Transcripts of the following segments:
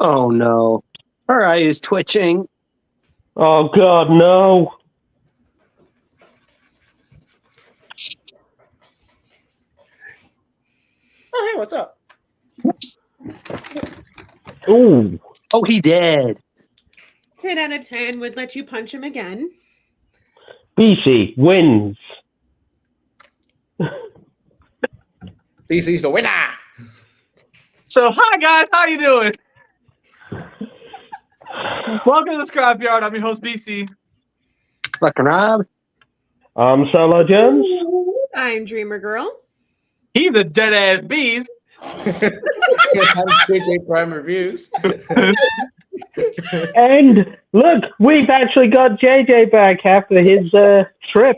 Oh no. Her eye is twitching. Oh God, no! Oh, hey, what's up? Ooh, Oh, he dead. 10 out of 10 would let you punch him again. BC wins. BC's the winner. So, hi guys, how you doing? Welcome to the Scrapyard. I'm your host, BC. Fucking Rob. Solo Jones. I'm Dreamer Girl. He's a dead ass bees. I'm JJ Prime Reviews. And look, we've actually got JJ back after his trip.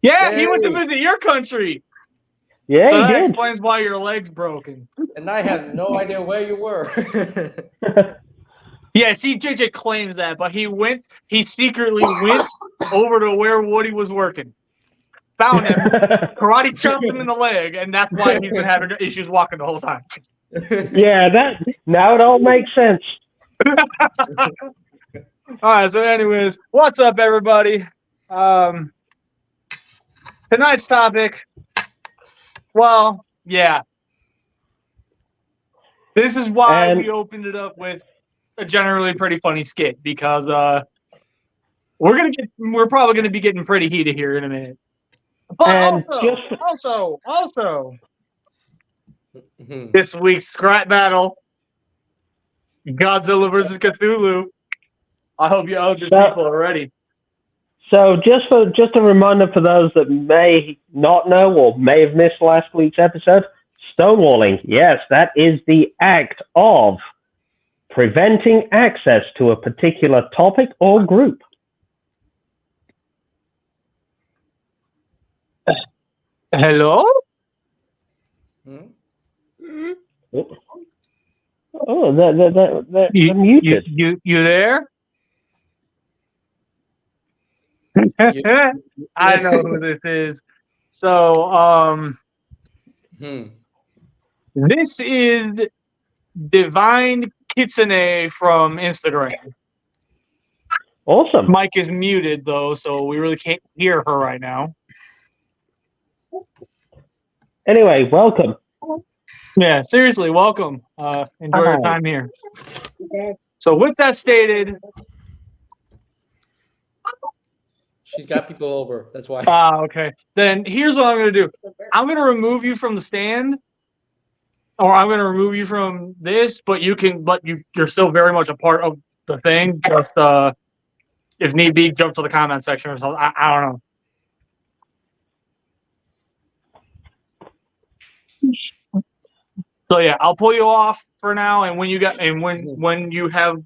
Yeah, he went to Yay. visit your country. Yeah, So he that did. explains why your leg's broken. And I have no idea where you were. Yeah, see, JJ claims that, but he secretly went over to where Woody was working. Found him, karate chopped him in the leg, and that's why he's been having issues walking the whole time. Yeah, that now it all makes sense. All right, so anyways, what's up, everybody? Tonight's topic, well, yeah. This is why And- we opened it up with a generally pretty funny skit, because we're probably gonna be getting pretty heated here in a minute. But And also, this week's scrap battle, Godzilla versus Cthulhu. I hope you all just people are ready. So just a reminder for those that may not know or may have missed last week's episode, stonewalling. Yes, that is the act of preventing access to a particular topic or group. Hello? Oh, they're muted. You there? I know who this is. So, this is Divine Kitsune from Instagram. Awesome. Mike is muted though, so we really can't hear her right now. Anyway, welcome. Yeah, seriously, welcome. Enjoy your time here. So with that stated, She's got people over. That's why. okay. Then here's what I'm gonna do. I'm gonna remove you from the stand, or I'm gonna remove you from this. But you're still very much a part of the thing. Just if need be, jump to the comment section or something. I don't know. So yeah, I'll pull you off for now, and when you have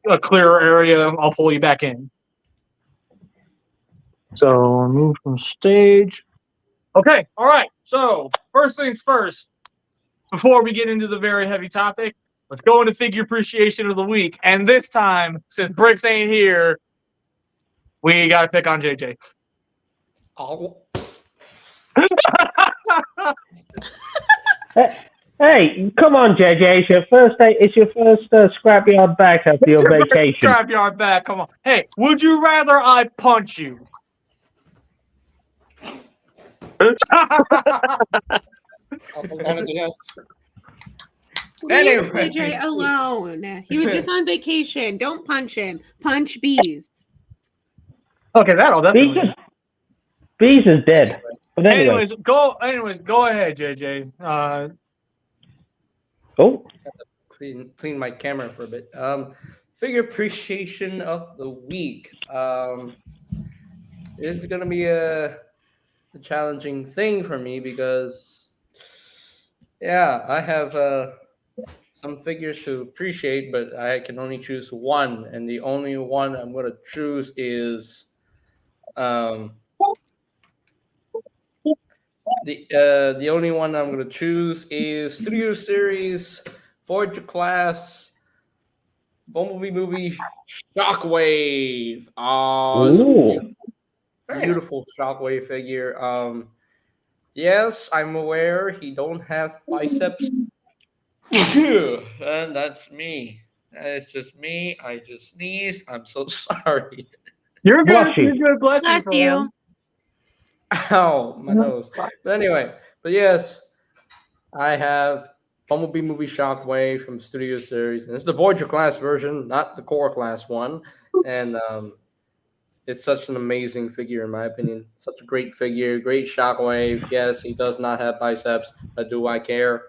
a clearer area, I'll pull you back in. So remove from stage. Okay, all right. So first things first, before we get into the very heavy topic, let's go into figure appreciation of the week. And this time, since Bricks ain't here, we gotta pick on JJ. Oh. Hey, come on, JJ. It's your first scrapyard back after your vacation. Scrapyard back. Come on. Hey, would you rather I punch you? Honestly, yes. Leave Anyway. AJ alone. He was just on vacation. Don't punch him. Punch bees. Okay, that'll definitely. Bees is dead. But anyway. Anyways, go ahead, JJ. Oh. Clean my camera for a bit. Figure appreciation of the week. This is gonna be a challenging thing for me because, yeah, I have some figures to appreciate, but I can only choose one, and the only one I'm gonna choose is the only one I'm gonna choose is Studio Series Voyager Class Bumblebee movie Shockwave. Oh, beautiful Shockwave figure. Yes, I'm aware he don't have biceps. And that's me. It's just me. I just sneezed. I'm so sorry. You're good. Bless you. You're good. Bless Bless for you. one. Ow, my nose. But anyway, but yes, I have Bumblebee Movie Shockwave from Studio Series, and it's the Voyager class version, not the core class one. And it's such an amazing figure, in my opinion. Such a great figure, great Shockwave. Yes, he does not have biceps, but do I care?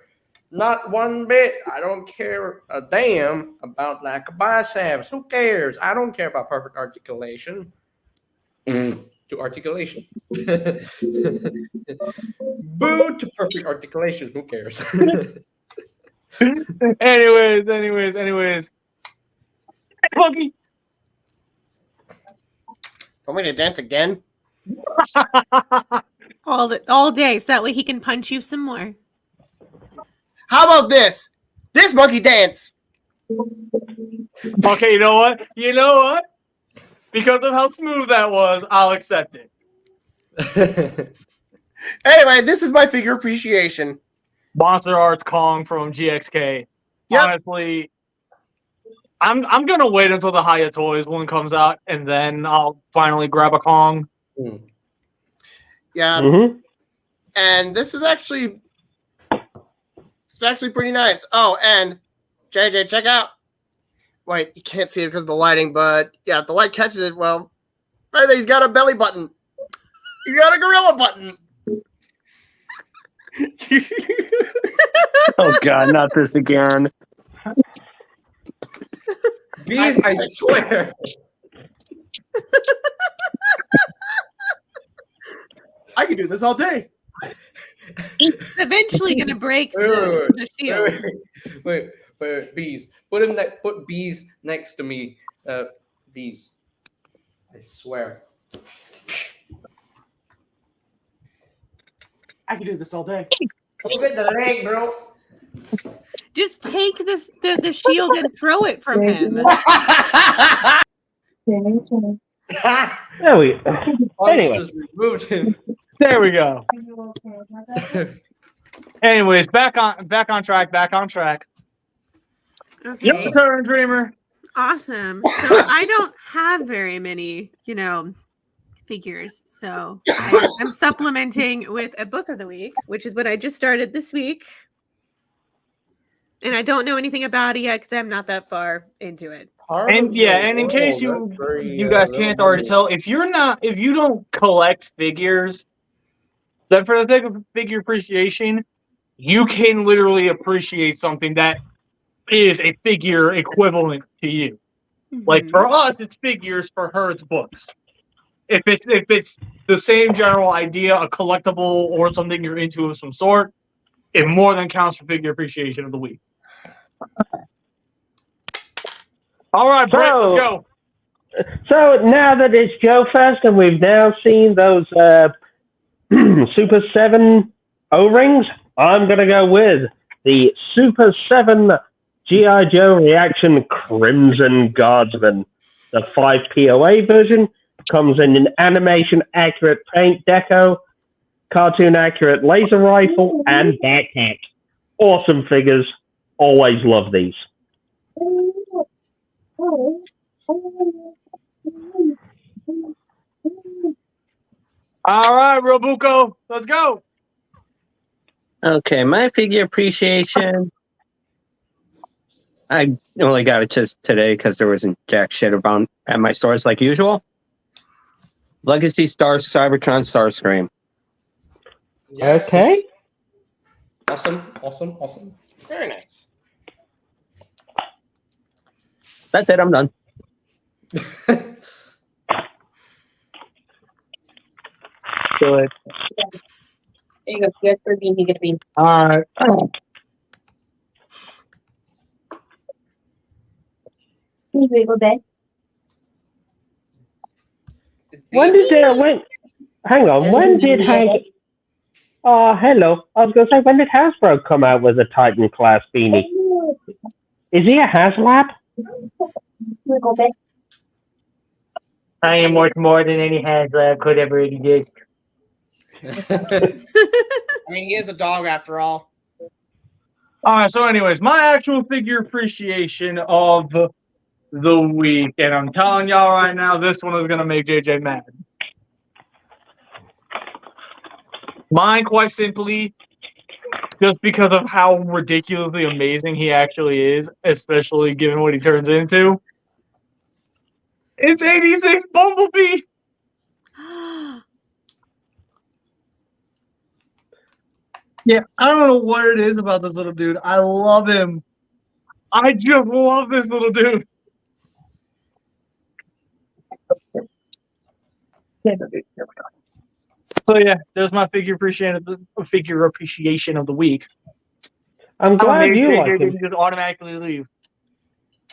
Not one bit. I don't care a damn about lack of biceps. Who cares? I don't care about perfect articulation. To articulation. Boo to perfect articulation. Who cares? anyways. Hey, Bucky. Want me to dance again? All day, so that way he can punch you some more. How about this? This monkey dance. Okay, you know what? Because of how smooth that was, I'll accept it. Anyway, this is my figure appreciation. Monster Arts Kong from GXK. Yep. Honestly, I'm gonna wait until the Hiya Toys one comes out, and then I'll finally grab a Kong. Yeah, Mm-hmm. and this is actually pretty nice. Oh, and JJ, check out. Wait, you can't see it because of the lighting, but yeah, if the light catches it, well, right there, he's got a belly button. You got a gorilla button. Oh God, not this again. Bees, I swear. I can do this all day. It's eventually going to break the shield. Wait, bees. Put bees next to me. Bees. I swear. I can do this all day. Look at the leg, bro. Just take the shield and throw it from him. There we go. Anyway. Just removed him. There we go. Anyways, back on track. Okay. Your turn, Dreamer. Awesome. So I don't have very many, figures. So I'm supplementing with a book of the week, which is what I just started this week. And I don't know anything about it yet because I'm not that far into it. And in case you guys can't already tell, if you don't collect figures, then for the sake of figure appreciation, you can literally appreciate something that is a figure equivalent to you. Mm-hmm. Like for us, it's figures. For her, it's books. If it's the same general idea, a collectible or something you're into of some sort, it more than counts for figure appreciation of the week. All right, Brett, let's go. So now that it's Joe Fest and we've now seen those Super 7 O-rings, I'm going to go with the Super 7 G.I. Joe Reaction Crimson Guardsman. The 5 POA version comes in an animation-accurate paint deco, cartoon-accurate laser rifle, and backpack. Awesome figures. Always love these. All right, Robuco, let's go. Okay, my figure appreciation. I only got it just today because there wasn't jack shit around at my stores like usual. Legacy Star Cybertron Starscream. Yes. Okay. Awesome. Very nice. That's it. I'm done. Good. There you go. You get for bean, you get bean. All right. Can you wiggle that? When did hang on, when did Hank... hello. I was going to say, when did Hasbro come out with a Titan class beanie? Is he a HasLab? Wiggle that. I am worth more than any HasLab could ever exist. I mean, he is a dog after all. All right. So, anyways, my actual figure appreciation of the week, and I'm telling y'all right now, this one is gonna make JJ mad. Mine, quite simply, just because of how ridiculously amazing he actually is, especially given what he turns into. It's 86 Bumblebee. Yeah, I don't know what it is about this little dude. I love him. I just love this little dude. So yeah, there's my figure appreciation of the week. I'm glad you like him. Didn't just automatically leave.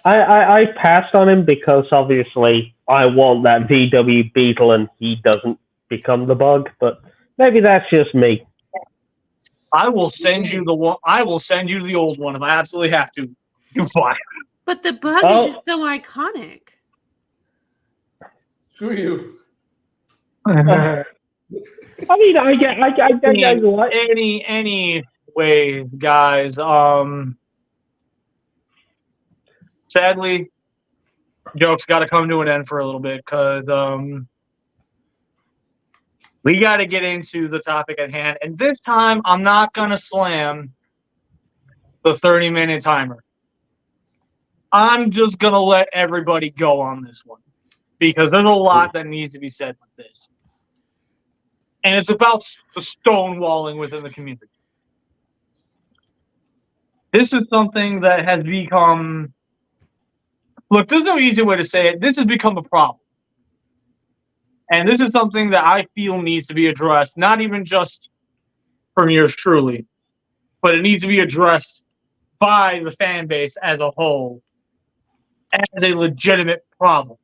I passed on him because obviously I want that VW Beetle and he doesn't become the bug, but maybe that's just me. I will send you the one. I will send you the old one if I absolutely have to. You fine. But the bug is just so iconic. Screw you. I mean, I get what. Anyway, guys. Sadly, joke's got to come to an end for a little bit because we got to get into the topic at hand. And this time, I'm not gonna slam the 30-minute timer. I'm just gonna let everybody go on this one because there's a lot that needs to be said with this. And it's about the stonewalling within the community. This is something that has become... Look, there's no easy way to say it. This has become a problem. And this is something that I feel needs to be addressed, not even just from yours truly, but it needs to be addressed by the fan base as a whole as a legitimate problem.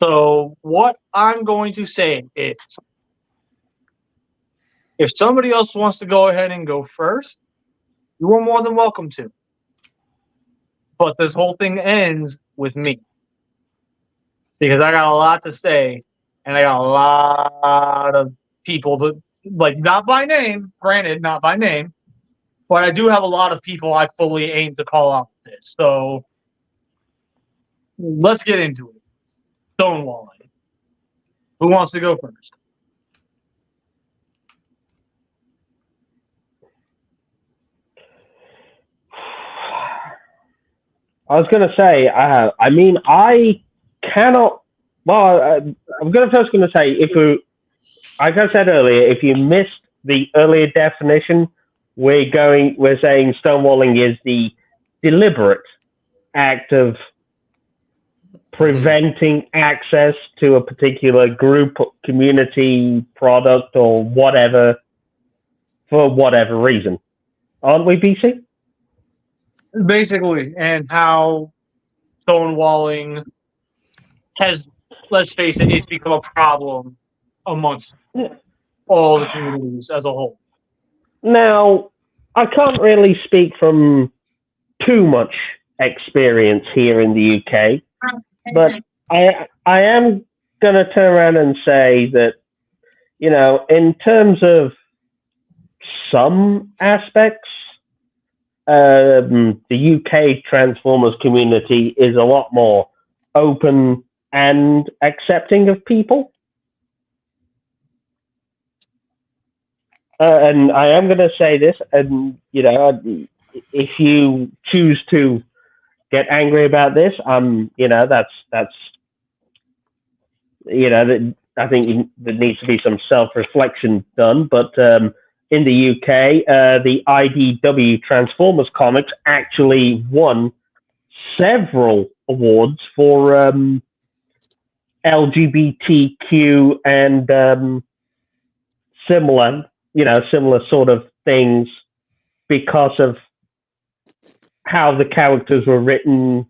So what I'm going to say is, if somebody else wants to go ahead and go first, you are more than welcome to. But this whole thing ends with me. Because I got a lot to say, and I got a lot of people to, like, not by name, granted, not by name, but I do have a lot of people I fully aim to call out for this. So let's get into it. Stonewalling. Who wants to go first? I was going to say, I mean, I cannot. Well, I'm first going to say, like I said earlier, if you missed the earlier definition, we're saying stonewalling is the deliberate act of preventing access to a particular group, community, product, or whatever for whatever reason. Aren't we, BC? Basically, and how stonewalling has, let's face it, it's become a problem amongst all the communities as a whole. Now, I can't really speak from too much experience here in the UK, but I am going to turn around and say that, you know, in terms of some aspects, the UK Transformers community is a lot more open and accepting of people. And I am going to say this, and, you know, if you choose to get angry about this, you know, that's, you know, I think there needs to be some self-reflection done, but in the UK, the IDW Transformers comics actually won several awards for LGBTQ and similar sort of things because of how the characters were written,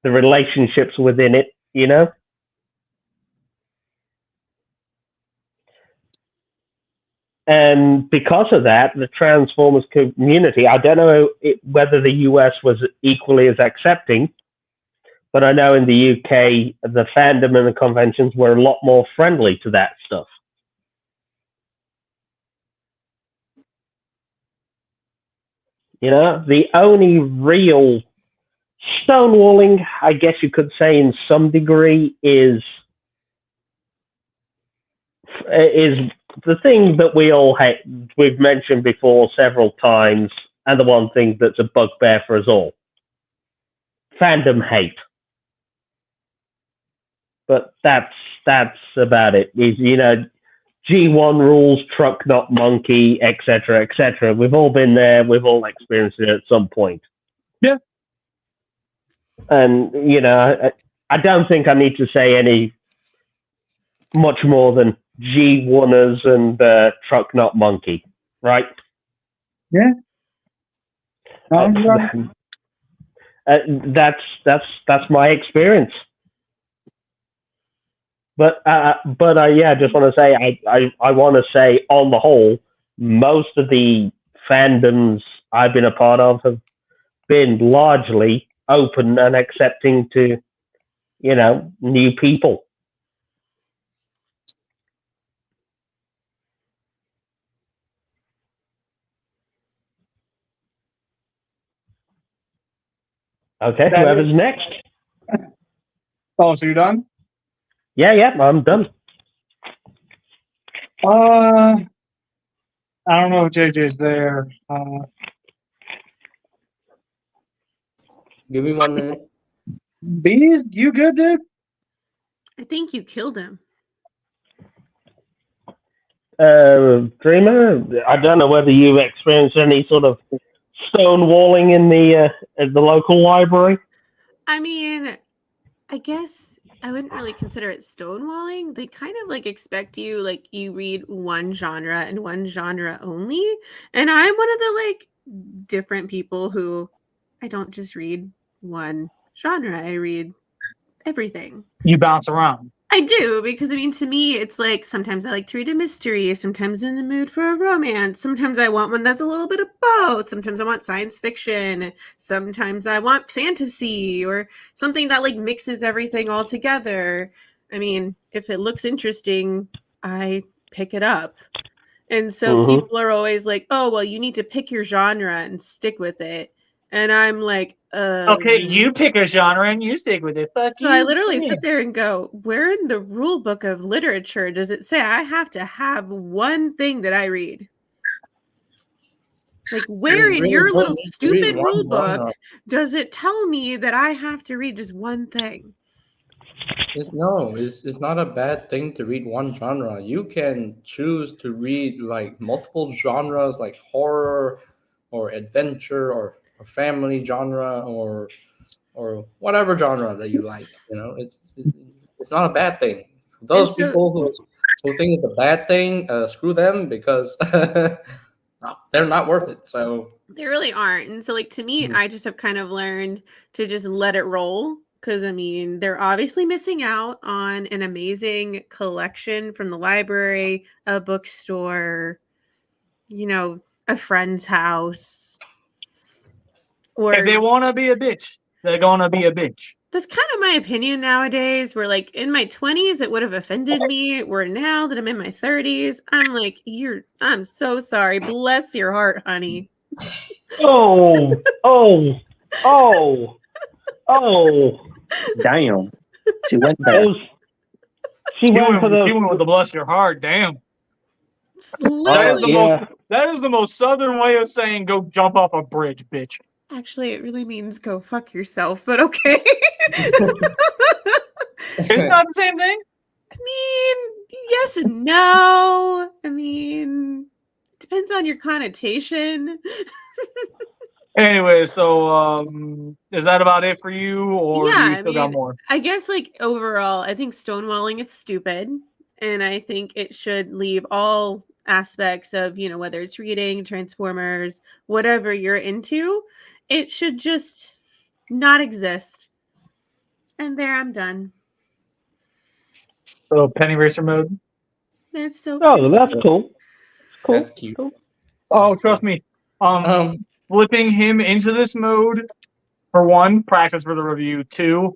the relationships within it, you know? And because of that, the Transformers community, I don't know whether the US was equally as accepting, but I know in the UK, the fandom and the conventions were a lot more friendly to that stuff. The only real stonewalling, I guess you could say in some degree, is the thing that we all hate. We've mentioned before several times, and the one thing that's a bugbear for us all: fandom hate. But that's about it. Is G1 rules, truck not monkey, etc., etc. We've all been there. We've all experienced it at some point. Yeah. And I don't think I need to say any much more than G1ers and truck not monkey, right? Yeah. That's my experience. But I just want to say I want to say on the whole, most of the fandoms I've been a part of have been largely open and accepting to, new people. Okay, whoever's next. Oh, so you're done? Yeah, I'm done. I don't know if JJ's there. Give me 1 minute. B, you good, dude? I think you killed him. Dreamer, I don't know whether you've experienced any sort of stonewalling in the local library. I mean, I guess I wouldn't really consider it stonewalling. They kind of expect you you read one genre and one genre only. And I'm one of the different people who I don't just read one genre. I read everything. You bounce around. I do, because to me, it's sometimes I like to read a mystery, sometimes in the mood for a romance, sometimes I want one that's a little bit of both, sometimes I want science fiction, sometimes I want fantasy, or something that mixes everything all together. If it looks interesting, I pick it up. And so people are always oh, well, you need to pick your genre and stick with it. And I'm okay, you pick a genre and you stick with it. So I literally sit there and go, where in the rule book of literature does it say I have to have one thing that I read? Where in your little stupid rule book does it tell me that I have to read just one thing? It's not a bad thing to read one genre. You can choose to read multiple genres, like horror or adventure or family genre or whatever genre that you like. It's not a bad thing. Those people who think it's a bad thing, screw them, because they're not worth it. So they really aren't. And so to me, I just have kind of learned to just let it roll. Because, they're obviously missing out on an amazing collection from the library, a bookstore, a friend's house. Or if they want to be a bitch, they're going to be a bitch. That's kind of my opinion nowadays. Where, in my 20s, it would have offended me. Where now that I'm in my 30s, I'm I'm so sorry. Bless your heart, honey. Oh. Damn. She went there. She went with the bless your heart. Damn. That is the most southern way of saying go jump off a bridge, bitch. Actually, it really means go fuck yourself, but okay. It's not the same thing? Yes and no. Depends on your connotation. Anyway, so is that about it for you, or do you still got more? I guess overall, I think stonewalling is stupid, and I think it should leave all aspects of whether it's reading, Transformers, whatever you're into, it should just not exist. And there, I'm done. So penny racer mode. That's so. Oh, that's cool. Cool. That's cute. Cool. Oh, trust me. Flipping him into this mode, for one, practice for the review. Two,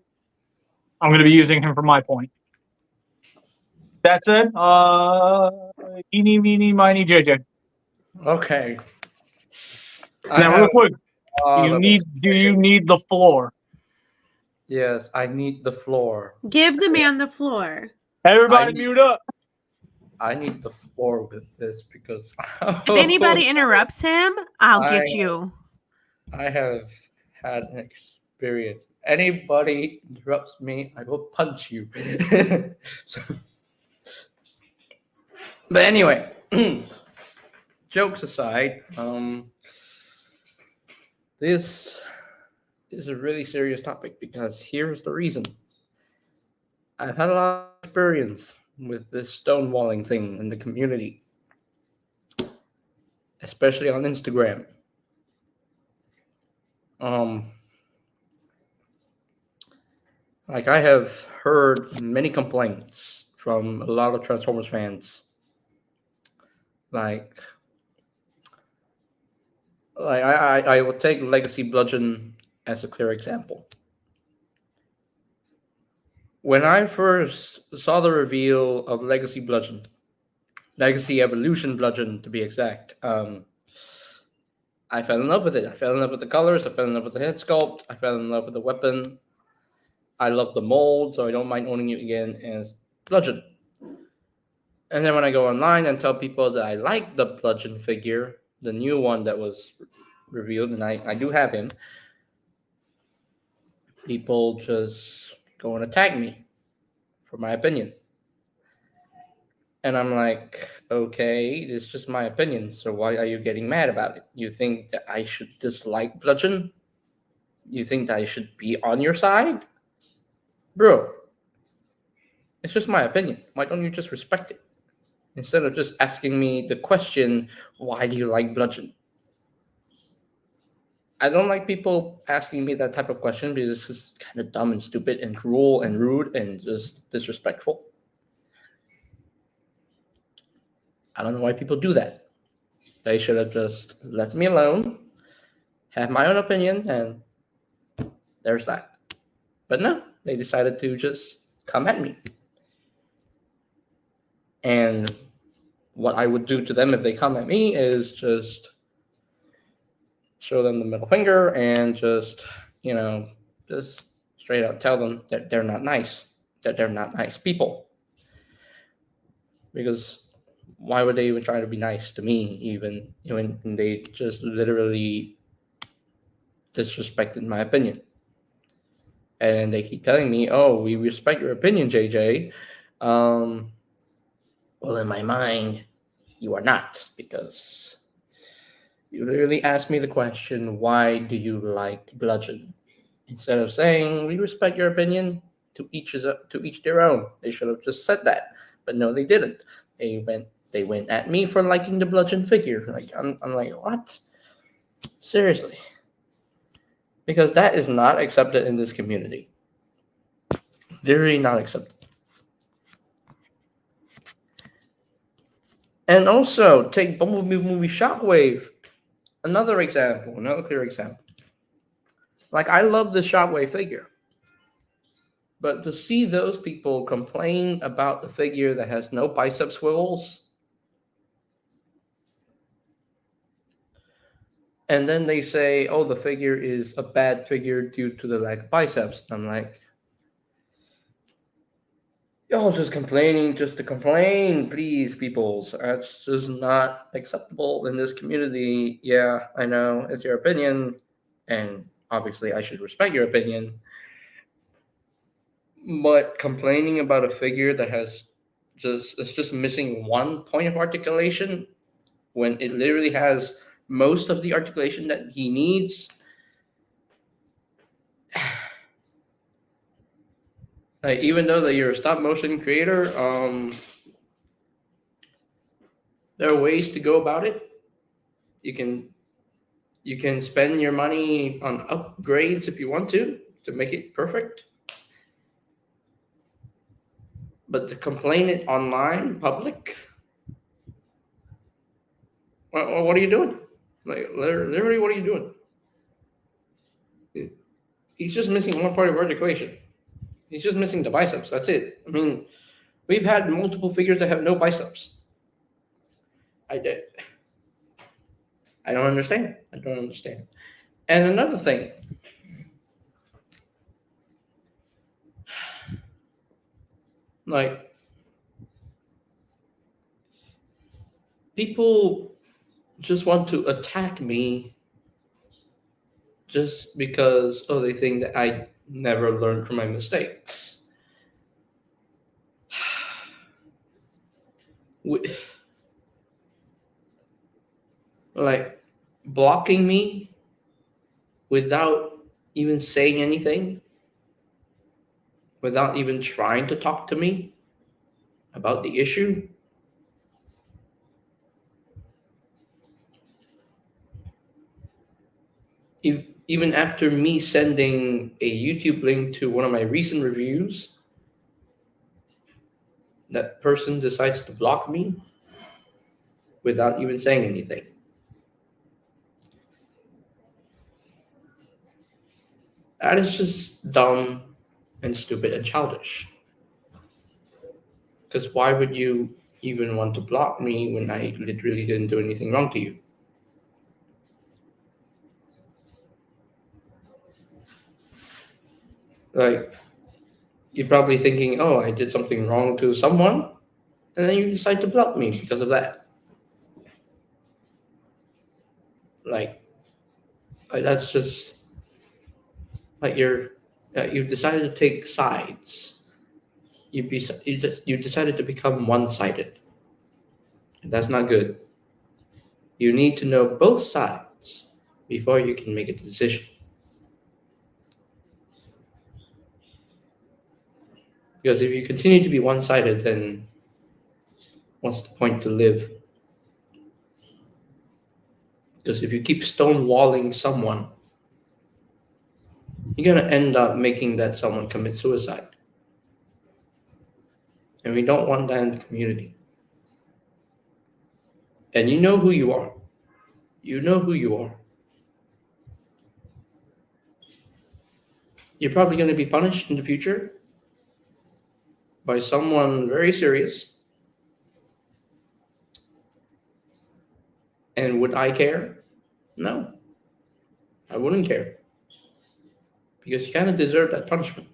I'm going to be using him for my point. That's it. Eeny, meeny, miny, JJ. Okay. I Now, have real quick, a lot of do you need the floor? Yes, I need the floor. Give the man the floor. Everybody I- mute up. I need the floor with this because If anybody interrupts him, I'll get I- you. I have had an experience. Anybody interrupts me, I will punch you. So- but anyway, jokes aside, this is a really serious topic because here's the reason. I've had a lot of experience with this stonewalling thing in the community, especially on Instagram. Like I have heard many complaints from a lot of Transformers fans. Like I will take Legacy Bludgeon as a clear example. When I first saw the reveal of Legacy Bludgeon, Legacy Evolution Bludgeon to be exact, I fell in love with it. I fell in love with the colors. I fell in love with the head sculpt. I fell in love with the weapon. I love the mold, so I don't mind owning it again as Bludgeon. And then when I go online and tell people that I like the Bludgeon figure, the new one that was revealed, and I do have him, people just go and attack me for my opinion. And I'm like, okay, it's just my opinion, so why are you getting mad about it? You think that I should dislike Bludgeon? You think that I should be on your side? Bro, it's just my opinion. Why don't you just respect it? Instead of just asking me the question, why do you like Bludgeon? I don't like people asking me that type of question because it's just kind of dumb and stupid and cruel and rude and just disrespectful. I don't know why people do that. They should have just left me alone, have my own opinion, and there's that. But no, they decided to just come at me. And what I would do to them if they come at me is just show them the middle finger and just, just straight out tell them that they're not nice, that they're not nice people. Because why would they even try to be nice to me, even when they just literally disrespected my opinion? And they keep telling me, oh, we respect your opinion, JJ. Well, in my mind, you are not, because you literally asked me the question, why do you like Bludgeon? Instead of saying, we respect your opinion, to each their own. They should have just said that. But no, they didn't. They went at me for liking the Bludgeon figure. Like I'm like, what? Seriously. Because that is not accepted in this community. Literally not accepted. And also, take Bumblebee movie Shockwave. Another clear example. Like, I love the Shockwave figure. But to see those people complain about the figure that has no bicep swivels, and then they say, oh, the figure is a bad figure due to the lack of biceps. I'm like, y'all just complaining just to complain, please, peoples. That's just not acceptable in this community. Yeah, I know, it's your opinion, and obviously I should respect your opinion. But complaining about a figure that it's just missing one point of articulation when it literally has most of the articulation that he needs. Like, even though that you're a stop motion creator, there are ways to go about it. You can spend your money on upgrades if you want to make it perfect. But to complain it online, public, what are you doing? Like, literally, what are you doing? He's just missing one part of articulation. He's just missing the biceps. That's it. I mean, we've had multiple figures that have no biceps. I did. I don't understand. I don't understand. And another thing, like people just want to attack me just because they think that I never learned from my mistakes. Like blocking me without even saying anything, without even trying to talk to me about the issue. Even after me sending a YouTube link to one of my recent reviews, that person decides to block me without even saying anything. That is just dumb and stupid and childish. Because why would you even want to block me when I literally didn't do anything wrong to you? Like, you're probably thinking, oh, I did something wrong to someone, and then you decide to block me because of that. Like that's just like you've decided to take sides. You decided to become one-sided. And that's not good. You need to know both sides before you can make a decision. Because if you continue to be one-sided, then what's the point to live? Because if you keep stonewalling someone, you're going to end up making that someone commit suicide. And we don't want that in the community. And you know who you are. You know who you are. You're probably going to be punished in the future by someone very serious. And would I care? No. I wouldn't care. Because you kind of deserve that punishment.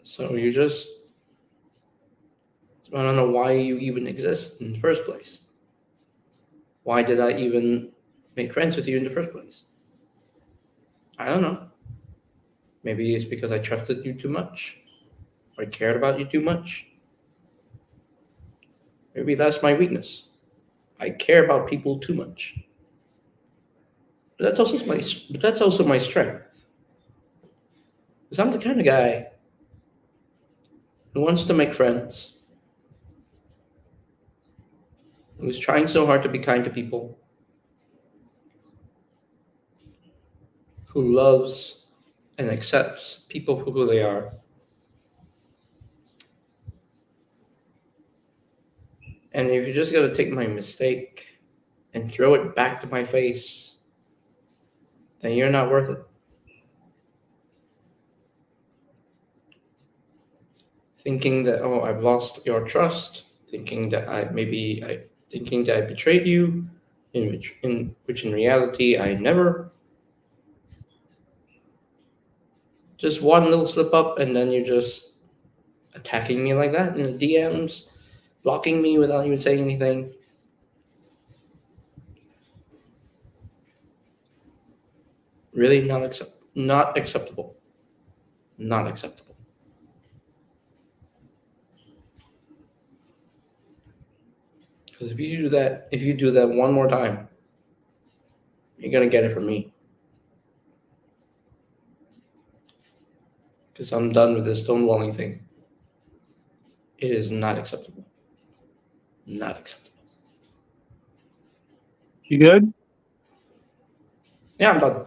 So you just, I don't know why you even exist in the first place. Why did I even make friends with you in the first place? I don't know. Maybe it's because I trusted you too much. Or I cared about you too much. Maybe that's my weakness. I care about people too much. But that's also my strength. Because I'm the kind of guy who wants to make friends, who's trying so hard to be kind to people, who loves and accepts people for who they are. And if you're just going to take my mistake and throw it back to my face, then you're not worth it. Thinking that, oh, I've lost your trust, thinking that I betrayed you, which in reality I never. Just one little slip up, and then you're just attacking me like that in the DMs, blocking me without even saying anything. Really not acceptable. Not acceptable. Because if you do that one more time, you're gonna get it from me. Because I'm done with this stonewalling thing. It is not acceptable. Not acceptable. You good? Yeah, I'm done.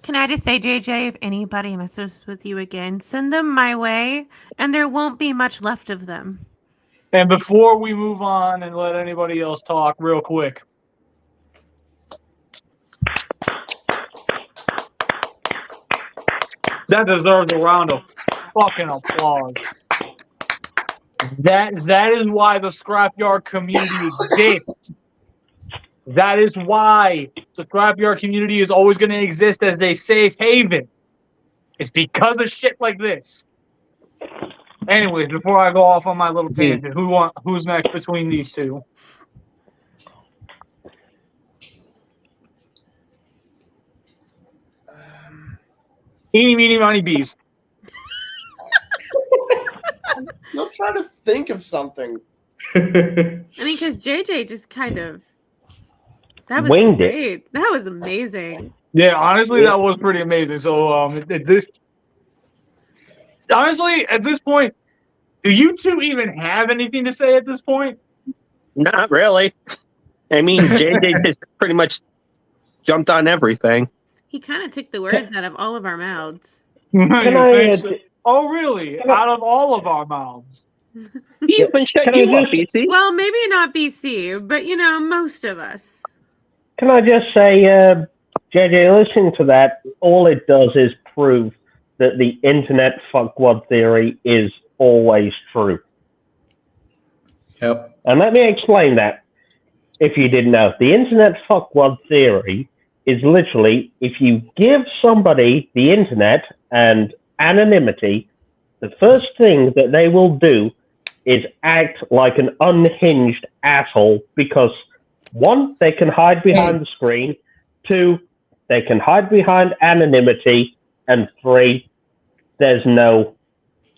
Can I just say, JJ, if anybody messes with you again, send them my way, and there won't be much left of them. And before we move on and let anybody else talk, real quick. That deserves a round of fucking applause. That is why the Scrapyard community exists. That is why the Scrapyard community is always going to exist as a safe haven. It's because of shit like this. Anyways, before I go off on my little tangent, who's next between these two? Eeny, meeny, miny, bees. I'm trying to think of something. I mean, because JJ just kind of that was Winged it. great. That was amazing. Yeah, honestly, that was pretty amazing. So, honestly, at this point, do you two even have anything to say at this point? Not really. I mean, JJ just pretty much jumped on everything. He kind of took the words out of all of our mouths. You I, think so? Oh, really? Out of all of our mouths. He even shut Can I you up, just- BC. Well, maybe not BC, but most of us. Can I just say, JJ, listening to that, all it does is prove that the internet fuckwad theory is always true. Yep. And let me explain that, if you didn't know. The internet fuckwad theory is literally, if you give somebody the internet and anonymity, the first thing that they will do is act like an unhinged asshole because, one, they can hide behind the screen, two, they can hide behind anonymity, and three, there's no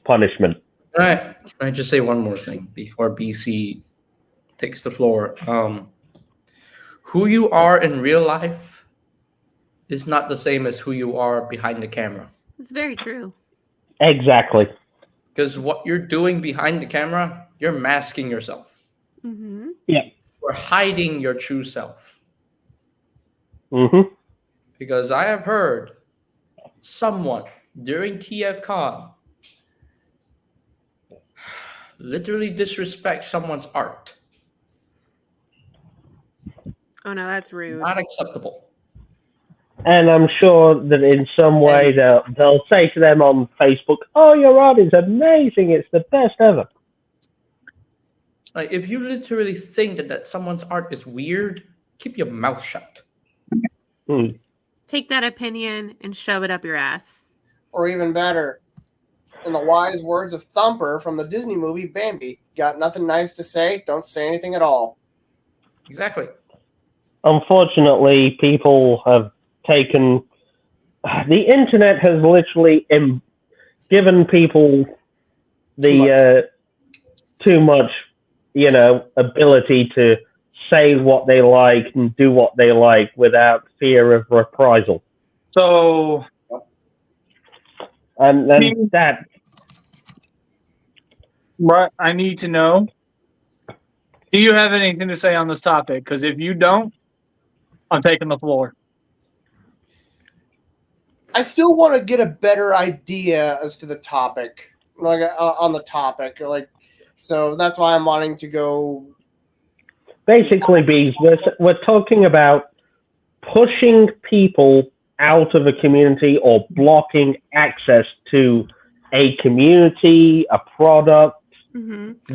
punishment. Can I just say one more thing before BC takes the floor? Who you are in real life is not the same as who you are behind the camera. It's very true. Exactly. Because what you're doing behind the camera, you're masking yourself. Mm-hmm. You're hiding your true self. Mm-hmm. Because I have heard someone during TFCon literally disrespect someone's art. Oh no, that's rude. Not acceptable. And I'm sure that in some way they'll say to them on Facebook, "Oh, your art is amazing. It's the best ever." Like, if you literally think that someone's art is weird, keep your mouth shut. Take that opinion and shove it up your ass. Or even better, in the wise words of Thumper from the Disney movie Bambi, got nothing nice to say, don't say anything at all. Exactly. Unfortunately, people have taken... The internet has literally given people the too much, ability to say what they like and do what they like without fear of reprisal. So, And that... right, I need to know, do you have anything to say on this topic? Because if you don't, I'm taking the floor. I still want to get a better idea as to the topic, like on the topic, so that's why I'm wanting to go. Basically, Bees, we're talking about pushing people out of a community or blocking access to a community, a product,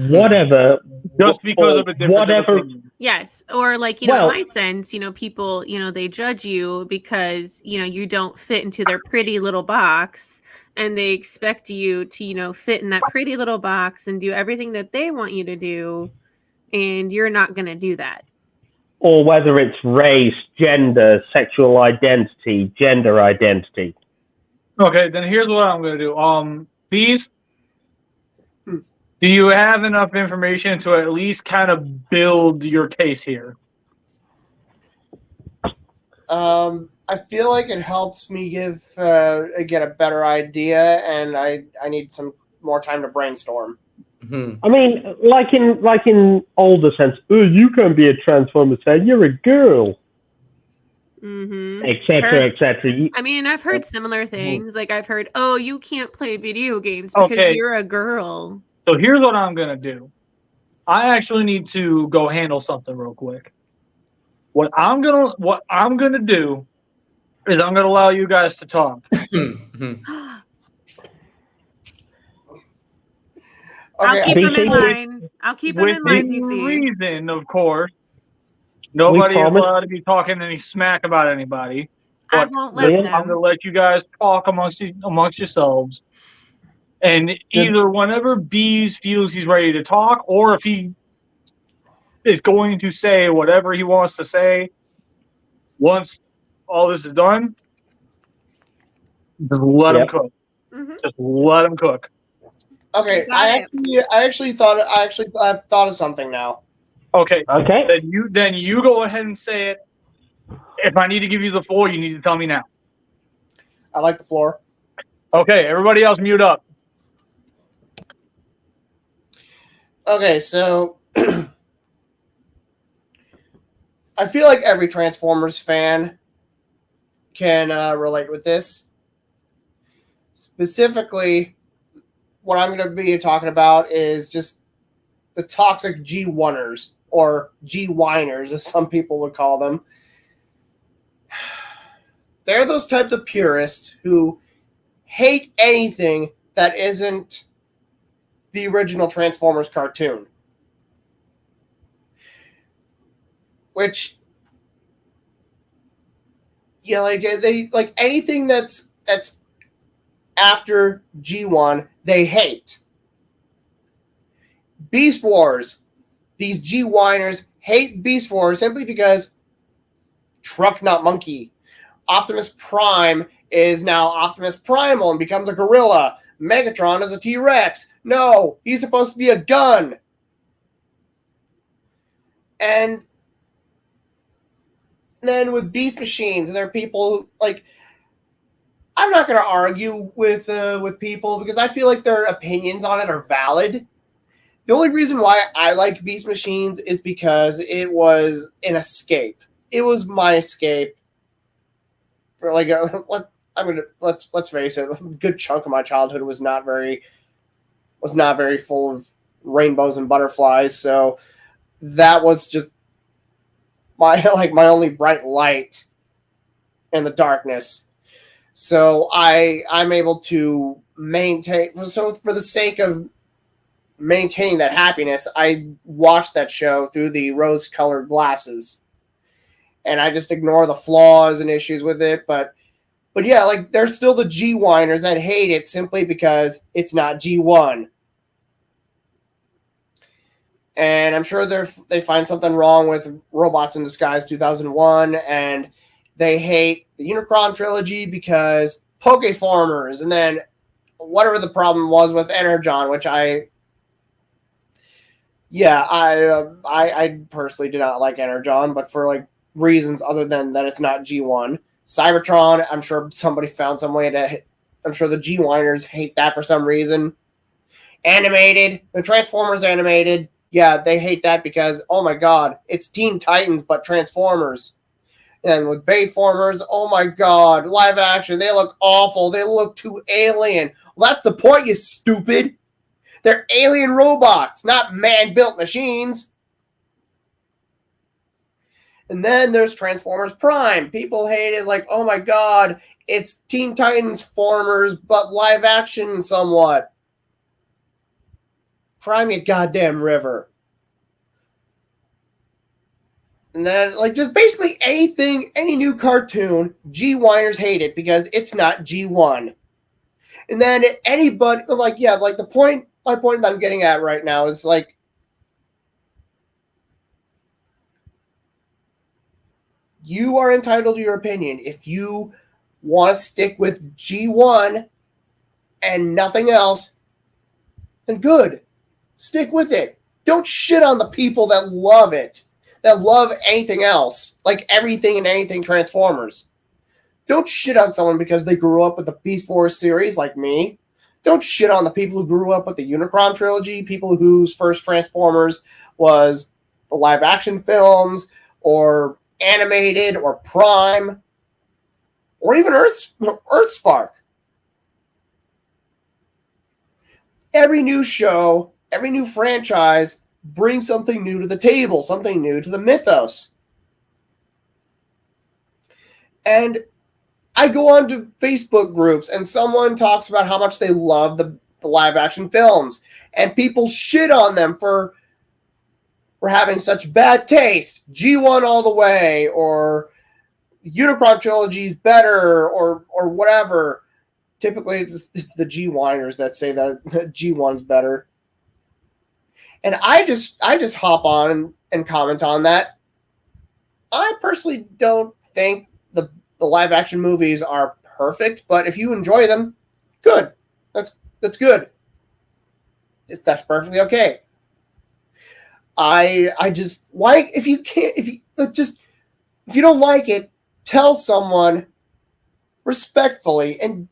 whatever. Just because of a difference whatever. of opinion. Yes, or like in my sense, people, they judge you because you don't fit into their pretty little box, and they expect you to fit in that pretty little box and do everything that they want you to do, and you're not going to do that. Or whether it's race, gender, sexual identity, gender identity. Okay, then here's what I'm going to do. Bees, do you have enough information to at least kind of build your case here? I feel like it helps me get a better idea, and I need some more time to brainstorm. I mean, like in older sense, you can't be a Transformers fan, you're a girl. Etc., etc. I mean, I've heard similar things. Like I've heard, oh, you can't play video games because you're a girl. So here's what I'm going to do. I actually need to go handle something real quick. What I'm gonna do is I'm gonna allow you guys to talk. I'll Okay, keep him in BC. line. I'll keep him in line, Within DC. reason, of course. Nobody is promise. allowed to be talking any smack about anybody. I But won't let Liam, I'm them. gonna let you guys talk amongst yourselves. And either whenever Bees feels he's ready to talk, or if he is going to say whatever he wants to say, once all this is done, just let him Yep. cook. Mhm. Just let him cook. okay. You got it. I actually I've thought of something now. Okay. Okay. Then you go ahead and say it. If I need to give you the floor, you need to tell me now. I like the floor. Okay, everybody else mute up. Okay, so I feel like every Transformers fan can relate with this. Specifically, what I'm going to be talking about is just the toxic G1ers, or G-whiners, as some people would call them. They're those types of purists who hate anything that isn't the original Transformers cartoon. Which, yeah, like they like anything that's after G1, they hate. Beast Wars. These G-whiners hate Beast Wars simply because truck not monkey. Optimus Prime is now Optimus Primal and becomes a gorilla. Megatron is a T-Rex. No, he's supposed to be a gun. And then with Beast Machines, there are people who, like, I'm not going to argue with people because I feel like their opinions on it are valid. The only reason why I like Beast Machines is because it was an escape. It was my escape for like let's face it, a good chunk of my childhood was not very full of rainbows and butterflies. So that was just my only bright light in the darkness. So I'm able to maintain. So for the sake of maintaining that happiness, I watch that show through the rose-colored glasses, and I just ignore the flaws and issues with it. But yeah, like there's still the G-whiners that hate it simply because it's not G1. And I'm sure they find something wrong with Robots in Disguise 2001, and they hate the Unicron trilogy because Pokeformers, and then whatever the problem was with Energon, which I personally do not like Energon, but for like reasons other than that it's not G1. Cybertron, I'm sure somebody found some way to. I'm sure the G-whiners hate that for some reason. Animated, the Transformers animated, yeah, they hate that because, oh my god, it's Teen Titans but Transformers. And with Bayformers, oh my god, live action, they look awful. They look too alien. Well, that's the point, you stupid. They're alien robots, not man-built machines. And then there's Transformers Prime. People hate it like, oh my god, it's Teen Titans Formers, but live action somewhat. Prime your goddamn river. And then, like, just basically anything, any new cartoon, G-whiners hate it because it's not G1. And then anybody, like, yeah, like my point that I'm getting at right now is, like, you are entitled to your opinion. If you want to stick with G1 and nothing else, then good. Stick with it. Don't shit on the people that love it, that love anything else, like everything and anything Transformers. Don't shit on someone because they grew up with the Beast Wars series like me. Don't shit on the people who grew up with the Unicron trilogy, people whose first Transformers was the live action films, or animated, or Prime, or even Earthspark. Every new show, every new franchise brings something new to the table, something new to the mythos. And I go on to Facebook groups and someone talks about how much they love the the live action films, and people shit on them for having such bad taste. G1 all the way, or Unicron trilogy is better, or whatever. Typically, it's the G-winers that say that G1's better. And I just hop on and comment on that. I personally don't think the live action movies are perfect, but if you enjoy them, good. That's good. That's perfectly okay. I just like, if you don't like it, tell someone respectfully and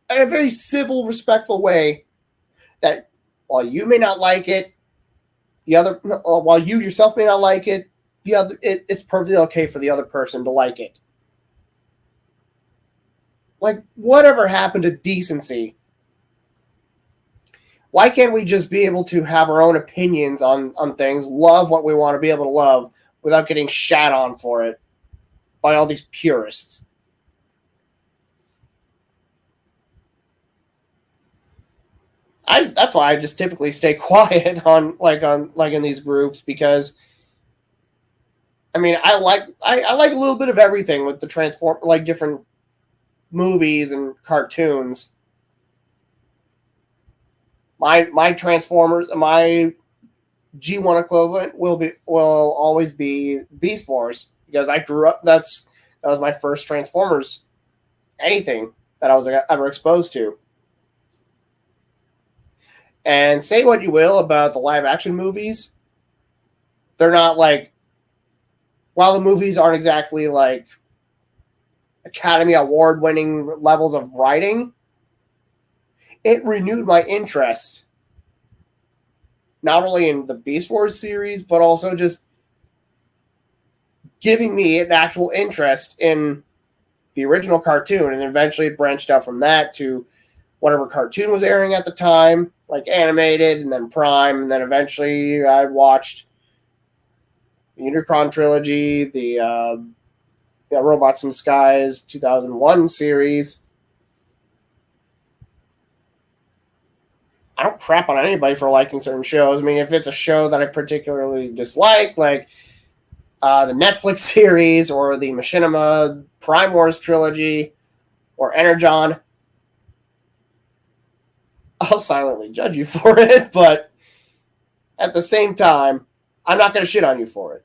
in a very civil, respectful way that while you may not like it, while you yourself may not like it, it's perfectly okay for the other person to like it. Like, whatever happened to decency? Why can't we just be able to have our own opinions on things, love what we want to be able to love, without getting shat on for it by all these purists? That's why I just typically stay quiet on in these groups, because I mean, I like a little bit of everything with the different movies and cartoons. My Transformers, my G1 equivalent will always be Beast Wars, because I grew up. That was my first Transformers anything that I was ever exposed to. And say what you will about the live action movies, they're not while the movies aren't exactly like Academy Award winning levels of writing, it renewed my interest not only in the Beast Wars series, but also just giving me an actual interest in the original cartoon. And eventually it branched out from that to whatever cartoon was airing at the time, like animated, and then Prime, and then eventually I watched the Unicron trilogy, the Robots in Disguise 2001 series. I don't crap on anybody for liking certain shows. I mean, if it's a show that I particularly dislike, like the Netflix series or the Machinima Prime Wars trilogy or Energon, I'll silently judge you for it, but at the same time, I'm not going to shit on you for it.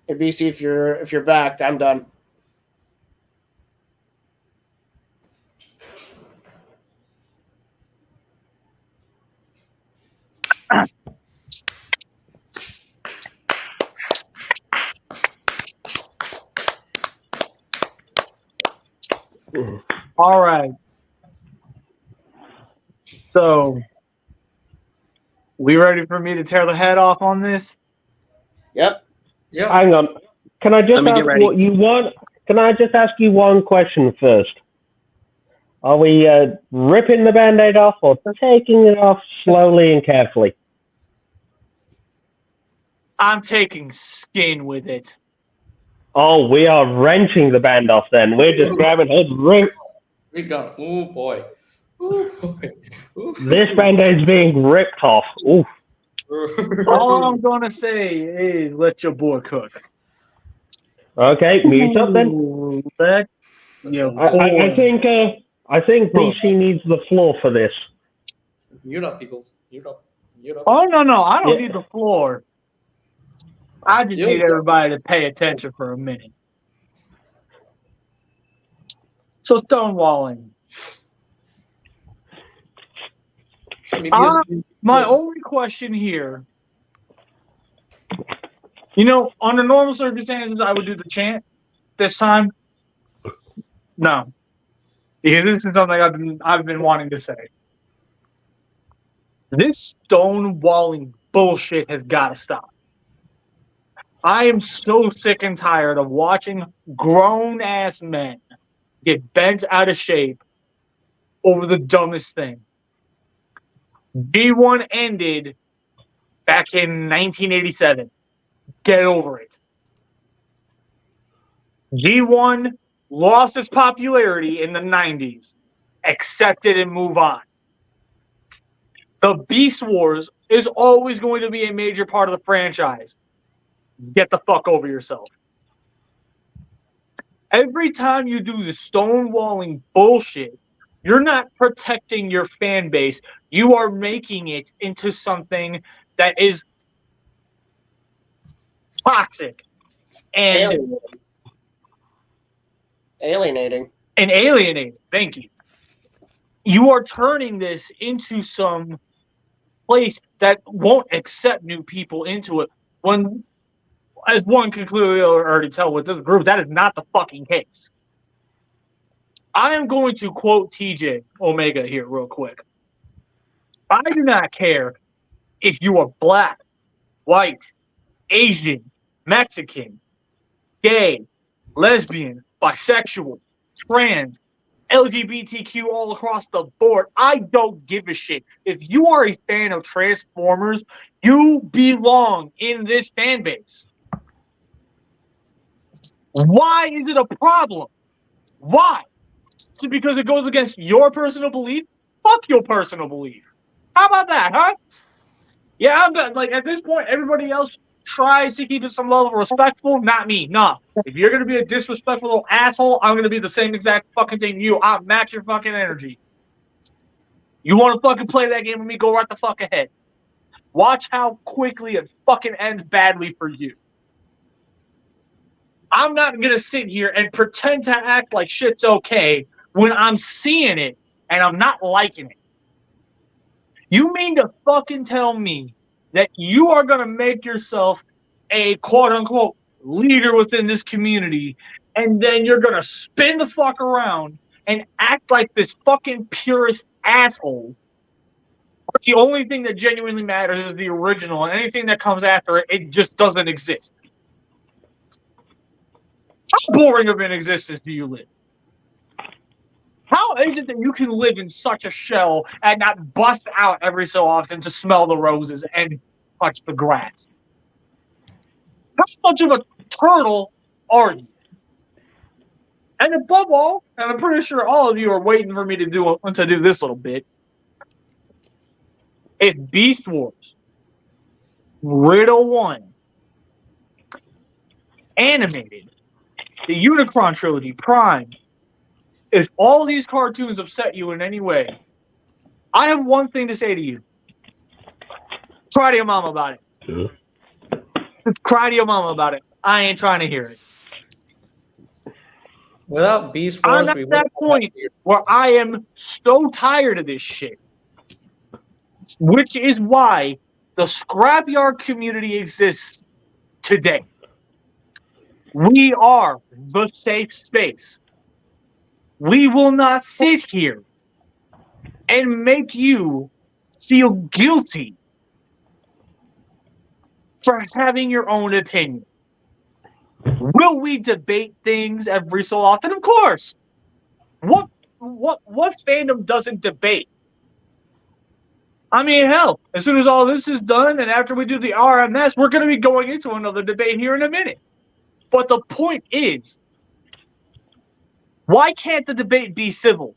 Hey, BC, if you're back, I'm done. All right. So, we ready for me to tear the head off on this? Yep. Yeah. Hang on. Can I just Let me get ask ready. what you want? Can I just ask you one question first? Are we ripping the Band-Aid off or taking it off slowly and carefully? I'm taking skin with it. Oh, we are wrenching the band off then. We're just grabbing it. We got. Oh boy. Oh boy. Ooh. This Band-Aid's being ripped off. Oof. All I'm gonna say is let your boy cook. Okay, mute up then. Let your boy. I think BC needs the floor for this. Mute up, peoples. Mute up. Mute up. Oh no! I don't Yeah. need the floor. I just need everybody to pay attention for a minute. So stonewalling. My only question here, under normal circumstances, I would do the chant. This time, no, because this is something I've been wanting to say. This stonewalling bullshit has got to stop. I am so sick and tired of watching grown ass men get bent out of shape over the dumbest thing. G1 ended back in 1987. Get over it. G1 lost its popularity in the 90s, accept it and move on. The Beast Wars is always going to be a major part of the franchise. Get the fuck over yourself. Every time you do the stonewalling bullshit, you're not protecting your fan base. You are making it into something that is toxic and Alienating. alienating. Thank you. You are turning this into some place that won't accept new people into it. When, as one can clearly already tell with this group, that is not the fucking case. I am going to quote TJ Omega here real quick. I do not care if you are black, white, Asian, Mexican, gay, lesbian, bisexual, trans, LGBTQ all across the board. I don't give a shit. If you are a fan of Transformers, you belong in this fan base. Why is it a problem? Why? Is it because it goes against your personal belief? Fuck your personal belief. How about that, huh? Yeah, I'm done. Like, at this point, everybody else tries to keep it some level of respectful. Not me. Nah. If you're going to be a disrespectful little asshole, I'm going to be the same exact fucking thing you. I'll match your fucking energy. You want to fucking play that game with me? Go right the fuck ahead. Watch how quickly it fucking ends badly for you. I'm not going to sit here and pretend to act like shit's okay when I'm seeing it and I'm not liking it. You mean to fucking tell me that you are going to make yourself a quote-unquote leader within this community, and then you're going to spin the fuck around and act like this fucking purist asshole? But the only thing that genuinely matters is the original, and anything that comes after it, it just doesn't exist. How boring of an existence do you live? How is it that you can live in such a shell and not bust out every so often to smell the roses and touch the grass? How much of a turtle are you? And above all, and I'm pretty sure all of you are waiting for me to do this little bit. If Beast Wars, Riddle 1, animated, the Unicron trilogy, Prime, if all these cartoons upset you in any way, I have one thing to say to you. Cry to your mama about it. Yeah. Cry to your mama about it. I ain't trying to hear it. Without Beast Wars, I'm at that point where I am so tired of this shit. Which is why the Scrapyard community exists today. We are the safe space. We will not sit here and make you feel guilty for having your own opinion. Will we debate things every so often? Of course. What fandom doesn't debate? I mean, hell, as soon as all this is done and after we do the RMS, we're going to be going into another debate here in a minute. But the point is, why can't the debate be civil?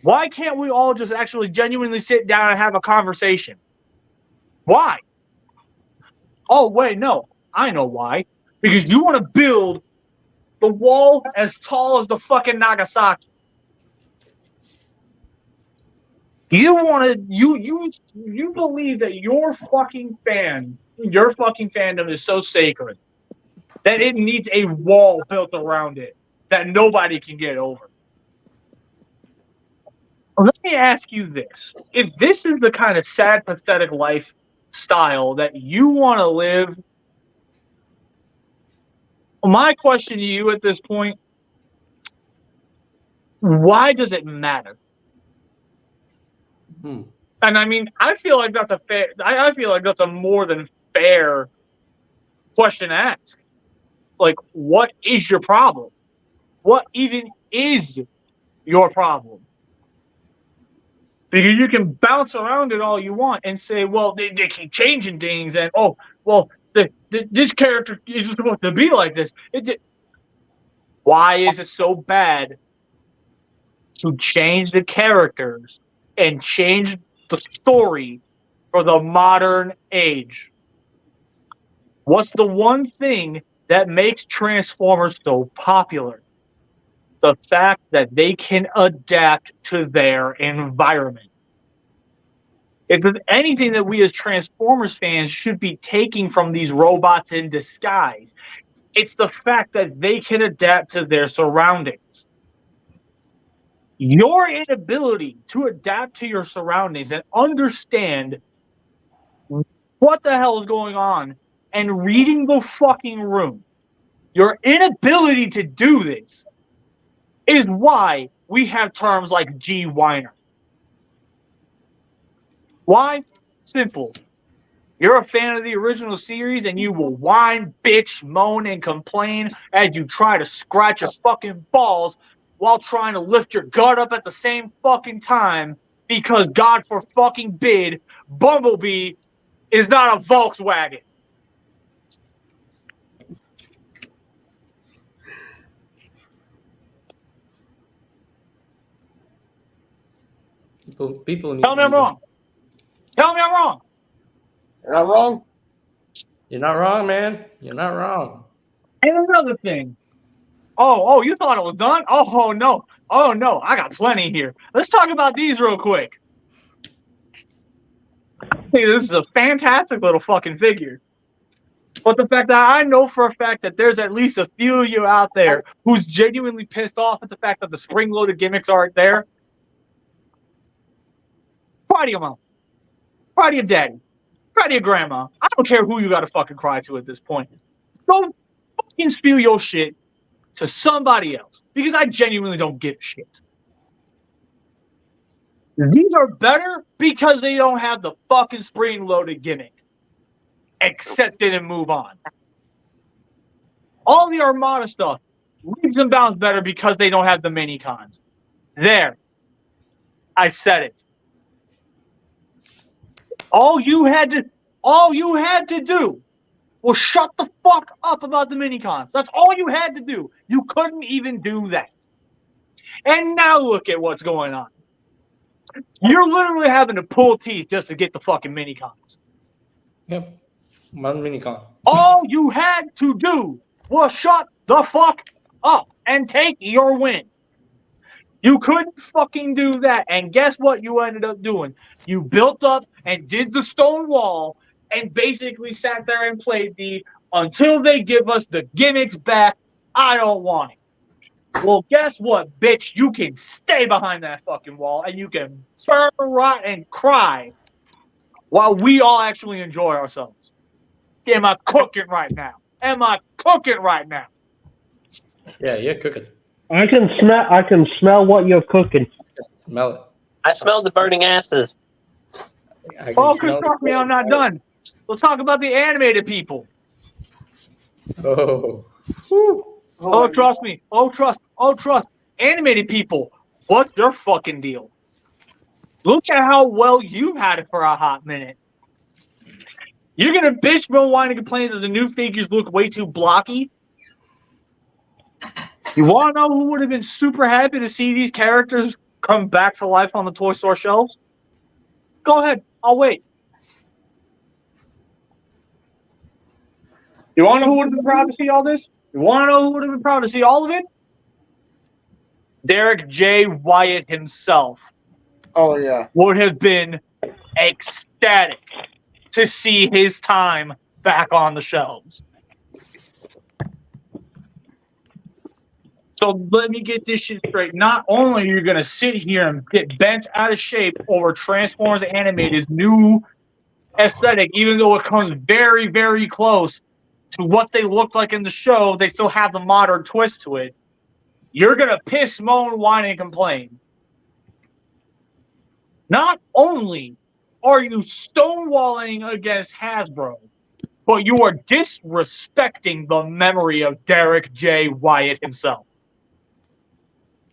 Why can't we all just actually genuinely sit down and have a conversation? Why? Oh, wait, no. I know why. Because you want to build the wall as tall as the fucking Nagasaki. You want to, you believe that your fucking fandom is so sacred that it needs a wall built around it that nobody can get over. Let me ask you this. If this is the kind of sad, pathetic lifestyle that you want to live, my question to you at this point, why does it matter? And I mean, I feel like that's a more than fair question to ask. Like, what is your problem? What even is your problem? Because you can bounce around it all you want and say, well, they keep changing things, and this character isn't supposed to be like this. Why is it so bad to change the characters and change the story for the modern age? What's the one thing that makes Transformers so popular? The fact that they can adapt to their environment. If there's anything that we as Transformers fans should be taking from these robots in disguise, it's the fact that they can adapt to their surroundings. Your inability to adapt to your surroundings and understand what the hell is going on and reading the fucking room, your inability to do this is why we have terms like G whiner. Why? Simple. You're a fan of the original series and you will whine, bitch, moan, and complain as you try to scratch your fucking balls while trying to lift your gut up at the same fucking time because God for fucking bid, Bumblebee is not a Volkswagen. People need Tell me I'm wrong. Tell me I'm wrong. You're not wrong. You're not wrong, man. You're not wrong. And another thing. Oh, you thought it was done? Oh, no. Oh, no. I got plenty here. Let's talk about these real quick. Hey, this is a fantastic little fucking figure. But the fact that I know for a fact that there's at least a few of you out there who's genuinely pissed off at the fact that the spring-loaded gimmicks aren't there. Proud of your mom. Proud of your daddy. Proud of your grandma. I don't care who you got to fucking cry to at this point. Go fucking spew your shit to somebody else because I genuinely don't give a shit. These are better because they don't have the fucking spring-loaded gimmick. Accept it and move on. All the Armada stuff leaves and bounds better because they don't have the mini cons. There. I said it. All you had to do was shut the fuck up about the mini cons. That's all you had to do. You couldn't even do that. And now look at what's going on. You're literally having to pull teeth just to get the fucking mini cons. Yep. One minicon. All you had to do was shut the fuck up and take your win. You couldn't fucking do that. And guess what you ended up doing? You built up and did the stone wall and basically sat there and played the until they give us the gimmicks back, I don't want it. Well, guess what, bitch? You can stay behind that fucking wall and you can burn, rot, and cry while we all actually enjoy ourselves. Am I cooking right now? Am I cooking right now? Yeah, you're cooking. I can smell what you're cooking. Smell it. I smell the burning asses. I can Oh, smell trust the- me, I'm not done. Let's talk about the animated people. Oh. Oh, trust me. Oh, trust. Animated people, what's your fucking deal? Look at how well you've had it for a hot minute. You're going to bitch, whine, and complain that the new figures look way too blocky? You want to know who would have been super happy to see these characters come back to life on the toy store shelves? Go ahead. I'll wait. You want to know who would have been proud to see all this? You want to know who would have been proud to see all of it? Derek J. Wyatt himself Oh yeah. would have been ecstatic to see his time back on the shelves. So let me get this shit straight. Not only are you going to sit here and get bent out of shape over Transformers Animated's new aesthetic, even though it comes very, very close to what they looked like in the show, they still have the modern twist to it. You're going to piss, moan, whine, and complain. Not only are you stonewalling against Hasbro, but you are disrespecting the memory of Derek J. Wyatt himself.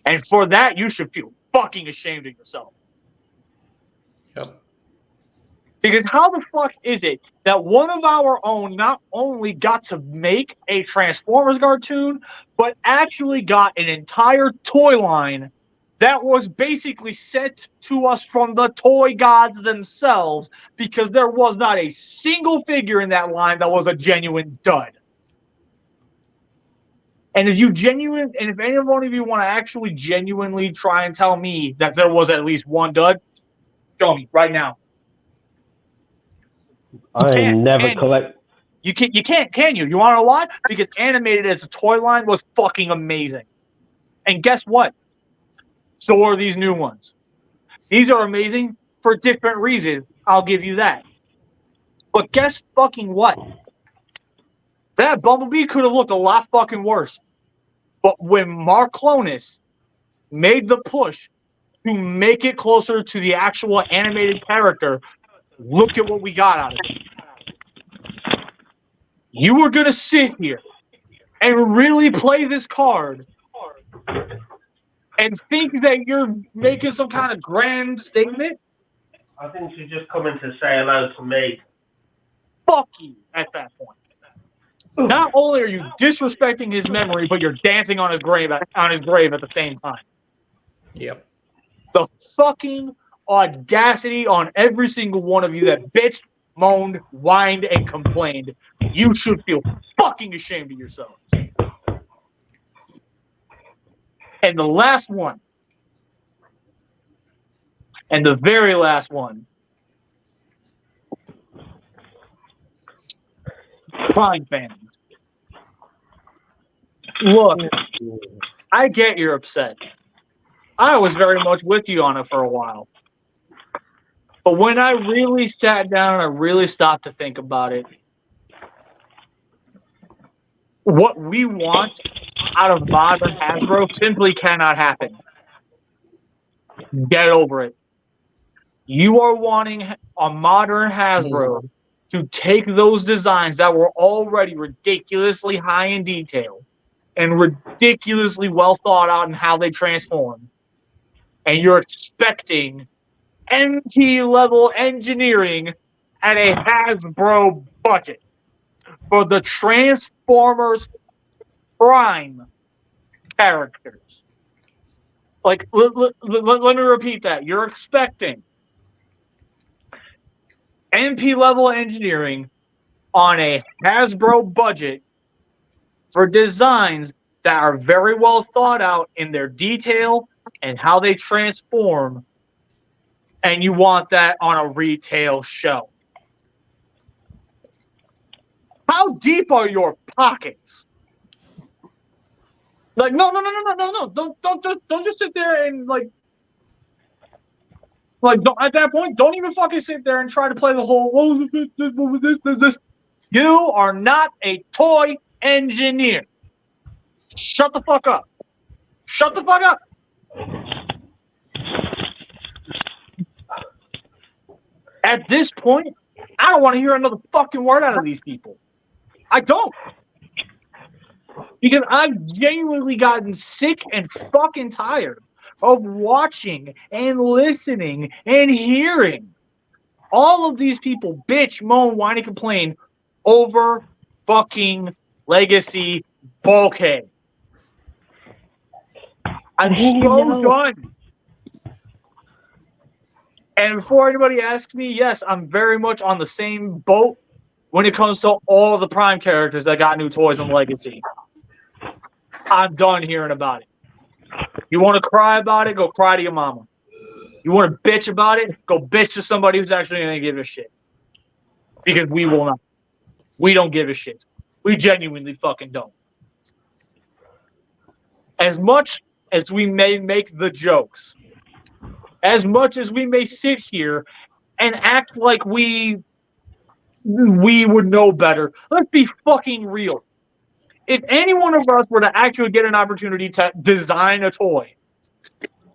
And for that, you should feel fucking ashamed of yourself. Yep. Because how the fuck is it that one of our own not only got to make a Transformers cartoon, but actually got an entire toy line that was basically sent to us from the toy gods themselves, because there was not a single figure in that line that was a genuine dud. And if any one of you want to actually genuinely try and tell me that there was at least one dud, show me right now. I never collect. You can't, can you? You want to know why? Because animated as a toy line was fucking amazing. And guess what? So are these new ones. These are amazing for different reasons. I'll give you that. But guess fucking what? That Bumblebee could have looked a lot fucking worse. But when Mark Clonis made the push to make it closer to the actual animated character, look at what we got out of it. You were going to sit here and really play this card and think that you're making some kind of grand statement? I think she's just coming to say hello to me. Fuck you at that point. Not only are you disrespecting his memory, but you're dancing on his grave at the same time. Yep. The fucking audacity on every single one of you that bitched, moaned, whined, and complained. You should feel fucking ashamed of yourselves. And the last one, and the very last one, Prime fans. Look, I get you're upset. I was very much with you on it for a while. But when I really sat down and I really stopped to think about it, what we want out of modern Hasbro simply cannot happen. Get over it. You are wanting a modern Hasbro to take those designs that were already ridiculously high in detail and ridiculously well thought out in how they transform, and you're expecting MP-level engineering at a Hasbro budget for the Transformers Prime characters. Like, let me repeat that. You're expecting MP-level engineering on a Hasbro budget for designs that are very well thought out in their detail and how they transform, and you want that on a retail show. How deep are your pockets? Like, no. Don't just sit there and like at that point, don't even fucking sit there and try to play the whole, this. You are not a toy engineer. Shut the fuck up. Shut the fuck up. At this point, I don't want to hear another fucking word out of these people. I don't. Because I've genuinely gotten sick and fucking tired of watching and listening and hearing all of these people bitch, moan, whine, and complain over fucking Legacy Bulkhead. I'm so done. And before anybody asks me, yes, I'm very much on the same boat when it comes to all the Prime characters that got new toys in Legacy. I'm done hearing about it. You want to cry about it? Go cry to your mama. You want to bitch about it? Go bitch to somebody who's actually going to give a shit. Because we will not. We don't give a shit. We genuinely fucking don't. As much as we may make the jokes, as much as we may sit here and act like we would know better, let's be fucking real. If any one of us were to actually get an opportunity to design a toy,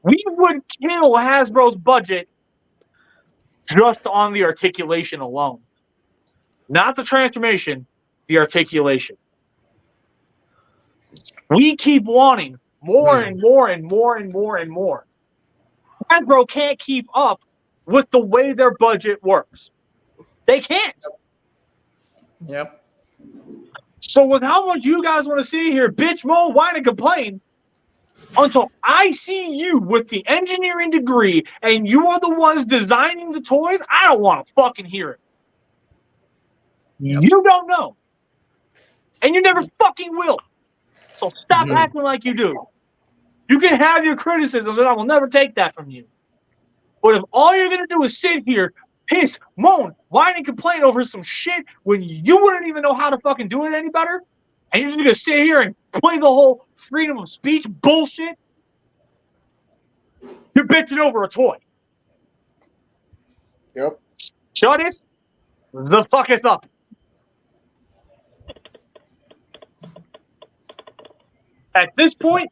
we would kill Hasbro's budget just on the articulation alone. Not the transformation, the articulation. We keep wanting more and more and more and more and more. Hasbro can't keep up with the way their budget works. They can't. Yep. So with how much you guys want to sit here, bitch, moan, whine, and complain, until I see you with the engineering degree and you are the ones designing the toys, I don't want to fucking hear it. Yep. You don't know. And you never fucking will. So stop Mhm. acting like you do. You can have your criticisms, and I will never take that from you. But if all you're going to do is sit here, piss, moan, whine, and complain over some shit when you wouldn't even know how to fucking do it any better, and you're just going to sit here and play the whole freedom of speech bullshit, you're bitching over a toy. Yep. Shut it the fuck up. At this point,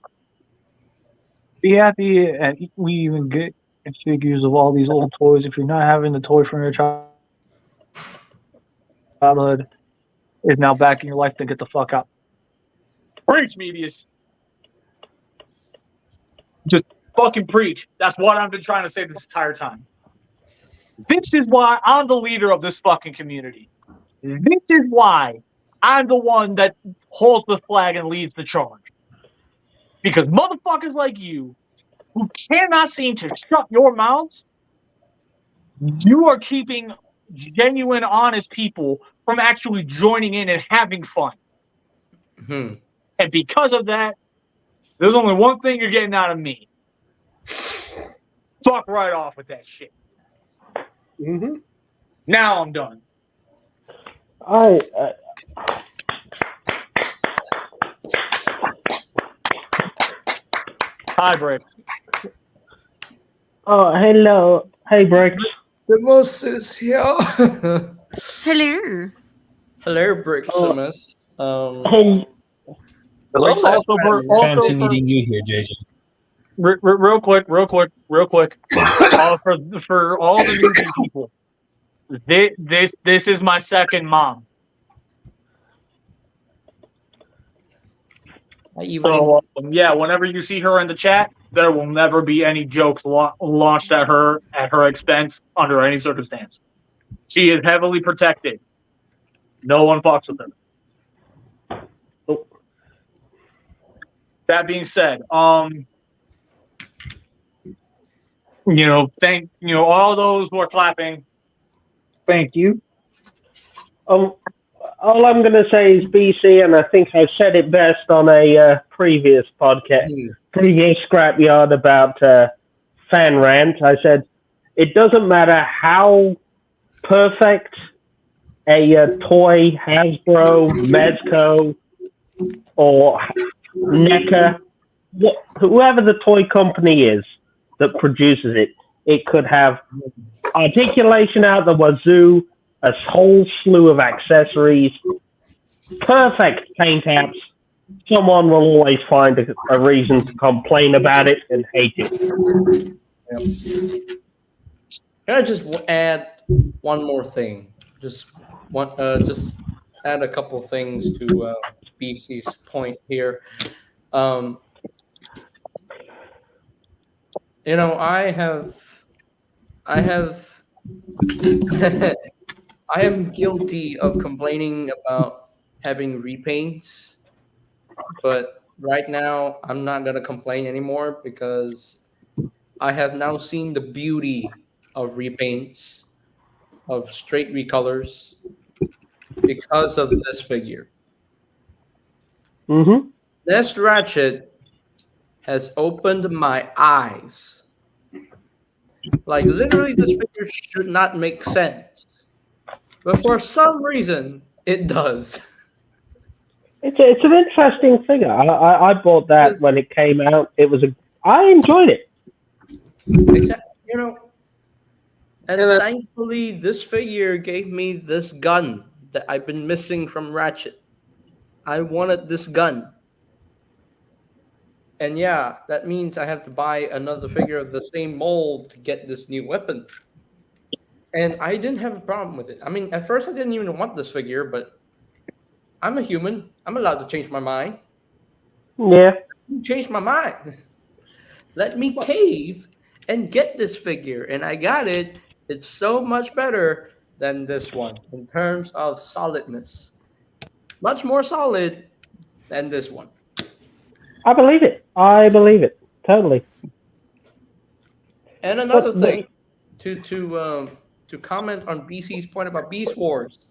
Be happy, and we even get figures of all these old toys. If you're not having the toy from your childhood, is now back in your life, then get the fuck out. preach, Mebius. Just fucking preach. That's what I've been trying to say this entire time. This is why I'm the leader of this fucking community. This is why I'm the one that holds the flag and leads the charge. Because motherfuckers like you, who cannot seem to shut your mouths, you are keeping genuine, honest people from actually joining in and having fun. Mhm. And because of that, there's only one thing you're getting out of me. Fuck right off with that shit. Mm-hmm. Now I'm done. Hi, Bricks. Oh, hello. Hey, Bricks. The most is here. Hello. Hello, Briximus. Hey, Bricks also, Fancy meeting you here, JJ. real quick. For all the new people, this is my second mom. So yeah, whenever you see her in the chat, there will never be any jokes launched at her expense under any circumstance. She is heavily protected. No one fucks with her. Oh. That being said, thank all those who are clapping. Thank you. all I'm going to say is BC, and I think I said it best on a previous podcast, previous Scrapyard about fan rant. I said, it doesn't matter how perfect a toy, Hasbro, Mezco, or NECA, whoever the toy company is that produces it, it could have articulation out the wazoo, a whole slew of accessories, perfect paint apps. Someone will always find a reason to complain about it and hate it. Can I just add one more thing? Just add a couple things to BC's point here. I am guilty of complaining about having repaints, but right now I'm not gonna complain anymore because I have now seen the beauty of repaints, of straight recolors, because of this figure. Mm-hmm. This Ratchet has opened my eyes. Like, literally, this figure should not make sense. But for some reason, it does. It's an interesting figure. I bought that when it came out. I enjoyed it. Exactly, and thankfully, this figure gave me this gun that I've been missing from Ratchet. I wanted this gun. And yeah, that means I have to buy another figure of the same mold to get this new weapon. And I didn't have a problem with it. I mean, at first I didn't even want this figure, but I'm a human. I'm allowed to change my mind. Yeah. Change my mind. Let me cave and get this figure. And I got it. It's so much better than this one in terms of solidness. Much more solid than this one. I believe it. I believe it totally. And another But- thing, to comment on BC's point about Beast Wars.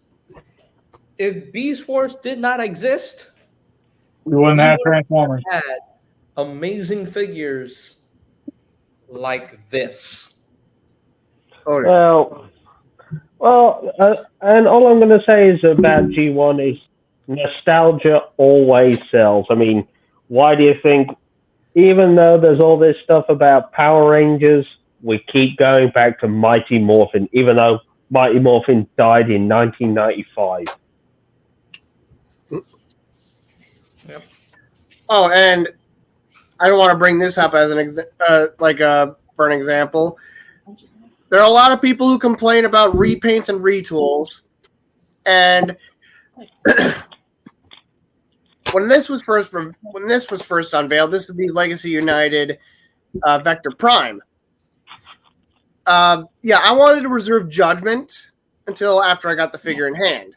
If Beast Wars did not exist, We wouldn't have we Transformers. had amazing figures like this. Oh, yeah. And all I'm going to say is about G1 is nostalgia always sells. I mean, why do you think, even though there's all this stuff about Power Rangers, we keep going back to Mighty Morphin, even though Mighty Morphin died in 1995? Oh, and I don't want to bring this up as an for an example. There are a lot of people who complain about repaints and retools, and when this was first unveiled, this is the Legacy United Vector Prime. I wanted to reserve judgment until after I got the figure in hand.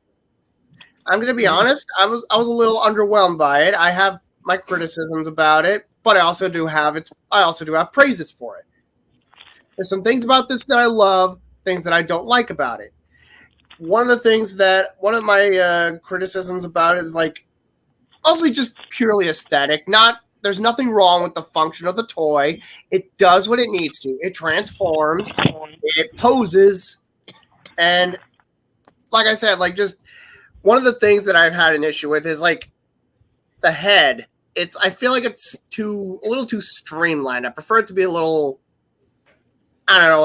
I'm going to be honest, I was a little underwhelmed by it. I have my criticisms about it, but I also do have praises for it. There's some things about this that I love, things that I don't like about it. One of my criticisms about it is also just purely aesthetic. There's nothing wrong with the function of the toy. It does what it needs to. It transforms, it poses, and like I said, just one of the things that I've had an issue with is the head. I feel like it's a little too streamlined. I prefer it to be a little, I don't know,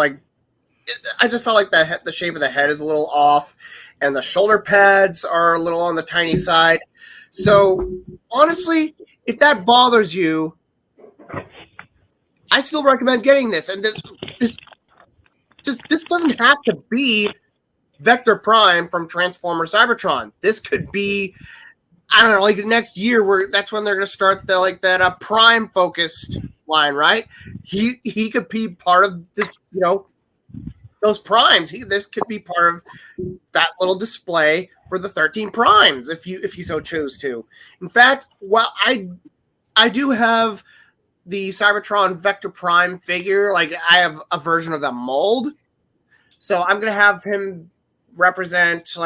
I just felt like the shape of the head is a little off, and the shoulder pads are a little on the tiny side. So honestly, if that bothers you, I still recommend getting this. And this doesn't have to be Vector Prime from Transformers Cybertron. This could be, I don't know, next year that's when they're going to start that Prime focused line, right? He could be part of this, those primes. This could be part of that little display for the 13 primes if you so choose to. In fact, I do have the Cybertron Vector Prime figure. I have a version of the mold, so I'm gonna have him represent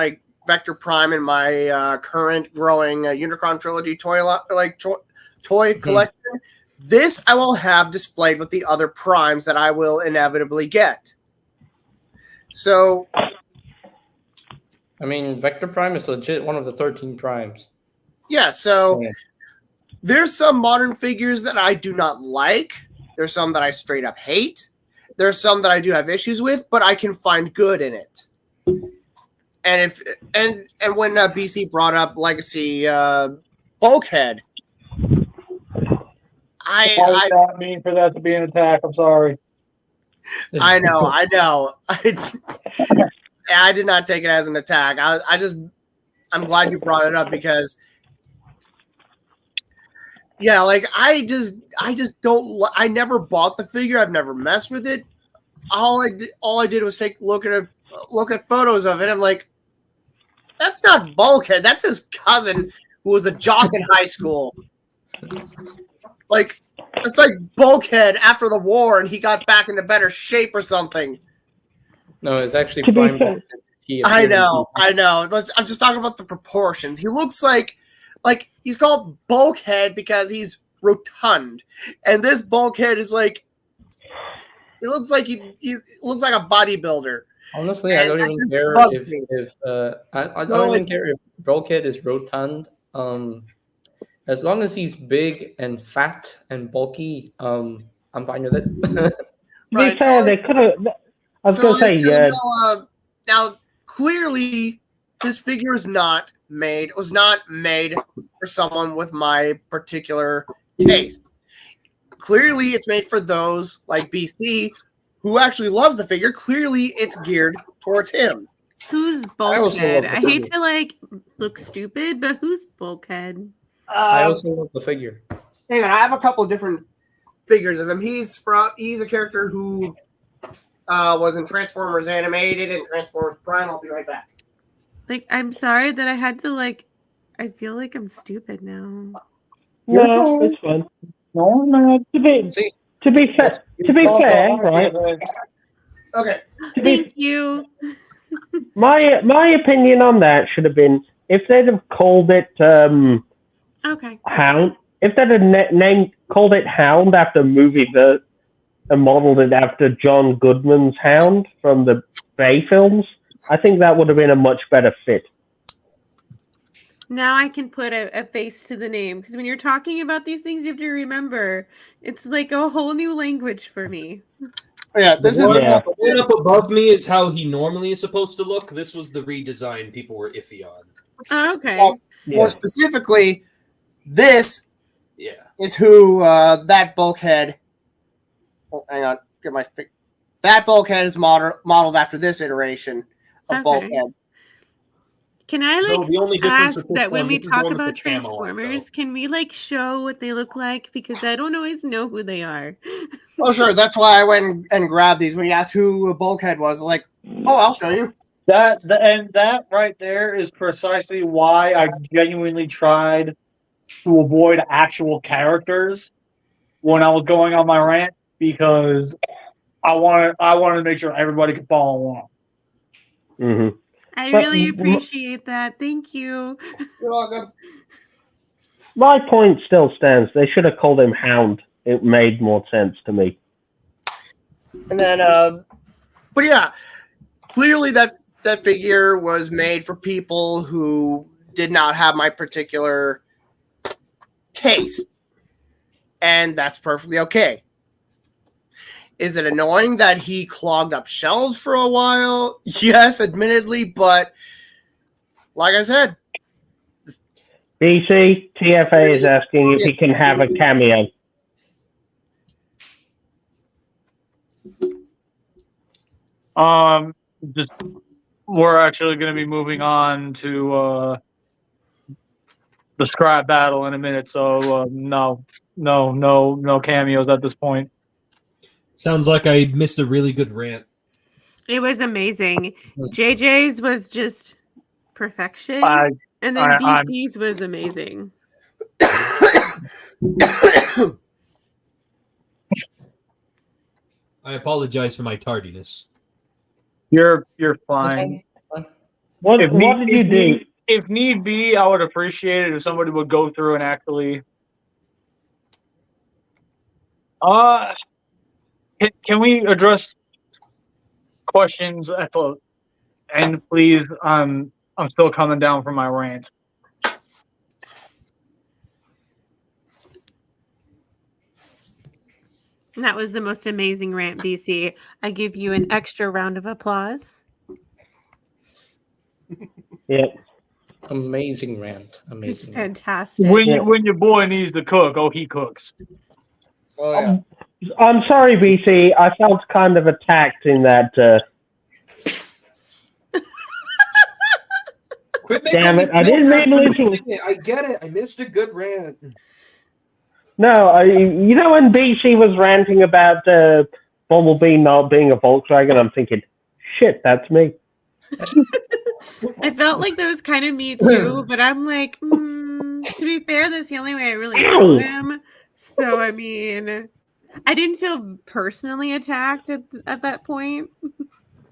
Vector Prime in my current growing Unicron trilogy toy collection. This I will have displayed with the other primes that I will inevitably get. So, I mean, Vector Prime is legit one of the 13 primes. Yeah, so there's some modern figures that I do not like. There's some that I straight up hate. There's some that I do have issues with, but I can find good in it. And when BC brought up Legacy Bulkhead, Why does that mean for that to be an attack? I'm sorry. I know. I did not take it as an attack. I'm glad you brought it up because, I just don't. I never bought the figure. I've never messed with it. All I did was take a look at photos of it. I'm like, that's not Bulkhead. That's his cousin who was a jock in high school. It's like Bulkhead after the war, and he got back into better shape or something. No, it's actually Prime Bulkhead. I know. I'm just talking about the proportions. He looks like he's called Bulkhead because he's rotund, and this Bulkhead is he looks like he looks like a bodybuilder. Honestly, I don't even care if I don't even care if Bulkhead is rotund. As long as he's big and fat and bulky, I'm fine with it. To be fair, they could have. I was going to say, yeah. Now, clearly, this figure was not made for someone with my particular taste. Clearly, it's made for those like BC who actually loves the figure. Clearly, it's geared towards him. Who's Bulkhead? I hate to look stupid, but who's Bulkhead? I also love the figure. Hang on, I have a couple of different figures of him. He's a character who was in Transformers Animated and Transformers Prime. I'll be right back. Like, I'm sorry that I had to, like, I feel like I'm stupid now. No, it's fine. No, no. See, To be fair, right? Okay. Thank you. My opinion on that should have been if they'd have called it Okay. Hound. If they'd have called it Hound after a movie and modeled it after John Goodman's Hound from the Bay films, I think that would have been a much better fit. Now I can put a face to the name because when you're talking about these things, you have to remember it's like a whole new language for me. Yeah, this is The one up above me is how he normally is supposed to look. This was the redesign people were iffy on. Oh, okay. well, more specifically. This Yeah. is who that bulkhead. Oh, hang on, get my. That bulkhead is modeled after this iteration of Okay. bulkhead. Can I So like the only difference ask with this that when one, we this is the talk one with about the camo on, Transformers, can we like show what they look like? Because I don't always know who they are. Oh, sure. That's why I went and grabbed these. When you asked who a bulkhead was, like, oh, I'll show you. That right there is precisely why I genuinely tried to avoid actual characters when I was going on my rant because I wanted to make sure everybody could follow along. Mm-hmm. I But really appreciate that. Thank you. You're welcome. My point still stands. They should have called him Hound. It made more sense to me. And then, but yeah, clearly that figure was made for people who did not have my particular taste, and that's perfectly okay. Is it annoying that he clogged up shelves for a while? Yes, admittedly, but like I said, BC, TFA is asking if he can have a cameo. Just we're actually going to be moving on to the scrap battle in a minute, so no cameos at this point. Sounds like I missed a really good rant. It was amazing. JJ's was just perfection, and then I'm- BC's was amazing. I apologize for my tardiness. You're fine. What If did you do? If need be, I would appreciate it if somebody would go through and actually. Can we address questions at the end, please? I'm still coming down from my rant. That was the most amazing rant, BC. I give you an extra round of applause. Yep. amazing rant. It's Amazing. fantastic. When your boy needs to cook, he cooks. oh yeah. I'm sorry, BC. I felt kind of attacked in that. Quit Damn making it, I didn't mean listen. I get it. I missed a good rant. No, you know when BC was ranting about Bumblebee not being a Volkswagen, I'm thinking, shit, that's me. I felt like that was kind of me too, but I'm like, to be fair, that's the only way I really know him. So, I mean, I didn't feel personally attacked at that point.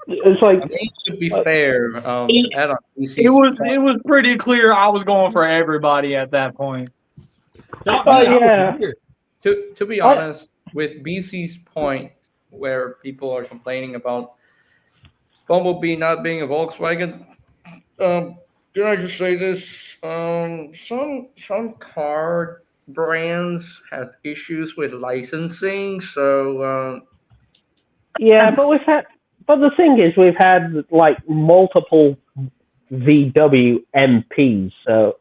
It's like, I mean, to be fair, to add on DC's It point, was pretty clear I was going for everybody at that point. Not Oh, me, I yeah. was here. to be honest, with BC's point, where people are complaining about Bumblebee not being a Volkswagen, can I just say this? Some car brands have issues with licensing, so yeah, but the thing is, we've had like multiple VW MPs, so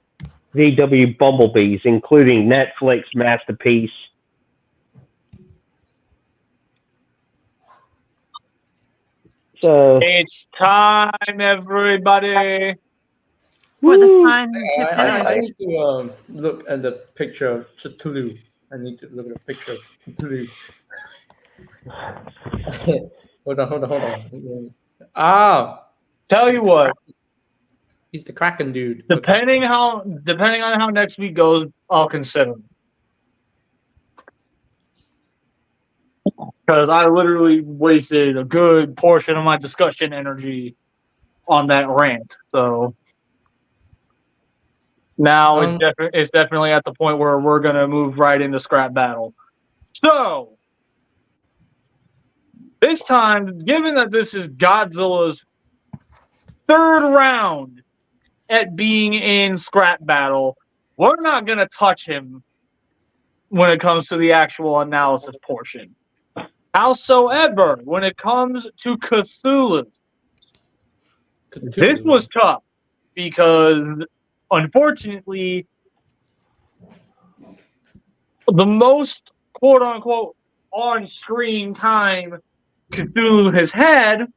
VW Bumblebees, including Netflix Masterpiece. So It's time, everybody. For the Woo. fun I to need to look at the picture of Cthulhu. I need to look at a picture of Cthulhu. Hold on. Ah, Tell you what, he's the Kraken dude. depending on how next week goes, I'll consider him. Because I literally wasted a good portion of my discussion energy on that rant. So now it's definitely at the point where we're gonna move right into scrap battle. So this time, given that this is Godzilla's third round at being in scrap battle, we're not gonna touch him when it comes to the actual analysis portion. Howsoever, when it comes to Cthulhu, this was tough because, unfortunately, the most quote-unquote on-screen time Cthulhu has had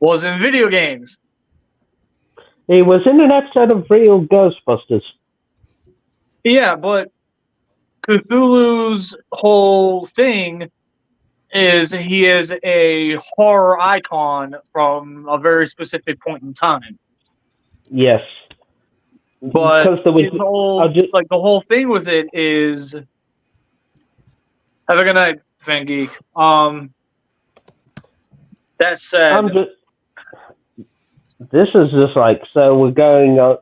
was in video games. He was in an episode of Real Ghostbusters. Yeah, but Cthulhu's whole thing is he is a horror icon from a very specific point in time. Yes. But Because there was, his whole, the whole thing with it is, have a good night, Fan Geek. That said, this is just like, so we're going on,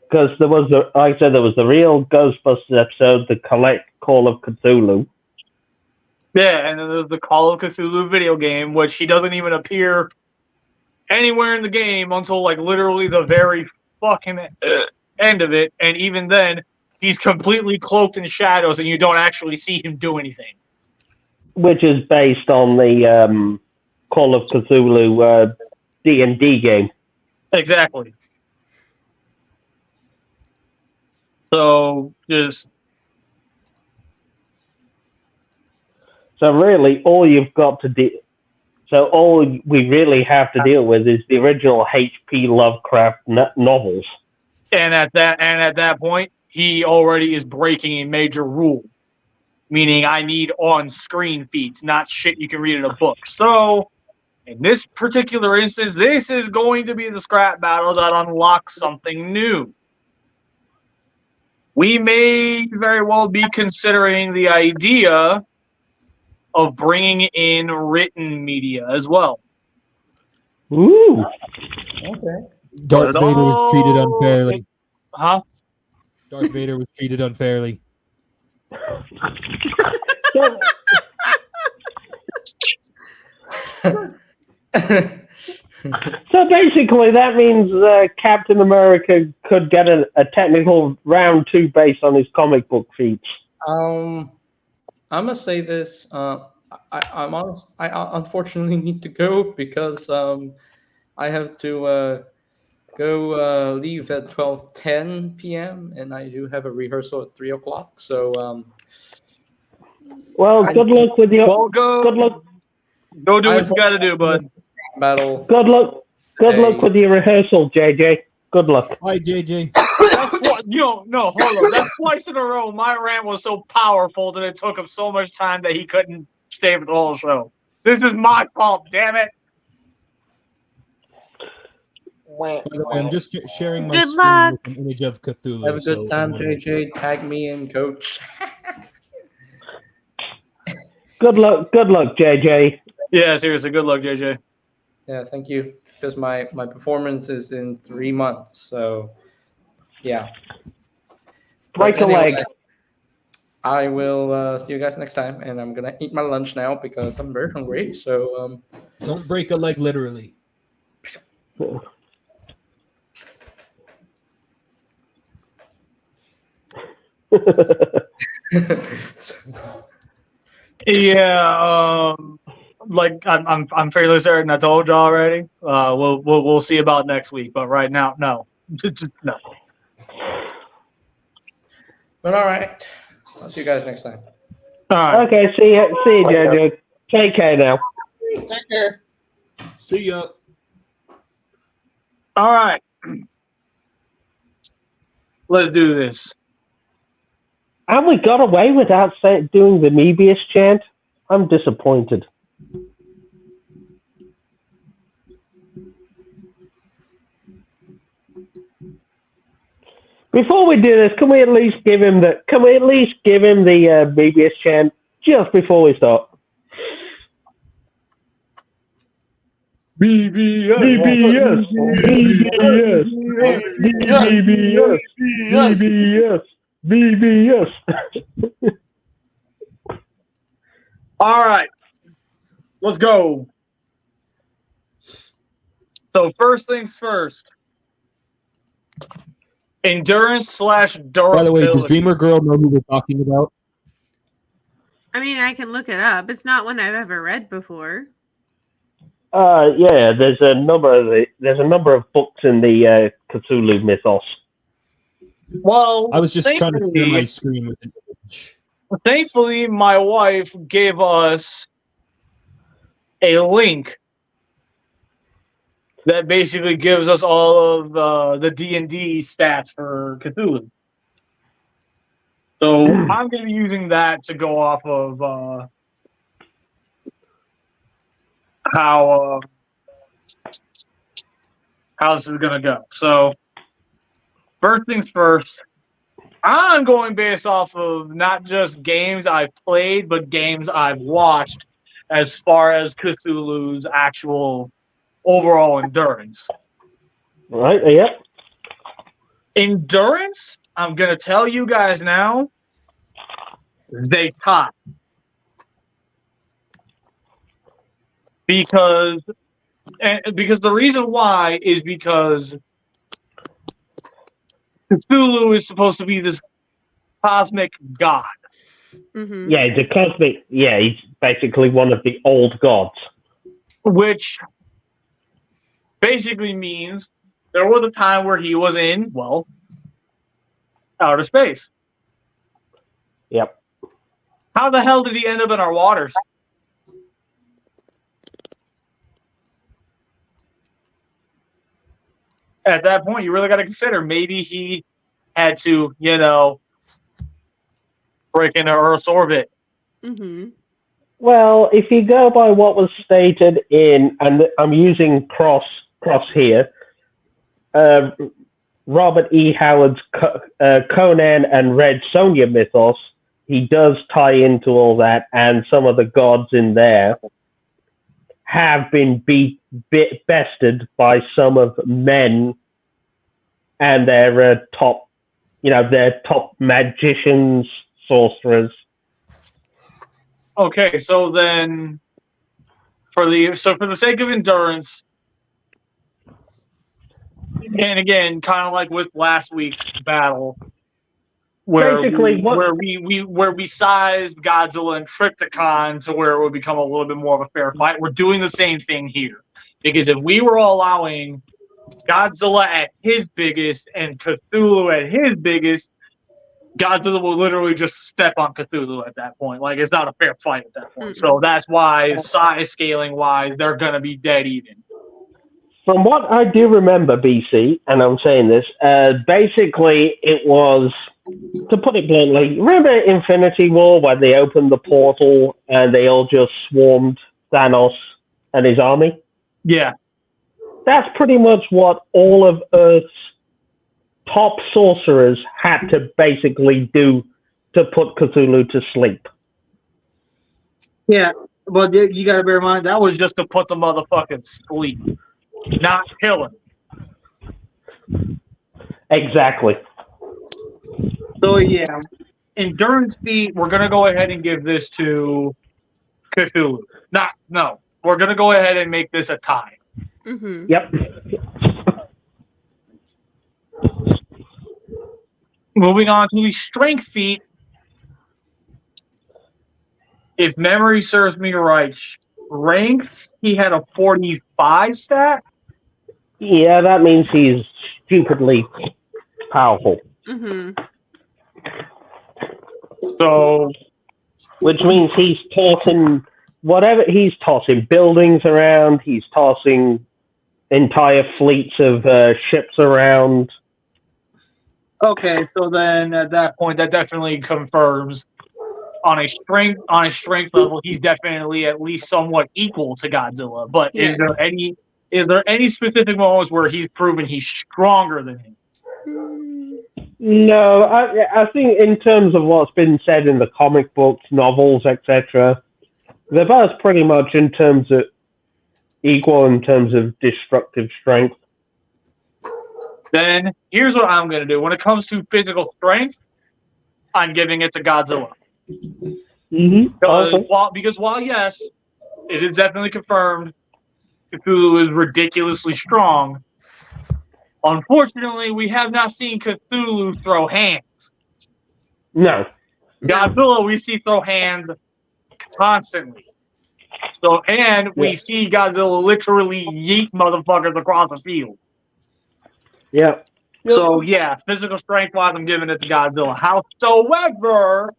because there was, like I said, there was the Real Ghostbusters episode, the Call of Cthulhu. yeah, and then there's the Call of Cthulhu video game, which he doesn't even appear anywhere in the game until like literally the very fucking end of it, and even then, he's completely cloaked in shadows, and you don't actually see him do anything. Which is based on the Call of Cthulhu D&D game. Exactly. So just really, all you've got to do. So all we really have to deal with is the original H.P. Lovecraft novels. And at that point, he already is breaking a major rule, meaning I need on-screen feats, not shit you can read in a book. So, in this particular instance, this is going to be the scrap battle that unlocks something new. We may very well be considering the idea of bringing in written media as well. Ooh. Okay. Darth Vader was treated unfairly. Huh? Darth Vader was treated unfairly. So basically, that means Captain America could get a technical round 2 based on his comic book feats. I'm gonna say this. I'm honest. I unfortunately need to go because I have to go leave at 12:10 p.m. and I do have a rehearsal at 3 o'clock. So well, good luck with your. Well, good luck. Go do what you got to do, bud. Battle. Good luck. Good luck with your rehearsal, JJ. Good luck. Hi, JJ. No, hold on. That's twice in a row. My rant was so powerful that it took him so much time that he couldn't stay for the whole show. This is my fault, damn it. By the way, I'm just sharing my Good screen luck. with an image of Cthulhu. Have a good time, JJ. Tag me in, coach. Good luck, JJ. Yeah, seriously, good luck, JJ. Yeah, thank you. Because my performance is in 3 months, so yeah. Break a leg. I will see you guys next time, and I'm gonna eat my lunch now because I'm very hungry. So Don't break a leg literally. Yeah, like I'm fairly certain I told you already. We'll see about next week, but right now, no, just no. But all right, I'll see you guys next time. All right. Okay, see you, JJ. Take care now. Take care. See ya. All right. Let's do this. And we got away without doing the Mebius chant. I'm disappointed. Before we do this, can we at least give him the BBS chant just before we start? BBS. BBS. BBS. BBS. BBS. BBS. All right. Let's go. So first things first. Endurance / durability. By the way, does Dreamer Girl know who we're talking about? I mean, I can look it up. It's not one I've ever read before. Yeah, there's a number of books in the Cthulhu mythos. Well, I was just trying to share my screen with an image. Thankfully, my wife gave us a link that basically gives us all of the D&D stats for Cthulhu. So I'm going to be using that to go off of how this is going to go. So first things first, I'm going based off of not just games I've played, but games I've watched as far as Cthulhu's actual overall endurance. Right, yep. Endurance, I'm going to tell you guys now, they top. Because the reason why is because Cthulhu is supposed to be this cosmic god. Mm-hmm. Yeah, he's a cosmic. Yeah, he's basically one of the old gods. Which basically means there was a time where he was in, well, outer space. Yep. How the hell did he end up in our waters? At that point, you really got to consider maybe he had to, break into Earth's orbit. Mm-hmm. Well, if you go by what was stated in, and I'm using cross here, Robert E. Howard's Conan and Red Sonja mythos, he does tie into all that, and some of the gods in there have been bested by some of men and their top magicians, sorcerers. Okay, so then for the sake of endurance, and again, kind of like with last week's battle, where we sized Godzilla and Trypticon to where it would become a little bit more of a fair fight. We're doing the same thing here, because if we were allowing Godzilla at his biggest and Cthulhu at his biggest, Godzilla will literally just step on Cthulhu at that point. Like, it's not a fair fight at that point. So that's why, size scaling wise, they're going to be dead even. From what I do remember, BC, and I'm saying this, basically it was, to put it bluntly, remember Infinity War where they opened the portal and they all just swarmed Thanos and his army? Yeah. That's pretty much what all of Earth's top sorcerers had to basically do to put Cthulhu to sleep. Yeah, but you got to bear in mind, that was just to put the motherfucking sleep, not kill him. Exactly. So, yeah, endurance feat, we're going to go ahead and give this to Cthulhu. No, we're going to go ahead and make this a tie. Mm-hmm. Yep. Moving on to the strength feat. If memory serves me right, strength, he had a 45 stat. Yeah, that means he's stupidly powerful. Mm-hmm. So, which means he's tossing whatever he's tossing buildings around. He's tossing entire fleets of ships around. Okay, so then at that point, that definitely confirms on a strength level, he's definitely at least somewhat equal to Godzilla. But Yes. is there any specific moments where he's proven he's stronger than him? No, I think in terms of what's been said in the comic books, novels, etc., they're both pretty much in terms of equal in terms of destructive strength. Then here's what I'm going to do. When it comes to physical strength, I'm giving it to Godzilla. Because while yes, it is definitely confirmed Cthulhu is ridiculously strong, unfortunately, we have not seen Cthulhu throw hands. No. Godzilla, we see throw hands constantly. So, and we see Godzilla literally yeet motherfuckers across the field. Yeah. So, yeah, physical strength-wise, I'm giving it to Godzilla. However,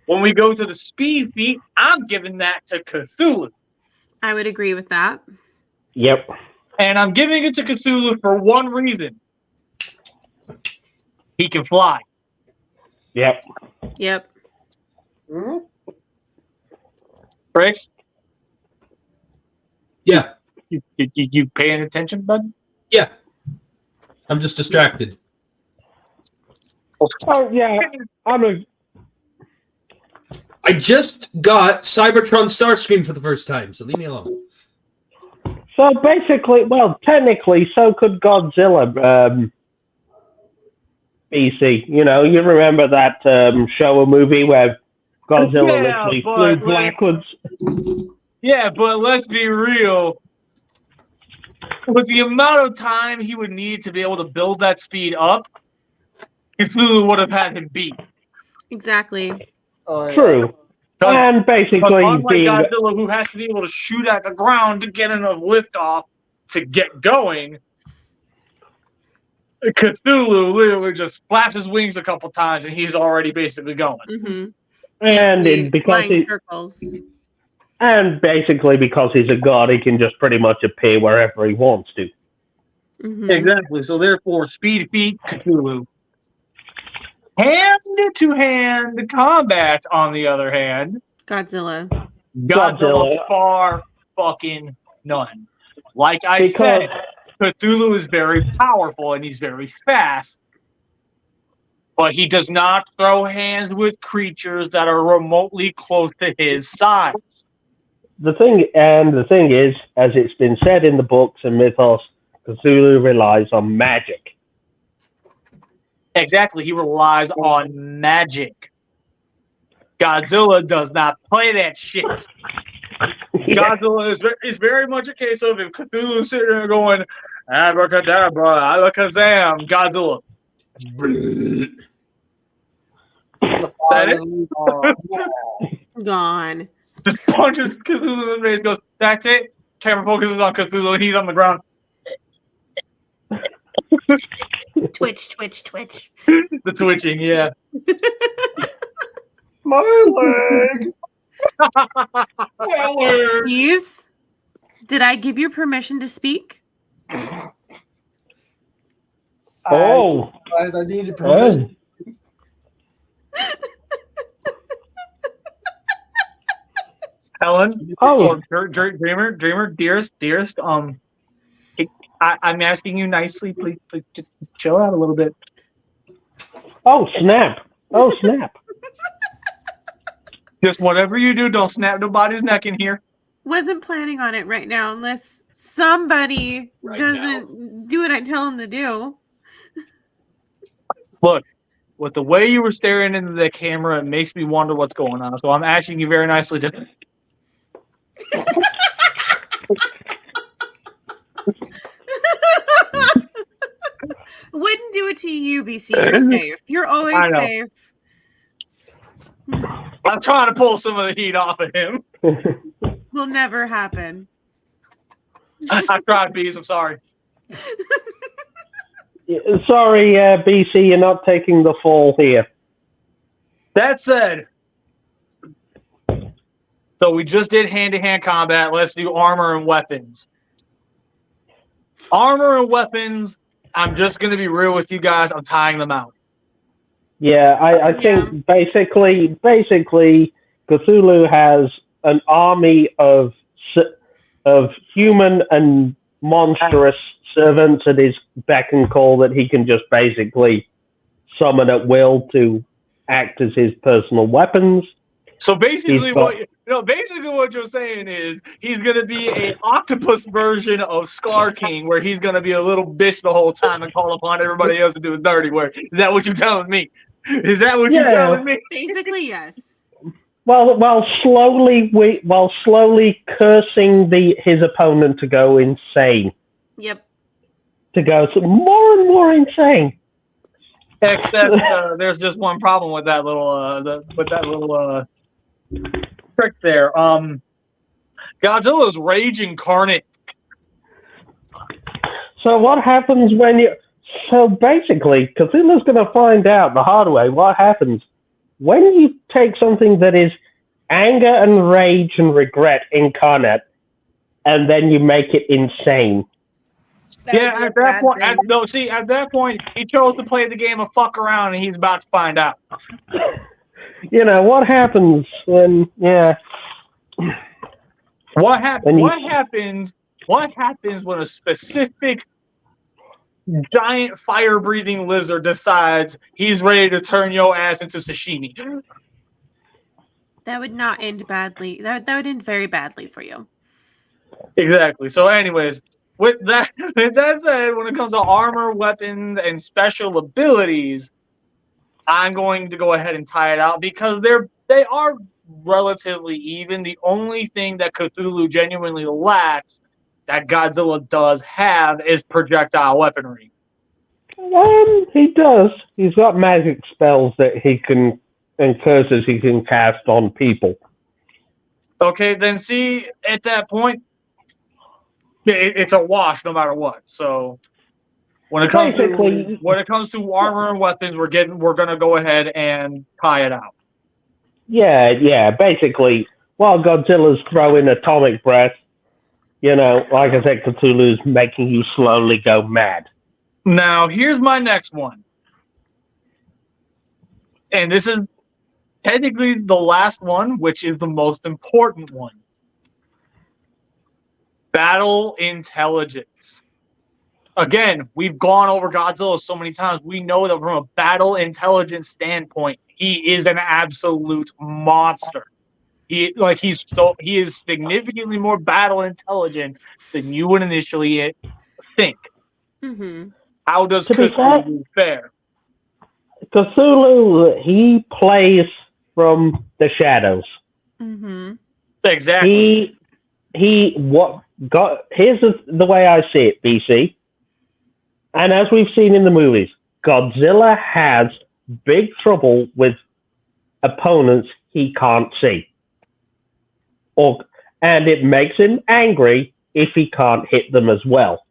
when we go to the speed feat, I'm giving that to Cthulhu. I would agree with that. Yep. And I'm giving it to Cthulhu for one reason. He can fly. Yep. Yep. Mhm. Briggs? Yeah. You paying attention, bud? Yeah. I'm just distracted. Oh, yeah. I just got Cybertron Starscream for the first time, so leave me alone. So basically, well, technically, so could Godzilla. BC, you know, you remember that show or movie where Godzilla literally flew backwards? Yeah, but let's be real. With the amount of time he would need to be able to build that speed up, Cthulhu would have had him beat. Exactly. True. And basically, unlike being Godzilla, who has to be able to shoot at the ground to get enough lift off to get going, Cthulhu literally just flaps his wings a couple times and he's already basically going. Mm-hmm. and because he, circles. and basically because he's a god, he can just pretty much appear wherever he wants to. Mm-hmm. Exactly. So therefore, speed feat Cthulhu. Hand-to-hand combat, on the other hand, Godzilla. Godzilla far fucking none. Like I said, Cthulhu is very powerful and he's very fast, but he does not throw hands with creatures that are remotely close to his size. The thing is, as it's been said in the books and mythos, Cthulhu relies on magic. Exactly, he relies on magic. Godzilla does not play that shit. Godzilla is very much a case of if Cthulhu's sitting there going, abracadabra, alakazam, Godzilla. That it? Gone. Just punches Cthulhu in the face, goes, that's it. Camera focuses on Cthulhu and he's on the ground. Twitch. The twitching, yeah. My leg. Please? Did I give you permission to speak? Oh. Guys, I needed permission. Helen, Dreamer, dearest, I'm asking you nicely, please just chill out a little bit. Oh, snap. Just whatever you do, don't snap nobody's neck in here. Wasn't planning on it right now unless somebody doesn't do what I tell them to do. Look, with the way you were staring into the camera, it makes me wonder what's going on. So I'm asking you very nicely to... Wouldn't do it to you, BC. You're safe. You're always safe. I'm trying to pull some of the heat off of him. Will never happen. I tried, Bees. I'm sorry. Sorry, BC, you're not taking the fall here. That said, so we just did hand-to-hand combat. Let's do armor and weapons. Armor and weapons, I'm just going to be real with you guys. I'm tying them out. Yeah, I think basically Cthulhu has an army of human and monstrous servants at his beck and call that he can just basically summon at will to act as his personal weapons. So basically, He's got- basically what you're saying is he's gonna be a octopus version of Scar King, where he's gonna be a little bitch the whole time and call upon everybody else to do his dirty work. Is that what you're telling me? Is that what you're telling me? Basically, yes. While slowly cursing his opponent to go insane, Yep. to go more and more insane. Except there's just one problem with that little trick there. Godzilla's rage incarnate. So what happens when you? So basically, Cthulhu's going to find out the hard way what happens when you take something that is anger and rage and regret incarnate, and then you make it insane. Yeah, at that point, at that point, he chose to play the game of fuck around, and he's about to find out. You know what happens when? Yeah. What happens? What happens when a specific giant fire-breathing lizard decides he's ready to turn your ass into sashimi? That would not end badly. That would end very badly for you. Exactly. So, anyways, with that said, when it comes to armor, weapons, and special abilities, I'm going to go ahead and tie it out because they are relatively even. The only thing that Cthulhu genuinely lacks that Godzilla does have is projectile weaponry. He does. He's got magic spells that he can, and curses he can cast on people. Okay, then see, at that point, it's a wash no matter what. So when it comes to armor and weapons, we're gonna go ahead and tie it out. Yeah. Basically, while Godzilla's throwing atomic breath, you know, like I said, Cthulhu's making you slowly go mad. Now, here's my next one. And this is technically the last one, which is the most important one. Battle intelligence. Again, we've gone over Godzilla so many times. We know that from a battle intelligence standpoint, he is an absolute monster. He is significantly more battle intelligent than you would initially think. Mm-hmm. How does Cthulhu fare? Cthulhu, he plays from the shadows. Mm-hmm. Exactly. Here's the way I see it, BC. And as we've seen in the movies, Godzilla has big trouble with opponents he can't see. And it makes him angry if he can't hit them as well.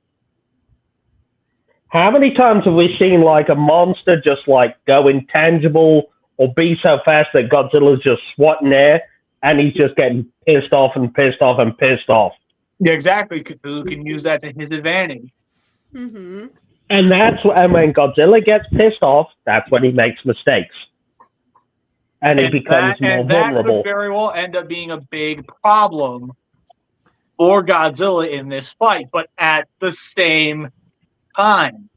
How many times have we seen like a monster just like go intangible or be so fast that Godzilla's just swatting air and he's just getting pissed off and pissed off and pissed off? Yeah, exactly. Cthulhu can use that to his advantage. Mm-hmm. And when Godzilla gets pissed off, that's when he makes mistakes. And he becomes more vulnerable. That could very well end up being a big problem for Godzilla in this fight. But at the same time,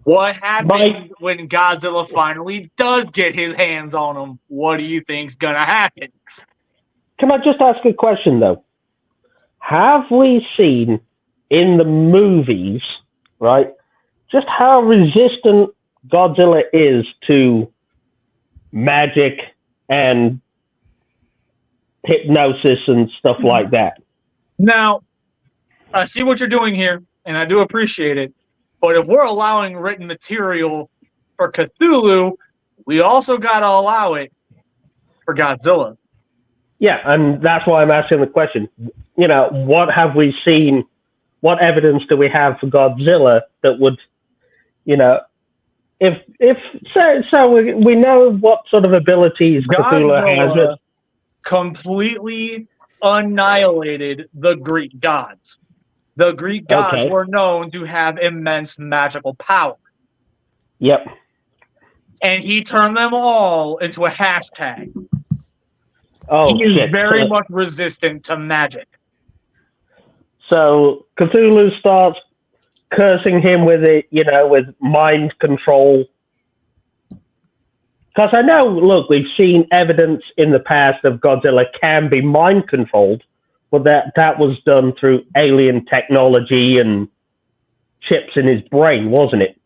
what happens when Godzilla finally does get his hands on him? What do you think's gonna happen? Can I just ask a question though? Have we seen in the movies, right, just how resistant Godzilla is to magic and hypnosis and stuff like that? Now, I see what you're doing here, and I do appreciate it. But if we're allowing written material for Cthulhu, we also got to allow it for Godzilla. Yeah, and that's why I'm asking the question. You know, what have we seen? What evidence do we have for Godzilla that would, you know, so we know what sort of abilities Cthulhu has. Completely annihilated the Greek gods. The Greek gods were known to have immense magical power. Yep. And he turned them all into a hashtag. Oh, he is very much resistant to magic. So Cthulhu starts cursing him with it, you know, with mind control Because I know, look, we've seen evidence in the past of Godzilla can be mind controlled, but that was done through alien technology and chips in his brain, wasn't it?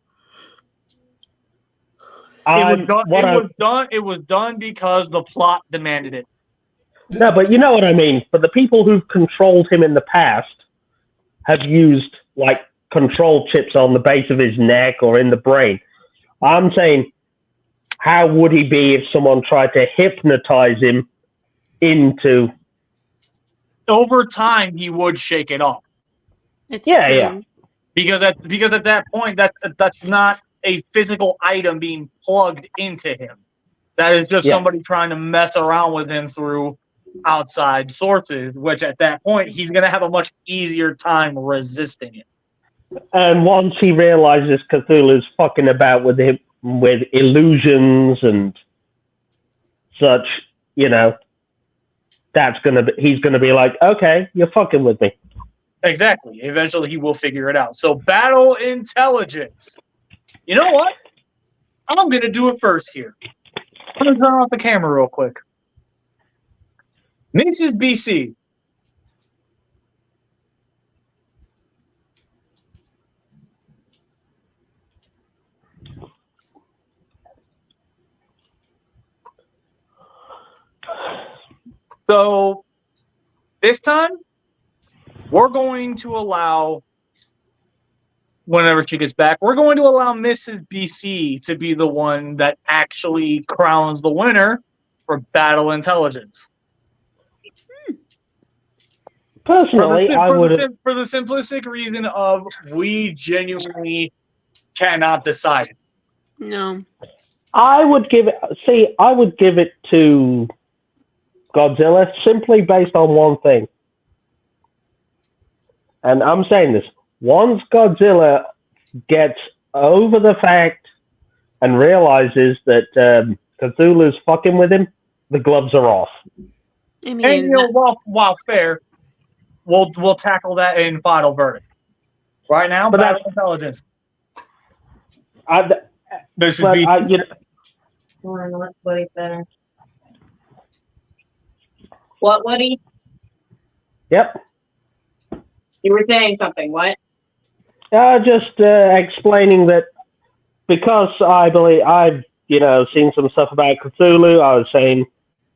It was done because the plot demanded it. No, but you know what I mean. But the people who've controlled him in the past have used like control chips on the base of his neck or in the brain. I'm saying, how would he be if someone tried to hypnotize him into? Over time, he would shake it off. Yeah. Because at that point, that's not a physical item being plugged into him. That is just somebody trying to mess around with him through outside sources, which at that point, he's going to have a much easier time resisting it. And once he realizes Cthulhu's fucking about with him, with illusions and such, he's gonna be like, okay, you're fucking with me. Exactly. Eventually, he will figure it out. So, battle intelligence. You know what? I'm gonna do it first here. I'm gonna turn off the camera real quick. Mrs. BC. So this time, we're going to allow, whenever she gets back, we're going to allow Mrs. BC to be the one that actually crowns the winner for battle intelligence. Personally, for the simplistic reason of we genuinely cannot decide. No. I would give it to Godzilla simply based on one thing. And I'm saying this, once Godzilla gets over the fact and realizes that Cthulhu's fucking with him, the gloves are off. I mean, while fair, we'll tackle that in final verdict. Right now, battle intelligence. This would be. What Woody better? What, Woody? Yep. You were saying something. What? Just explaining that because I believe I've seen some stuff about Cthulhu. I was saying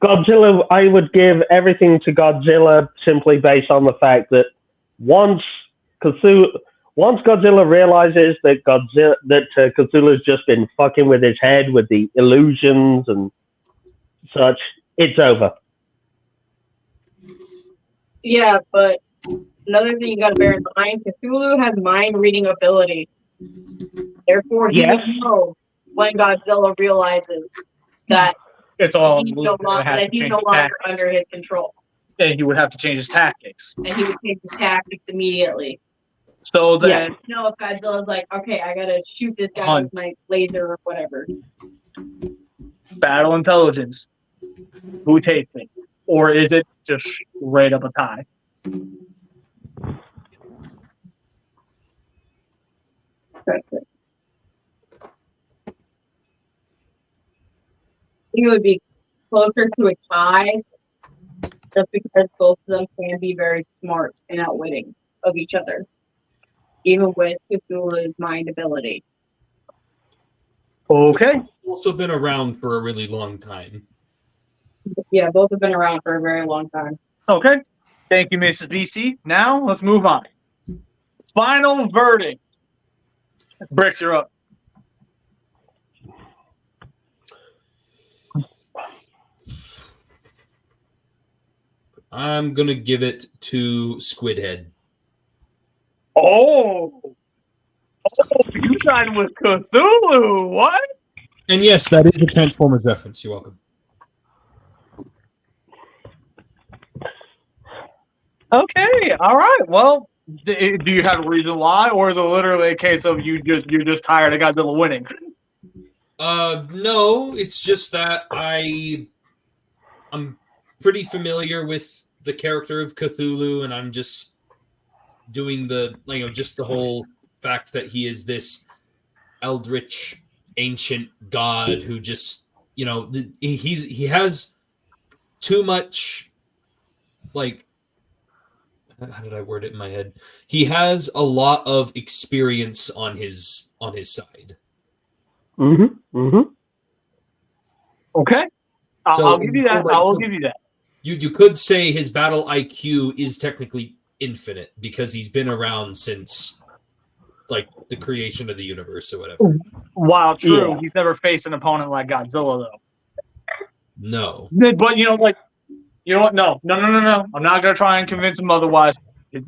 Godzilla. I would give everything to Godzilla simply based on the fact that once Godzilla realizes that Cthulhu's just been fucking with his head with the illusions and such, it's over. Yeah, but another thing you got to bear in mind: Cthulhu has mind reading ability. Therefore, he would know when Godzilla realizes that it's all he's no longer under his control. And he would have to change his tactics. And he would change his tactics immediately. So then, if Godzilla's like, okay, I gotta shoot this guy with my laser or whatever. Battle intelligence. Who takes it? Or is it just straight up a tie? It would be closer to a tie, just because both of them can be very smart and outwitting of each other, even with Cthulhu's mind ability. Okay. Also been around for a really long time. Yeah, both have been around for a very long time. Okay. Thank you, Mrs. BC. Now, let's move on. Final verdict. Bricks are up. I'm going to give it to Squidhead. Oh, you signed with Cthulhu. What? And yes, that is a Transformers reference. You're welcome. Okay, all right. Well, do you have a reason why, or is it literally a case of you're just tired of Godzilla winning? No, it's just that I'm pretty familiar with the character of Cthulhu, and I'm just doing just the whole fact that he is this eldritch ancient god who just you know, he has too much, like, how did I word it in my head? He has a lot of experience on his side. Okay. So- I'll give you that. so, I will like, give you that. You could say his battle IQ is technically infinite because he's been around since like the creation of the universe or whatever. While true, Yeah. he's never faced an opponent like Godzilla though. No. But you know, like, you know what? No. I'm not gonna try and convince him otherwise.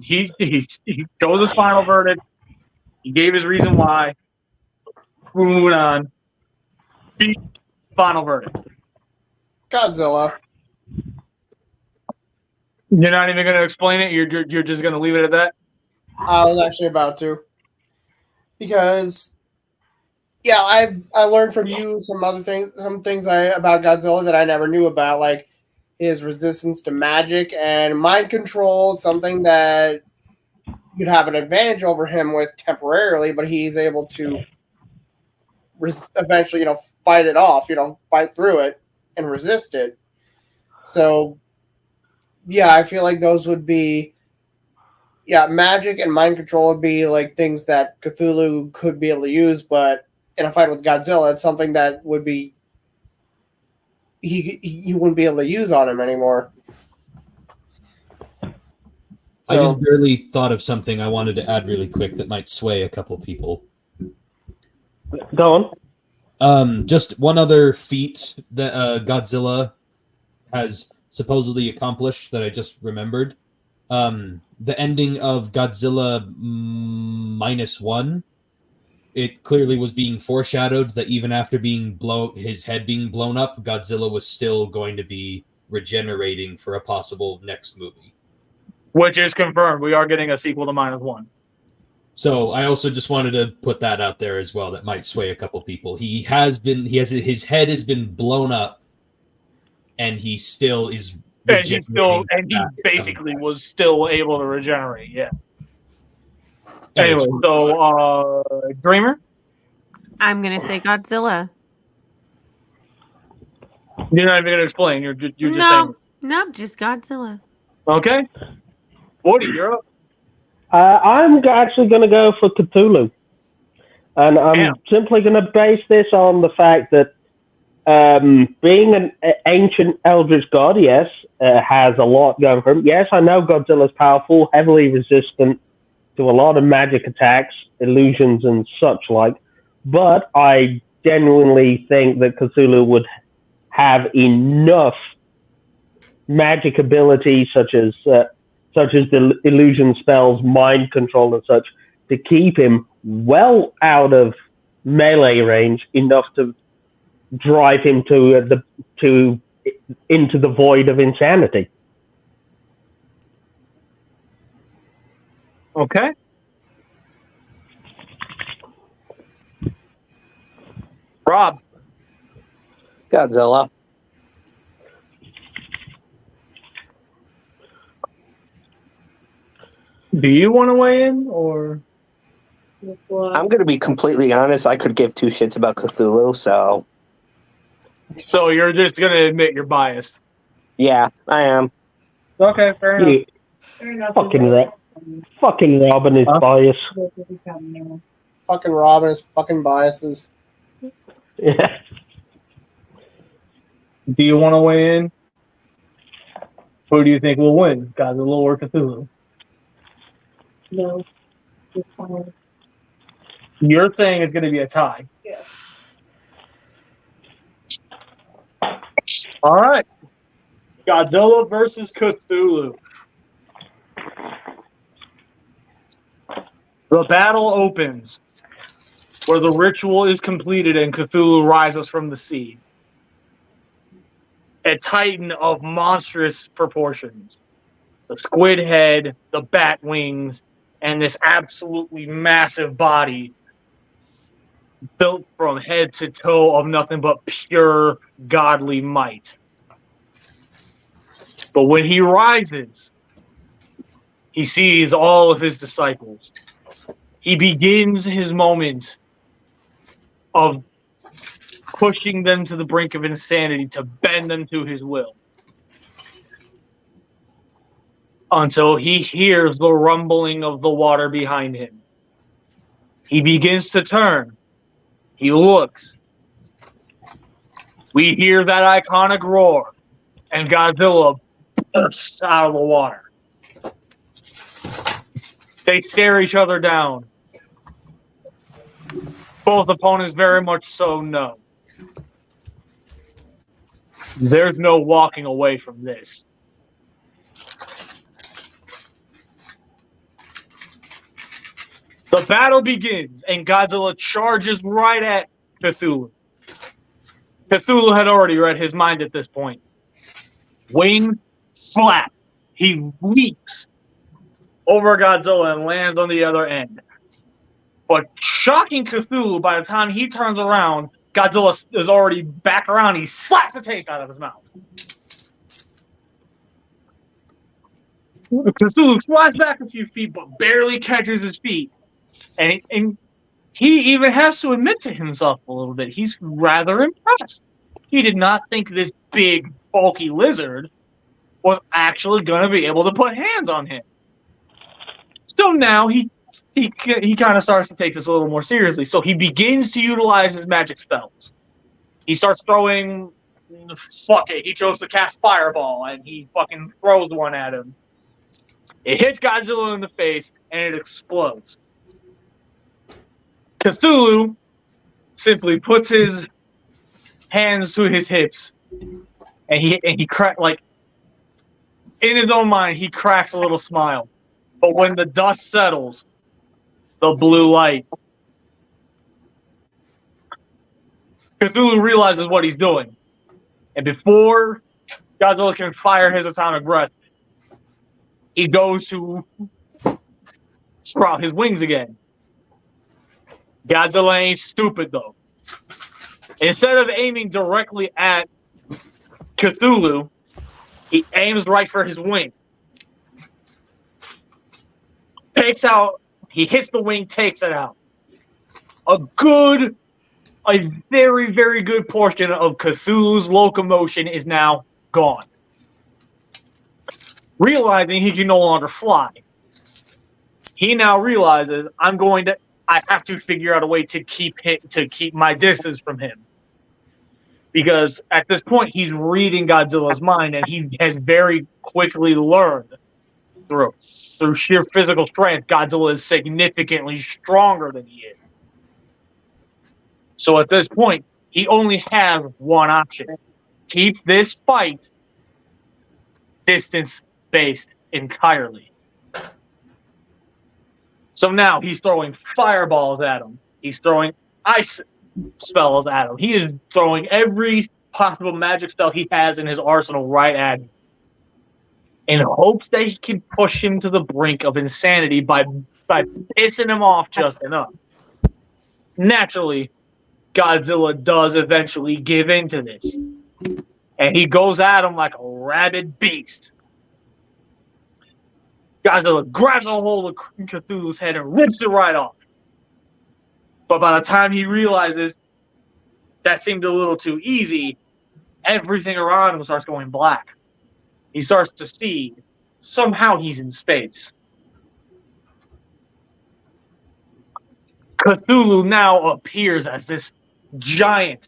He chose his final verdict. He gave his reason why. We're moving on. Final verdict. Godzilla. You're not even going to explain it. You're just going to leave it at that. I was actually about to, because yeah, I learned from you some things about Godzilla that I never knew about, like his resistance to magic and mind control, something that you'd have an advantage over him with temporarily, but he's able to eventually, fight it off, fight through it and resist it. So yeah, I feel like those would be, magic and mind control would be like things that Cthulhu could be able to use, but in a fight with Godzilla, it's something that would be he wouldn't be able to use on him anymore. I just barely thought of something I wanted to add really quick that might sway a couple people. Go on. Just one other feat that Godzilla has supposedly accomplished that I just remembered. The ending of Godzilla -1, it clearly was being foreshadowed that even after his head being blown up, Godzilla was still going to be regenerating for a possible next movie. Which is confirmed. We are getting a sequel to -1. So I also just wanted to put that out there as well. That might sway a couple people. His head has been blown up, and he still is. And he basically was still able to regenerate. Yeah. Anyway, so Dreamer, I'm gonna say Godzilla. you're not even gonna explain. You're just saying. No, just Godzilla. Okay. Woody, you're up. I'm actually going to go for Cthulhu. And I'm simply going to base this on the fact that being an ancient eldritch god, yes, has a lot going for him. Yes, I know Godzilla's powerful, heavily resistant to a lot of magic attacks, illusions, and such like. But I genuinely think that Cthulhu would have enough magic abilities, such as the illusion spells, mind control, and such, to keep him well out of melee range, enough to drive him into the void of insanity. Okay. Rob. Godzilla. Do you want to weigh in, or? I'm going to be completely honest. I could give two shits about Cthulhu, so. So you're just going to admit you're biased? Yeah, I am. Okay, fair enough. Fucking Robin is biased. Fucking Robin is fucking biases. Yeah. Do you want to weigh in? Who do you think will win, Godzilla or Cthulhu? No. It's fine. You're saying it's going to be a tie. Yeah. All right. Godzilla versus Cthulhu. The battle opens where the ritual is completed and Cthulhu rises from the sea. A titan of monstrous proportions. The squid head, the bat wings, and this absolutely massive body built from head to toe of nothing but pure godly might. But when he rises, he sees all of his disciples. He begins his moment of pushing them to the brink of insanity to bend them to his will. Until he hears the rumbling of the water behind him. He begins to turn. He looks. We hear that iconic roar, and Godzilla bursts out of the water. They stare each other down. Both opponents very much so know. There's no walking away from this. The battle begins, and Godzilla charges right at Cthulhu. Cthulhu had already read his mind at this point. Wing flap. He leaps over Godzilla and lands on the other end. But shocking Cthulhu, by the time he turns around, Godzilla is already back around. He slaps the taste out of his mouth. Cthulhu flies back a few feet, but barely catches his feet. And he even has to admit to himself a little bit. He's rather impressed. He did not think this big, bulky lizard was actually going to be able to put hands on him. So now he kind of starts to take this a little more seriously. So he begins to utilize his magic spells. He starts throwing... Fuck it. He chose to cast Fireball, and he fucking throws one at him. It hits Godzilla in the face, and it explodes. Cthulhu simply puts his hands to his hips, and he crack like in his own mind he cracks a little smile. But when the dust settles, the blue light, Cthulhu realizes what he's doing, and before Godzilla can fire his atomic breath, he goes to sprout his wings again. Godzilla ain't stupid, though. Instead of aiming directly at Cthulhu, he aims right for his wing. He hits the wing, takes it out. A very, very good portion of Cthulhu's locomotion is now gone. Realizing he can no longer fly, he now realizes, I have to figure out a way to keep my distance from him. Because at this point, he's reading Godzilla's mind, and he has very quickly learned through sheer physical strength, Godzilla is significantly stronger than he is. So at this point, he only has one option. Keep this fight distance-based entirely. So now he's throwing fireballs at him. He's throwing ice spells at him. He is throwing every possible magic spell he has in his arsenal right at him, in hopes that he can push him to the brink of insanity by pissing him off just enough. Naturally, Godzilla does eventually give in to this, and he goes at him like a rabid beast. Godzilla grabs a hold of Cthulhu's head and rips it right off. But by the time he realizes that seemed a little too easy, everything around him starts going black. He starts to see somehow he's in space. Cthulhu now appears as this giant,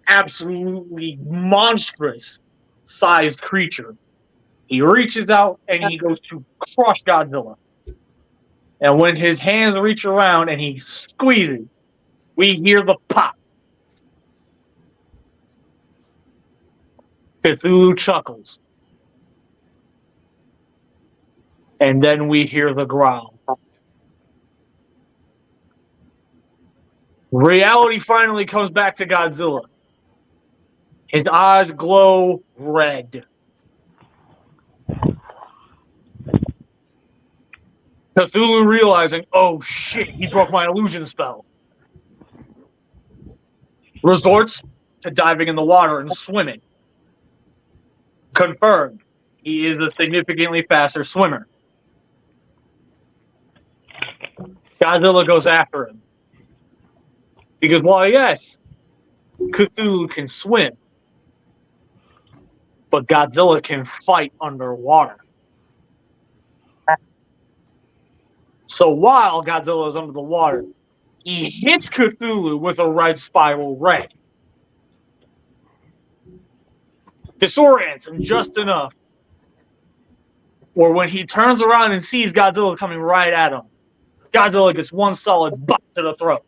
absolutely monstrous sized creature. He reaches out and he goes to crush Godzilla. And when his hands reach around and he squeezes, we hear the pop. Cthulhu chuckles. And then we hear the growl. Reality finally comes back to Godzilla. His eyes glow red. Cthulhu realizing, oh shit, he broke my illusion spell. Resorts to diving in the water and swimming. Confirmed, he is a significantly faster swimmer. Godzilla goes after him. Because while yes, Cthulhu can swim, but Godzilla can fight underwater. So while Godzilla is under the water, he hits Cthulhu with a red spiral ray. Disorients him just enough where when he turns around and sees Godzilla coming right at him, Godzilla gets one solid bite to the throat.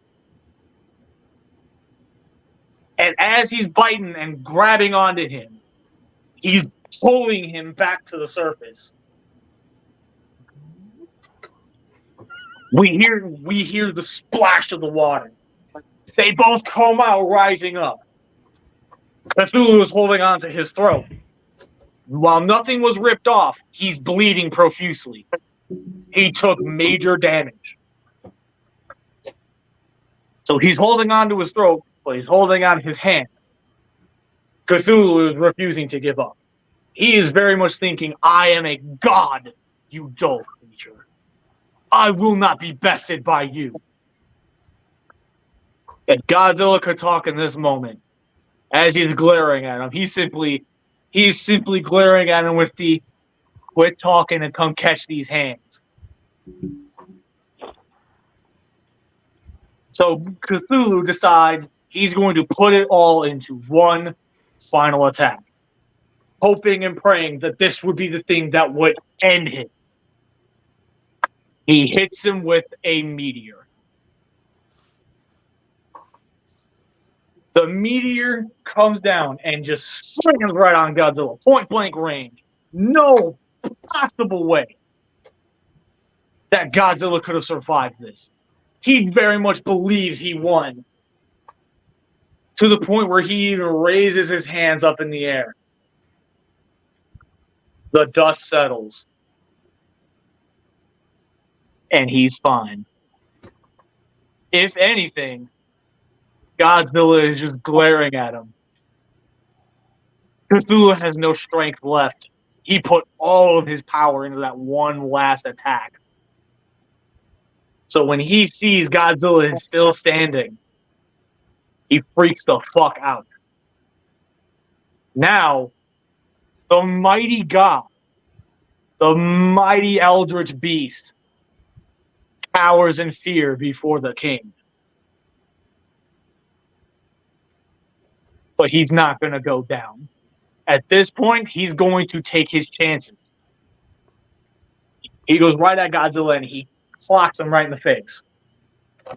And as he's biting and grabbing onto him, he's pulling him back to the surface. We hear the splash of the water. They both come out rising up. Cthulhu is holding on to his throat. While nothing was ripped off, he's bleeding profusely. He took major damage. So he's holding on to his throat, but he's holding on his hand. Cthulhu is refusing to give up. He is very much thinking, I am a god, you dull creature. I will not be bested by you. And Godzilla could talk in this moment. As he's glaring at him, he's simply glaring at him with the quit talking and come catch these hands. So Cthulhu decides he's going to put it all into one final attack, hoping and praying that this would be the thing that would end him. He hits him with a meteor. The meteor comes down and just slams right on Godzilla, point blank range. No possible way that Godzilla could have survived this. He very much believes he won, to the point where he even raises his hands up in the air. The dust settles, and he's fine. If anything, Godzilla is just glaring at him. Cthulhu has no strength left. He put all of his power into that one last attack. So when he sees Godzilla is still standing, he freaks the fuck out. Now, the mighty god, the mighty eldritch beast, cowers in fear before the king. But he's not going to go down. At this point, he's going to take his chances. He goes right at Godzilla and he clocks him right in the face.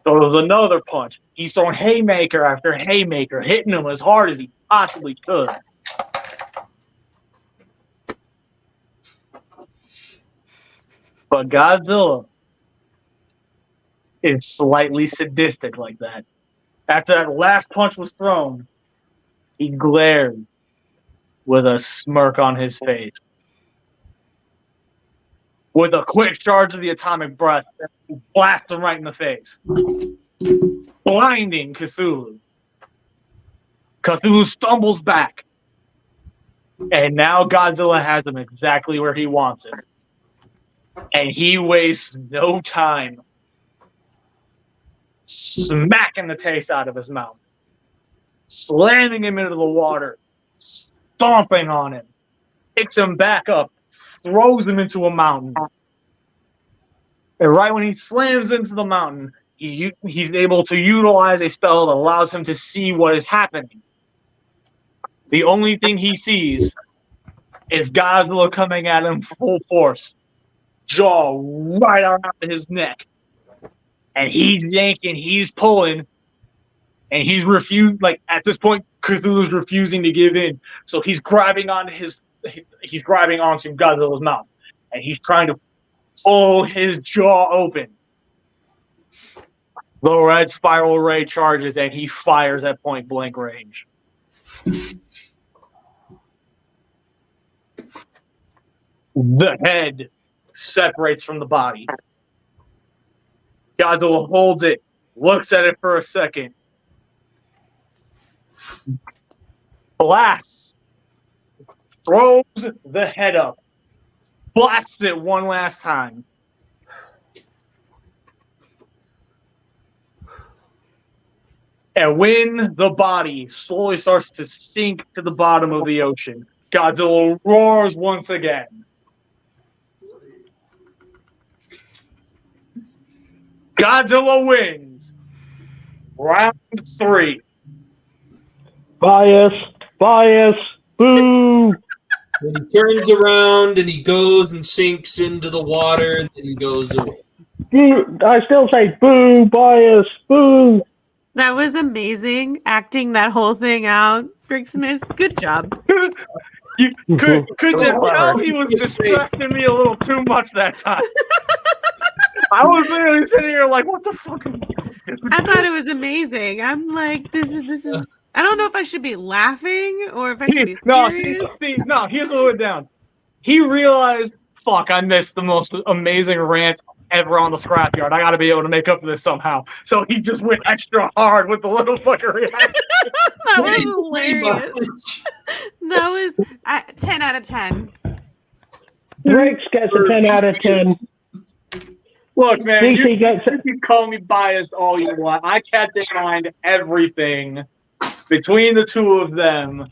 So there's another punch. He's throwing haymaker after haymaker, hitting him as hard as he possibly could. But Godzilla is slightly sadistic like that. After that last punch was thrown, he glared with a smirk on his face. With a quick charge of the atomic breath, he blasts him right in the face, blinding Cthulhu. Cthulhu stumbles back, and now Godzilla has him exactly where he wants him. And he wastes no time smacking the taste out of his mouth, slamming him into the water, stomping on him, picks him back up, throws him into a mountain. And right when he slams into the mountain, he's able to utilize a spell that allows him to see what is happening. The only thing he sees is Godzilla coming at him full force, jaw right around his neck. And he's yanking, he's pulling, and he's refused. Like at this point, Cthulhu's refusing to give in. So he's grabbing onto Godzilla's mouth, and he's trying to pull his jaw open. The red spiral ray charges, and he fires at point blank range. The head separates from the body. Godzilla holds it, looks at it for a second, blasts, throws the head up, blasts it one last time. And when the body slowly starts to sink to the bottom of the ocean, Godzilla roars once again. Godzilla wins. Round 3. Bias, boo. Then he turns around and he goes and sinks into the water and then he goes away. Boo. I still say boo, bias, boo. That was amazing. Acting that whole thing out. Greg Smith, good job. Could you tell he was distracting me a little too much that time? I was literally sitting here like, what the fuck? I thought it was amazing. I'm like, this is. I don't know if I should be laughing or if I should be serious. No, here's what went down. He realized, fuck, I missed the most amazing rant ever on the Scrapyard. I gotta be able to make up for this somehow. So he just went extra hard with the little fucker reaction. That was hilarious. That was 10 out of 10. Rex gets a 10 out of 10. Look, man, you gets can call me biased all you want. I kept in mind everything between the two of them.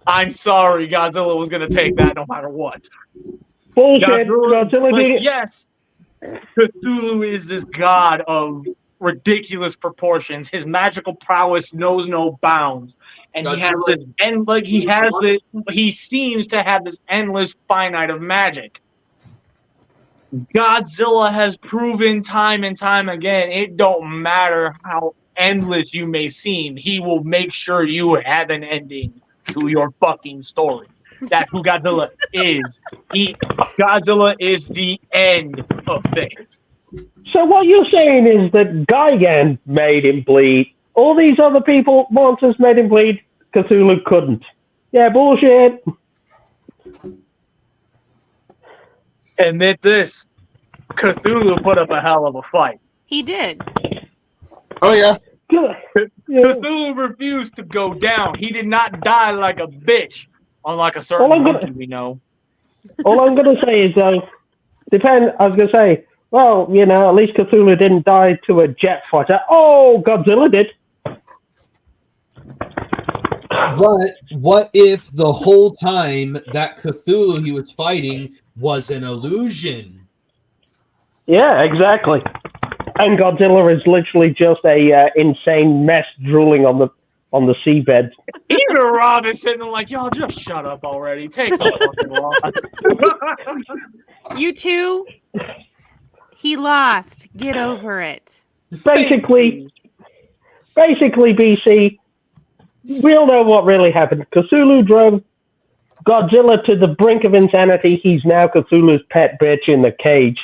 I'm sorry, Godzilla was going to take that no matter what. Bullshit. Godzilla did it. Yes, Cthulhu is this god of ridiculous proportions. His magical prowess knows no bounds. And he seems to have this endless finite of magic. Godzilla has proven time and time again, it don't matter how endless you may seem, he will make sure you have an ending to your fucking story. That's who Godzilla is. Godzilla is the end of things. So what you're saying is that Gigan made him bleed. All these other monsters made him bleed. Cthulhu couldn't. Yeah, bullshit. Admit this. Cthulhu put up a hell of a fight. He did. Oh, yeah. Cthulhu refused to go down. He did not die like a bitch, unlike a certain monkey we know. All I'm going to say is, I was going to say, well, at least Cthulhu didn't die to a jet fighter. Oh, Godzilla did. But what if the whole time that Cthulhu he was fighting was an illusion? Yeah, exactly. And Godzilla is literally just a insane mess drooling on the seabed. Even Rob is sitting there like, y'all just shut up already. Take the fucking law. You two, he lost. Get over it. Basically, BC, we all know what really happened. Cthulhu drove Godzilla to the brink of insanity. He's now Cthulhu's pet bitch in the cage.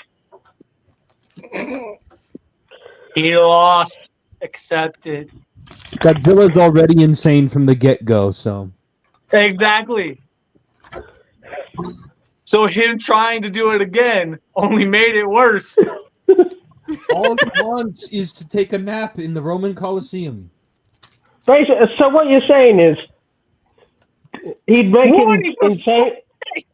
He lost. Accepted. Godzilla's already insane from the get-go, so. Exactly. So him trying to do it again only made it worse. All he wants is to take a nap in the Roman Colosseum. So what you're saying is he'd make him insane.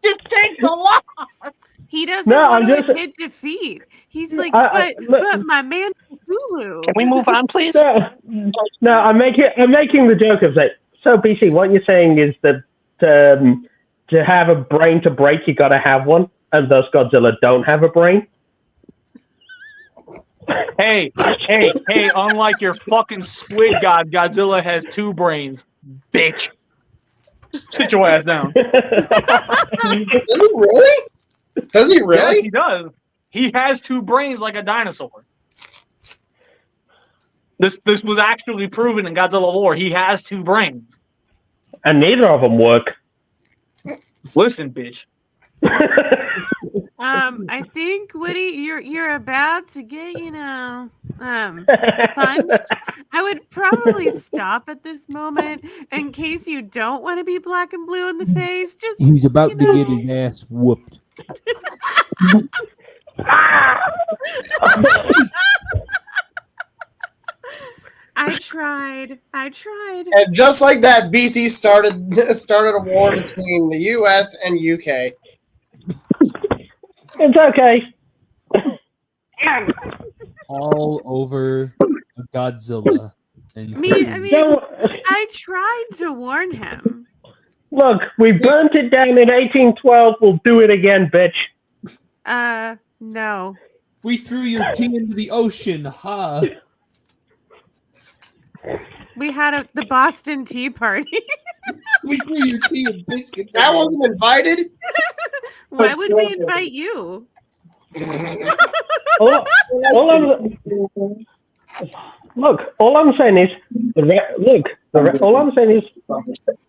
Just take the loss. He doesn't want to admit defeat. He's like, but my man Hulu. Can we move on, please? No, I'm making the joke of that. So BC, what you're saying is that to have a brain to break, you got to have one, and thus Godzilla don't have a brain. Hey! Unlike your fucking squid god, Godzilla has 2 brains, bitch. Sit your ass down. Does he really? Does he really? Yes, he does. He has 2 brains like a dinosaur. This was actually proven in Godzilla lore. He has 2 brains. And neither of them work. Listen, bitch. I think Woody, you're about to get, punched. I would probably stop at this moment in case you don't want to be black and blue in the face. Just He's about to get his ass whooped. I tried. And just like that, BC started a war between the US and UK. It's okay. All over Godzilla. And I mean, Don't, I tried to warn him. look, we burnt it down in 1812. We'll do it again, bitch. No. we threw your tea into the ocean, ha! We had the Boston Tea Party. We threw your tea and biscuits. That in the wasn't invited. Why would we invite you? All I'm saying is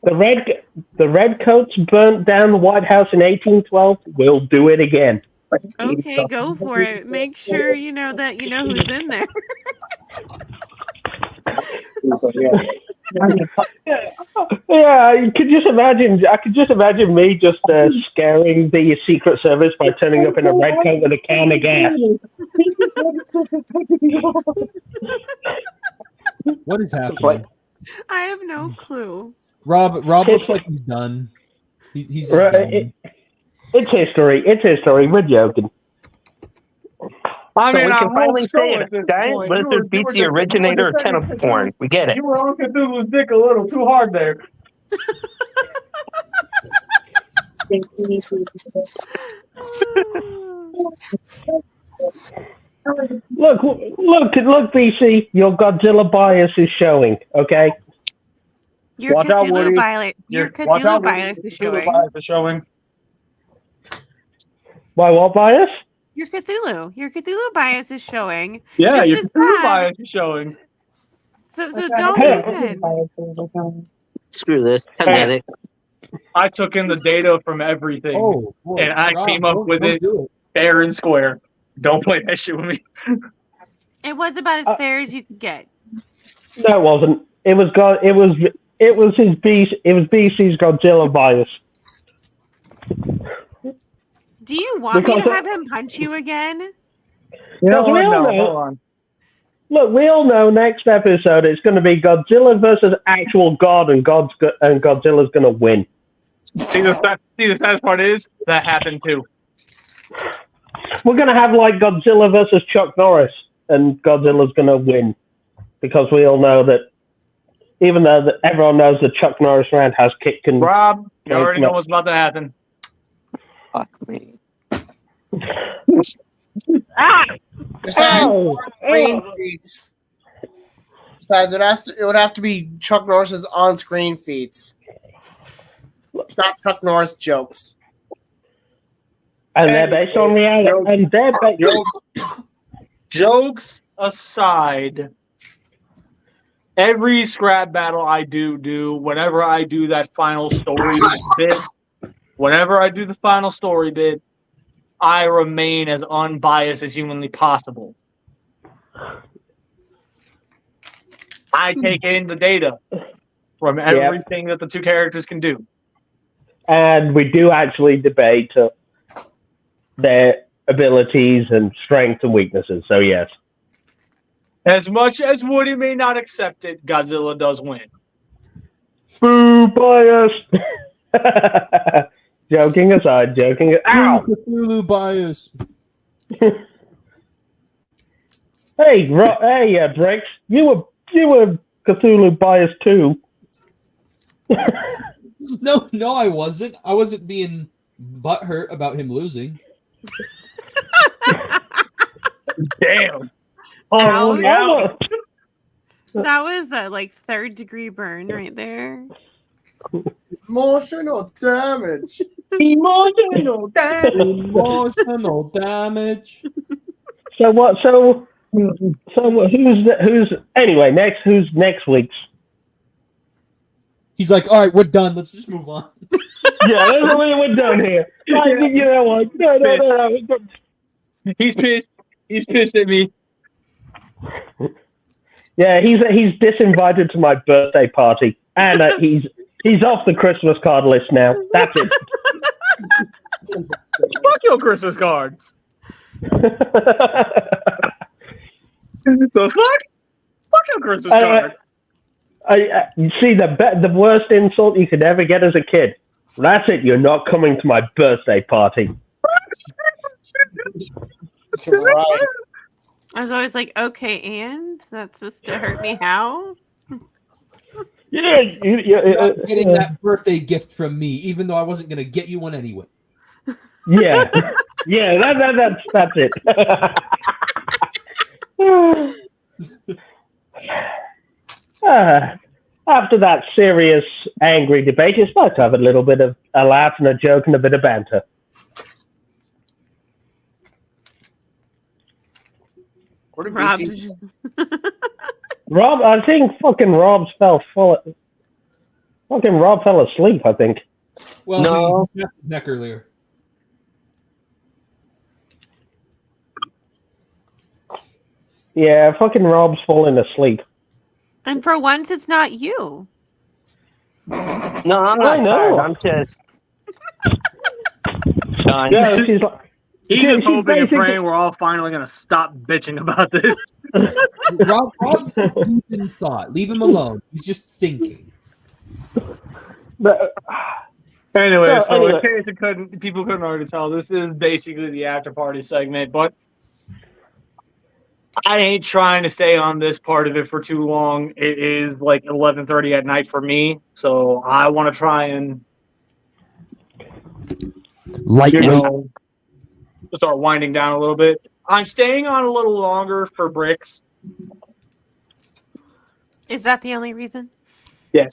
the redcoats burnt down the White House in 1812. We'll do it again. Okay, go for it. Make sure you know that you know who's in there. Yeah, I could just imagine me just scaring the Secret Service by turning up in a red coat with a can of gas. What is happening? I have no clue. Rob looks like he's done. He's just Right, done. It's history. We're joking. I So mean, we I can hope finally so say at it. this Giant point. lizard beats the originator of tennis porn. We get it. You were on Cthulhu's dick a little too hard there. Look, BC, your Godzilla bias is showing, okay? Your Watch out, Cthulhu Woody. bias. Your Watch out, Cthulhu bias is Cthulhu showing. bias is showing. Why, what bias? Your Cthulhu bias is showing. Yeah, Just your as Cthulhu bad. bias is showing. So don't even. Screw this. Tenetic. I took in the data from everything, Oh, boy, and I Rob, came up don't- with don't it do fair and square. Don't play that shit with me. It was about as fair as you could get. No, it wasn't. It was BC's Godzilla bias. Do you want me Because to have him punch you again? You know Because we what? all No, know- hold on. Look, we all know next episode it's going to be Godzilla versus actual God, and Godzilla's going to win. See, the sad part is that happened too. We're going to have like Godzilla versus Chuck Norris, and Godzilla's going to win because we all know that. Even though everyone knows the Chuck Norris roundhouse kick can. Rob, you already know what's about to happen. Fuck me. Ow! Screen feeds. Besides, it would have to be Chuck Norris's on-screen feeds. Not Chuck Norris jokes. And they're based on reality. Jokes aside, every scrap battle I do, whenever I do that final story bit, I remain as unbiased as humanly possible. I take in the data from everything that the two characters can do. And we do actually debate their abilities and strengths and weaknesses. So yes. As much as Woody may not accept it, Godzilla does win. Boo bias. Joking aside. Ow! Cthulhu bias. Hey, Bricks, you were Cthulhu biased too. No, I wasn't. I wasn't being butthurt about him losing. Damn. Ow. Yeah. That was a like 3rd-degree burn right there. Emotional damage. Emotional damage. Emotional damage. So what? So who's anyway? Who's next week's? He's like, all right, we're done. Let's just move on. Yeah, we're done here. You know what? No. He's pissed. He's pissed at me. Yeah, he's disinvited to my birthday party, and he's off the Christmas card list now. That's it. Fuck your Christmas card. The fuck? Fuck your Christmas card. You see, the worst insult you could ever get as a kid. That's it. You're not coming to my birthday party. Right. I was always like, okay, and that's supposed to hurt me how? Not getting that birthday gift from me, even though I wasn't going to get you one anyway. Yeah, that's it. After that serious, angry debate, it's nice to have a little bit of a laugh and a joke and a bit of banter. Where did Rob. BC Rob, I think fucking Rob fell asleep, I think. Well, No. he snapped his neck earlier. Yeah, fucking Rob's falling asleep. And for once, it's not you. No, I'm I not know. tired. I'm just done. Yeah, she's like, He's Yeah, just she's hoping and basically- praying we're all finally going to stop bitching about this. Rob's deep in thought. Leave him alone. He's just thinking. but, Anyway, So, so anyway. in case people couldn't already tell, this is basically the after party segment, but I ain't trying to stay on this part of it for too long. It is like 11:30 at night for me, so I want to try and start winding down a little bit. I'm staying on a little longer for bricks. Is that the only reason? Yes.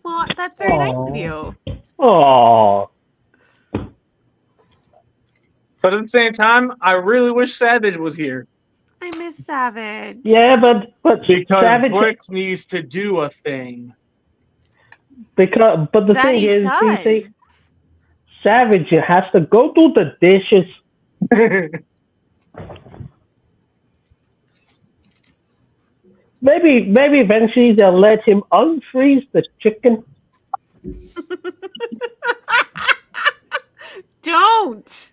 Well, that's very nice of you. oh, But at the same time, I really wish Savage was here I miss Savage. yeah, but because Savage, Bricks needs to do a thing. but the That thing he is, does. DC, Savage has to go do the dishes. Maybe eventually they'll let him unfreeze the chicken. Don't.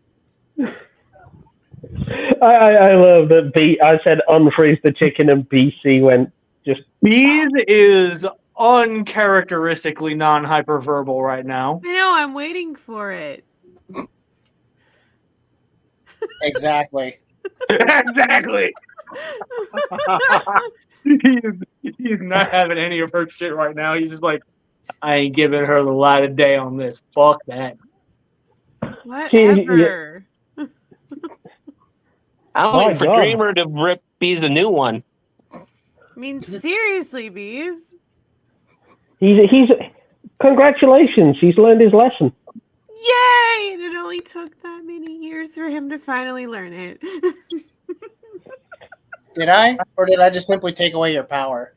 I love that. I said unfreeze the chicken, and BC went just. Bees is uncharacteristically non-hyperverbal right now. I know. I'm waiting for it. exactly. Exactly. He's not having any of her shit right now. He's just like, I ain't giving her the light of day on this. Fuck that. Whatever. I'm My waiting for God. Dreamer to rip Bees a new one. I mean, seriously, bees. He's. Congratulations, he's learned his lesson. Yay! And it only took that many years for him to finally learn it. Did I? Or did I just simply take away your power?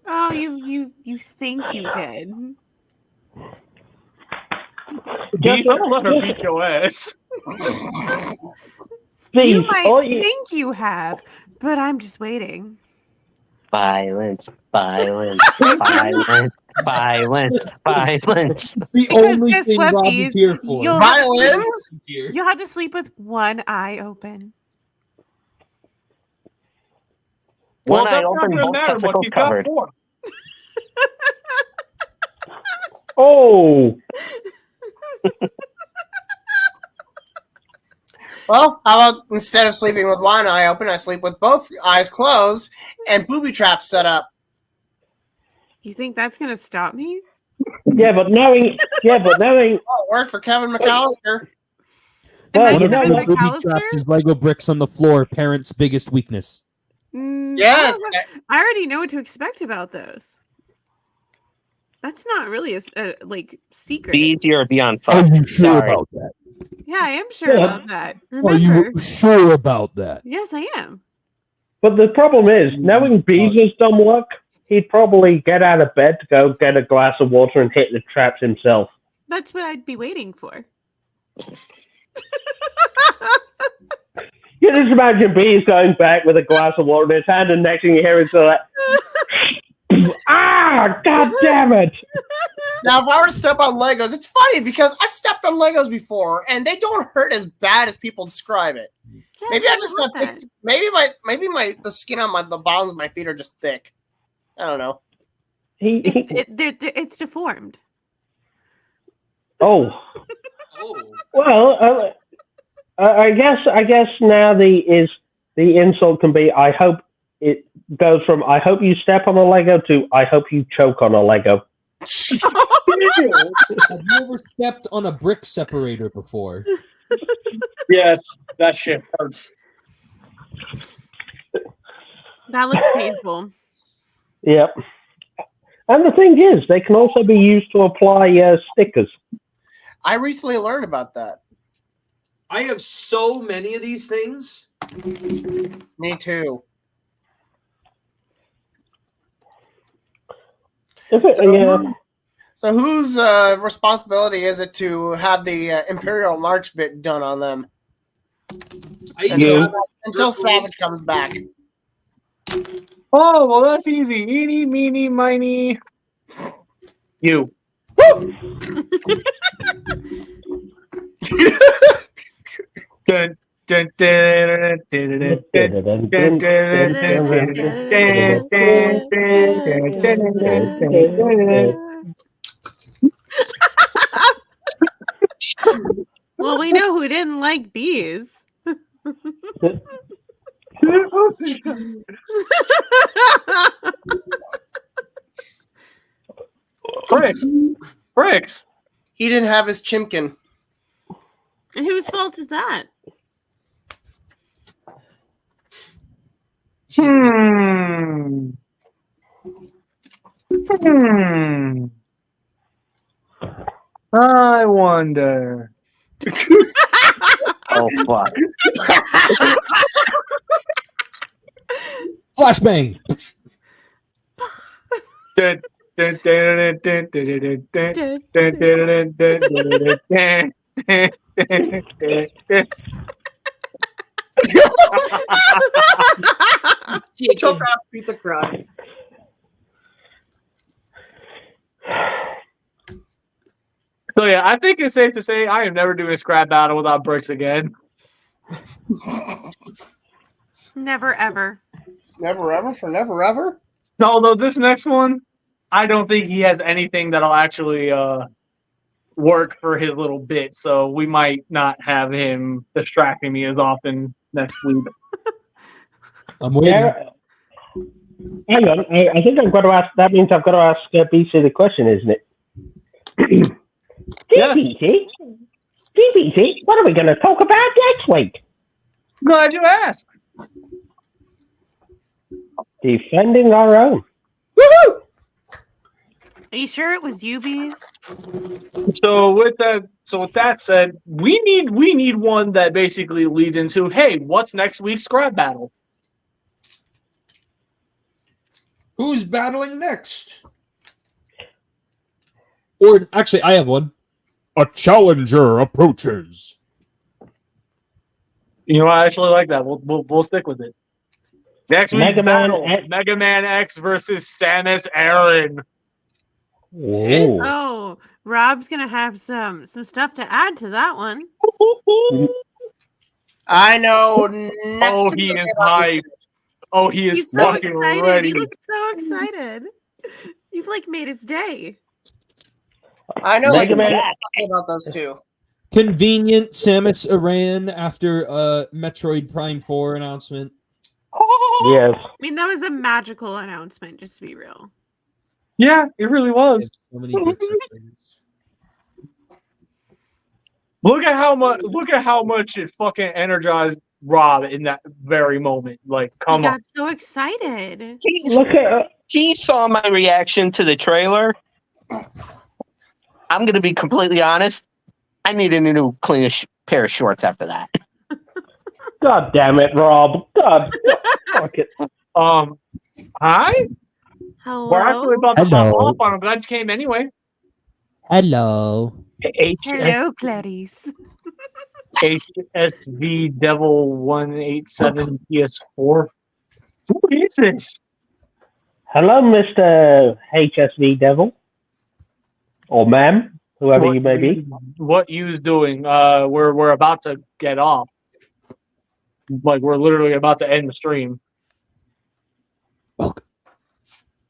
Oh, you think you did. Bees, don't let her beat your ass. Please, You might all you- think you have, but I'm just waiting. Violence, violence, violence, violence, violence. It's the Because only guess thing what, Rob Bees? is here for. You'll- Violence? You'll have to sleep with one eye open. One Well, eye that's not open, gonna both matter, but testicles he's got covered. 4. Oh, Well, how about instead of sleeping with one eye open, I sleep with both eyes closed and booby traps set up. You think that's gonna stop me? yeah, but knowing, Oh, word for Kevin McAllister. Well, Am I you know Kevin what? Booby McAllister? traps is Lego bricks on the floor, parents' biggest weakness. Yes. I already know what to expect about those. That's not really a like secret. Bees, you're beyond fucked. Sorry. that? Yeah, I am sure Yeah. about that. Remember? Sure about that? Yes, I am. But the problem is, knowing Beezus' dumb luck, he'd probably get out of bed to go get a glass of water and hit the traps himself. That's what I'd be waiting for. You just imagine Bees going back with a glass of water in his hand, and next thing you hear is like, ah, god damn it! Now, if I were to step on Legos, it's funny because I've stepped on Legos before, and they don't hurt as bad as people describe it. Yeah, Maybe I I just love not, that. maybe the skin on the bottoms of my feet are just thick. I don't know. It's deformed. Oh, Oh. well, I guess now the insult can be, I hope it goes from "I hope you step on a Lego" to "I hope you choke on a Lego." Have you ever stepped on a brick separator before? Yes, that shit hurts. That looks painful. Yep. And the thing is, they can also be used to apply stickers. I recently learned about that. I have so many of these things. Me too. So whose responsibility is it to have the Imperial March bit done on them? Until Savage comes back. Oh, well, that's easy. Eeny, meeny, miny. You. Dun, dun, dun, dun, dun, dun, dun. Well, we know who didn't like bees. Bricks. He didn't have his chimkin. And whose fault is that? I wonder. Oh, fuck. Flashbang. Dun, dun, dun, dun, dun, dun, dun, dun, dun, dun, dun, dun, dun, dun. Choke off pizza crust. So yeah, I think it's safe to say I am never doing a scrap battle without Bricks again. Never ever. Never ever for never ever? Although this next one, I don't think he has anything that'll actually work for his little bit, so we might not have him distracting me as often next week. I'm waiting. Hang on, I think I've got to ask. That means I've got to ask BC the question, isn't it? Yeah. DBC, what are we going to talk about next week? Glad you asked. Defending our own. Woohoo! Are you sure it was you, bees? So with that said, we need one that basically leads into, hey, what's next week's scrap battle? Who's battling next? Or actually, I have one. A challenger approaches. You know, I actually like that. We'll stick with it. Next week's Mega Man battle, X. Mega Man X versus Samus Aran. Whoa. Oh, Rob's gonna have some stuff to add to that one. I know. Oh, he is hyped. Oh, he is He's so fucking excited. ready. He looks so excited. You've like made his day. I know. Mega Man talking about those two. Convenient Samus Aran after Metroid Prime 4 announcement. Yes. I mean, that was a magical announcement, just to be real. Yeah, it really was. So many good separators. Look at how much it fucking energized Rob in that very moment. Like, He come on. got so excited. Look at He saw my reaction to the trailer. I'm going to be completely honest. I needed a new clean pair of shorts after that. God damn it, Rob. God. Fuck it. Hi? Hello. We're actually about to Hello. hop off on. I'm glad you came anyway. Hello. Hello, Clarice. HSV Devil 187 PS4. Who is this? Hello, Mr. HSV Devil. Or ma'am, whoever you may be. What you's doing? We're about to get off. Like, we're literally about to end the stream. Okay.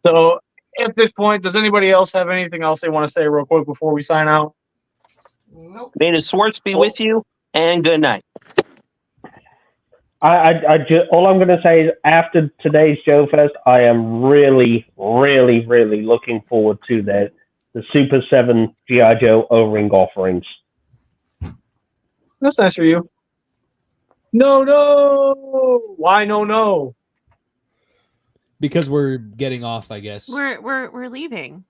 So at this point, does anybody else have anything else they want to say real quick before we sign out? Nope. May the swords be with you, and good night. All I'm going to say is after today's Joe Fest, I am really, really, really looking forward to the Super 7 G.I. Joe O-Ring offerings. That's nice for you. No. Why no? Because we're getting off, I guess. We're leaving.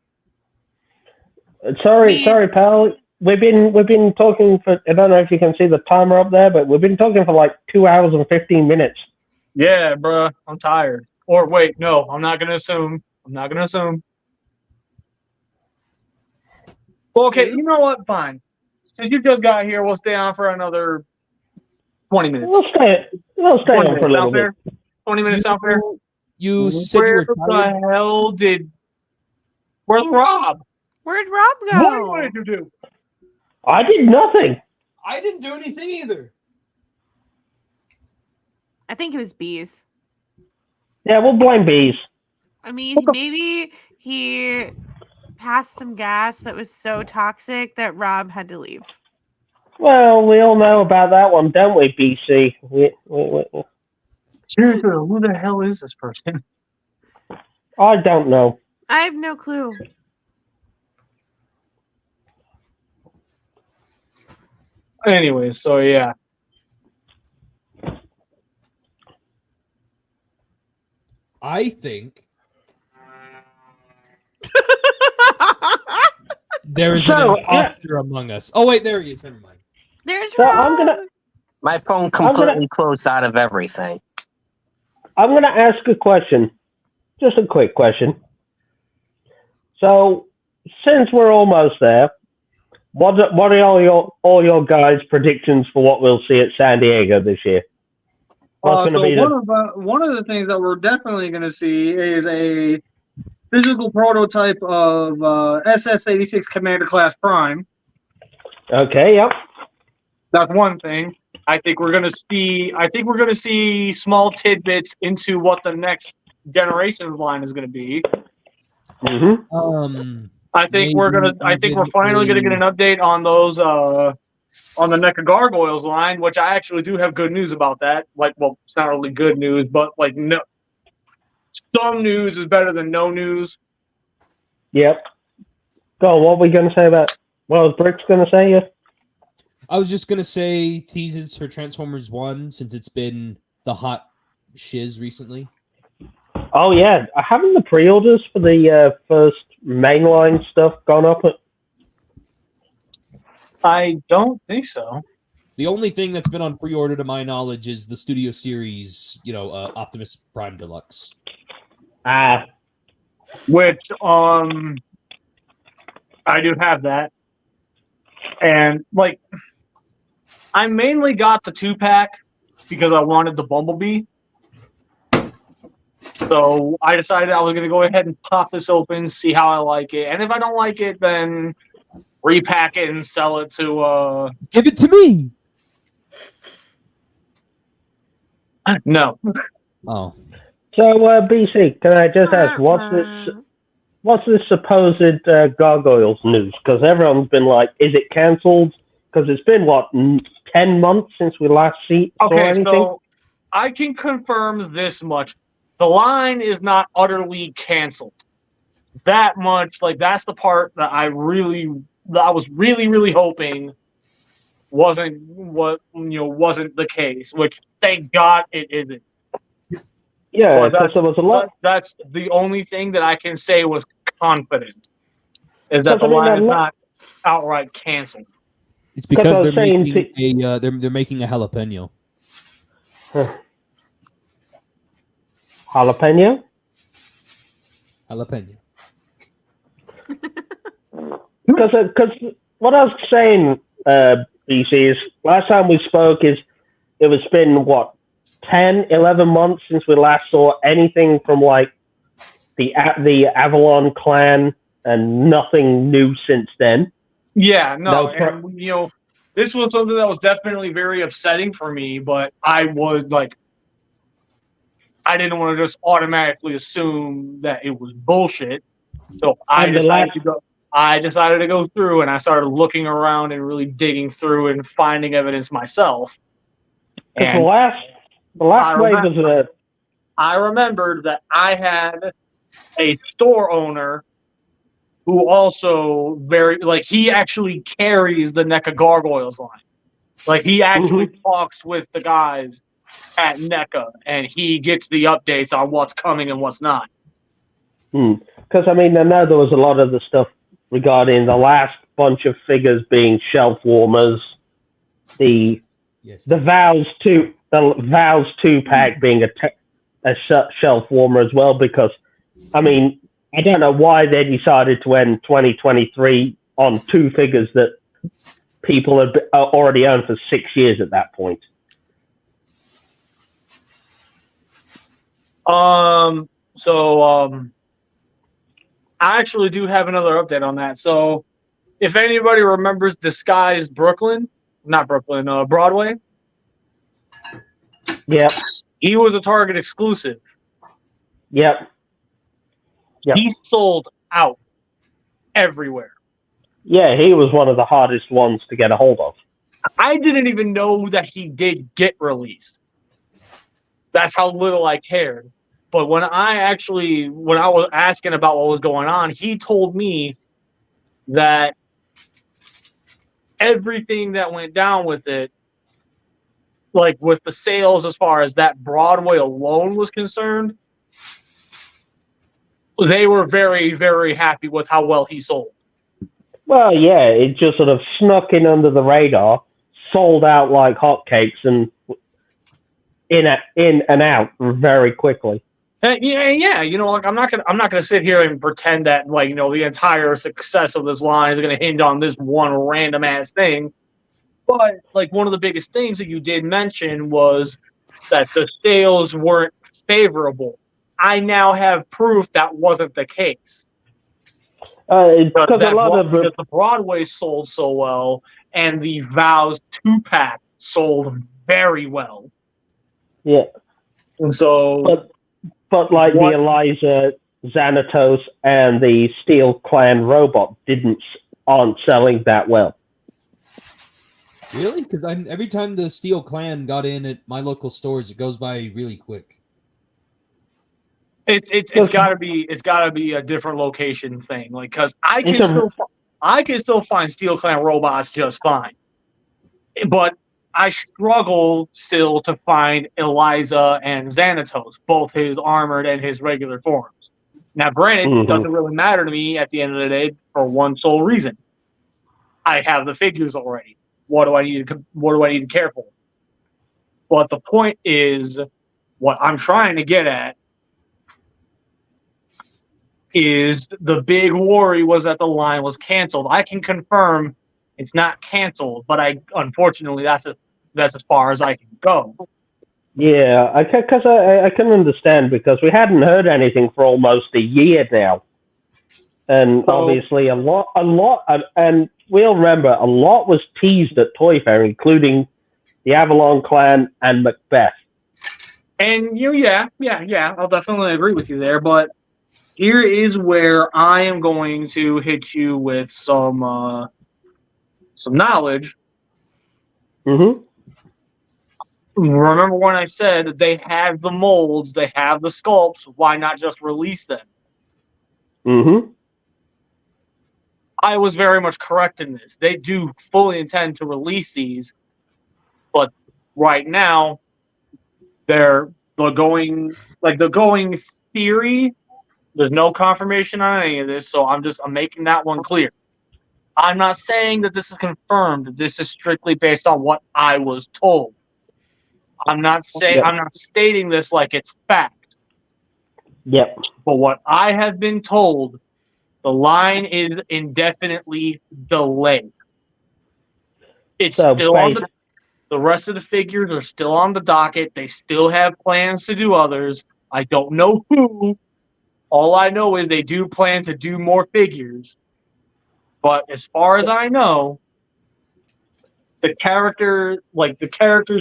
Sorry, pal. We've been talking for. I don't know if you can see the timer up there, but we've been talking for like 2 hours and 15 minutes. Yeah, bruh. I'm tired. Or wait, no. I'm not gonna assume. Well, okay. You know what? Fine. Since you just got here, we'll stay on for another 20 minutes. We'll stay on for a little bit. 20 minutes out there. You said you Where were tired. the hell where's Rob? Where'd Rob go? What did you do? I did nothing. I didn't do anything either. I think it was bees. Yeah, we'll blame bees. I mean, maybe he passed some gas that was so toxic that Rob had to leave. Well, we all know about that one, don't we, BC? Seriously, who the hell is this person? I don't know. I have no clue. Anyway, so yeah. I think there is an imposter among us. Oh wait, there he is. Never mind. There's So Rob. My phone completely closed out of everything. I'm gonna ask a question. Just a quick question. So, since we're almost there, what are all your guys' predictions for what we'll see at San Diego this year? What's going to be one of the things that we're definitely going to see is a physical prototype of SS-86 Commander Class Prime. Okay, yep. That's one thing. I think we're going to see small tidbits into what the next generation line is going to be. Mm-hmm. I think we're finally gonna get an update on those on the NECA Gargoyles line, which I actually do have good news about that. Like, well, it's not really good news, but like no, some news is better than no news. Yep. Go on, what were we gonna say about? What was Brick's gonna say? Yeah. I was just gonna say teases for Transformers 1 since it's been the hot shiz recently. Oh yeah, haven't the pre-orders for the first mainline stuff gone up? I don't think so. The only thing that's been on pre-order, to my knowledge, is the Studio Series, Optimus Prime Deluxe. Which I do have that, and like, I mainly got the 2-pack because I wanted the Bumblebee. So I decided I was going to go ahead and pop this open, see how I like it. And if I don't like it, then repack it and sell it to... Give it to me! No. Oh. So, BC, can I just ask, what's this supposed Gargoyles news? Because everyone's been like, is it cancelled? Because it's been, 10 months since we last saw anything? So I can confirm this much. The line is not utterly canceled. That much, like, that's the part that I was really hoping wasn't the case, which thank God it isn't. Yeah, because there was a lot. That's the only thing that I can say was confident, is that the line is not outright canceled. It's because they're making they're making a jalapeno. Jalapeno? Jalapeno. Because what I was saying, BC, is last time we spoke it was been, 10, 11 months since we last saw anything from, like, the Avalon clan, and nothing new since then. Yeah, this was something that was definitely very upsetting for me, but I didn't want to just automatically assume that it was bullshit. So I decided to go through, and I started looking around and really digging through and finding evidence myself. And The last wave was a. I remembered that I had a store owner who also he actually carries the NECA Gargoyles line. Like he actually talks with the guys at NECA and he gets the updates on what's coming and what's not. Because I mean, I know there was a lot of the stuff regarding the last bunch of figures being shelf warmers, the Vows 2-pack being a shelf warmer as well. Because I mean, I don't know why they decided to end 2023 on 2 figures that people had already owned for 6 years at that point. I actually do have another update on that. So, if anybody remembers Disguised Broadway. Yep. He was a Target exclusive. Yep. He sold out everywhere. Yeah, he was one of the hardest ones to get a hold of. I didn't even know that he did get released. That's how little I cared. But when I was asking about what was going on, he told me that everything that went down with it, like with the sales as far as that Broadway alone was concerned, they were very, very happy with how well he sold. Well, yeah, it just sort of snuck in under the radar, sold out like hotcakes, and in and out very quickly. Yeah. You know, like I'm not gonna sit here and pretend that the entire success of this line is gonna hinge on this one random ass thing. But like one of the biggest things that you did mention was that the sales weren't favorable. I now have proof that wasn't the case. Because the Broadway sold so well, and the Vows 2-pack sold very well. Yeah. And so, but like the Eliza, Xanatos, and the Steel Clan robot aren't selling that well. Really? Because every time the Steel Clan got in at my local stores, it goes by really quick. It's gotta be a different location thing. Like, because I can still find Steel Clan robots just fine, but I struggle still to find Eliza and Xanatos, both his armored and his regular forms. Now, granted, it doesn't really matter to me at the end of the day for one sole reason: I have the figures already. What do I need to care for? But the point is, what I'm trying to get at is the big worry was that the line was canceled. I can confirm it's not canceled, but unfortunately that's as far as I can go. Yeah, I can understand because we hadn't heard anything for almost a year now, and obviously a lot, and we'll remember a lot was teased at Toy Fair, including the Avalon Clan and Macbeth. And I'll definitely agree with you there, but here is where I am going to hit you with some knowledge. Remember when I said they have the molds, they have the sculpts, why not just release them? I was very much correct in this. They do fully intend to release these, but right now the going theory. There's no confirmation on any of this, so I'm making that one clear. I'm not saying that this is confirmed. This is strictly based on what I was told. I'm not stating this like it's fact. Yep. But what I have been told, the line is indefinitely delayed. It's still on the rest of the figures are still on the docket. They still have plans to do others. I don't know who. All I know is they do plan to do more figures. But as far as I know, the characters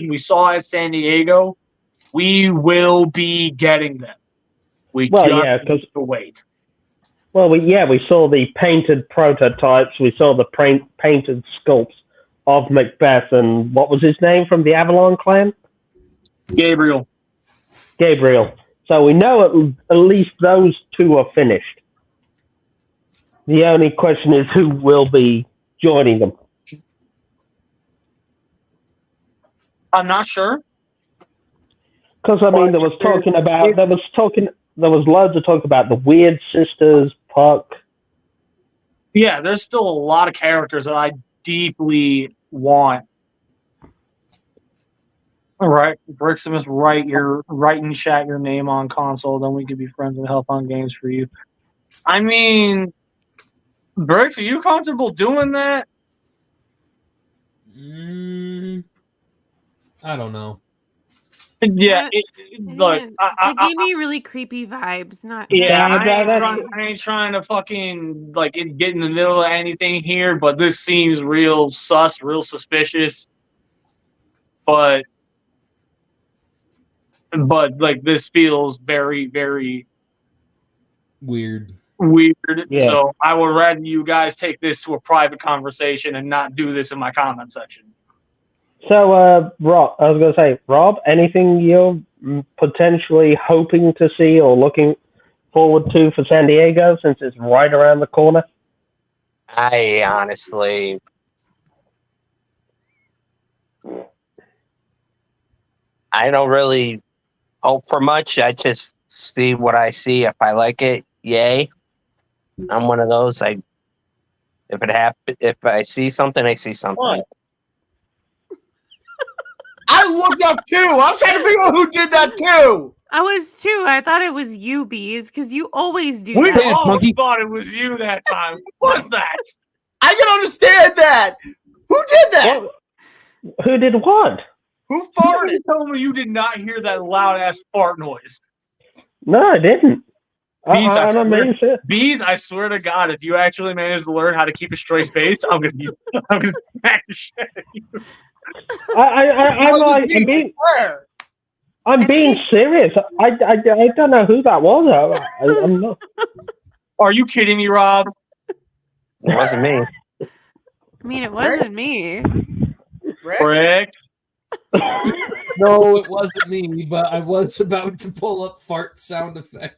we saw at San Diego, we will be getting them. We just need to wait. Well, we saw the painted prototypes. We saw the painted sculpts of Macbeth and what was his name from the Avalon Clan? Gabriel. Gabriel. So we know at least those two are finished. The only question is who will be joining them. I'm not sure. Because I mean, there was loads of talk about the Weird Sisters, Puck. Yeah, there's still a lot of characters that I deeply want. All right, Briximus, write in chat your name on console, then we could be friends and help on games for you. I mean, Brix, are you comfortable doing that? I don't know. Yeah, look, it gave me really creepy vibes. I ain't trying to fucking like get in the middle of anything here, but this seems real sus, real suspicious. But like this feels very, very weird. Yeah. So I would rather you guys take this to a private conversation and not do this in my comment section. So, Rob, I was going to say, Rob, anything you're potentially hoping to see or looking forward to for San Diego since it's right around the corner? I honestly, I don't really hope for much. I just see what I see. If I like it, yay. I'm one of those. If I see something, I see something. What? I looked up too. I was trying to figure out who did that too. I was too. I thought it was you, Bees, because you always do We that. all thought it was you that time. What was that? I can understand that. Who did that? Who did what? Who farted? You told me you did not hear that loud ass fart noise. No, I didn't. Bees, I swear to God, if you actually manage to learn how to keep a straight face, I'm gonna smack the shit out of you. I'm being serious. I don't know who that was. I'm not. Are you kidding me, Rob? It wasn't me. I mean, it wasn't me. Rick? No, it wasn't me, but I was about to pull up fart sound effect.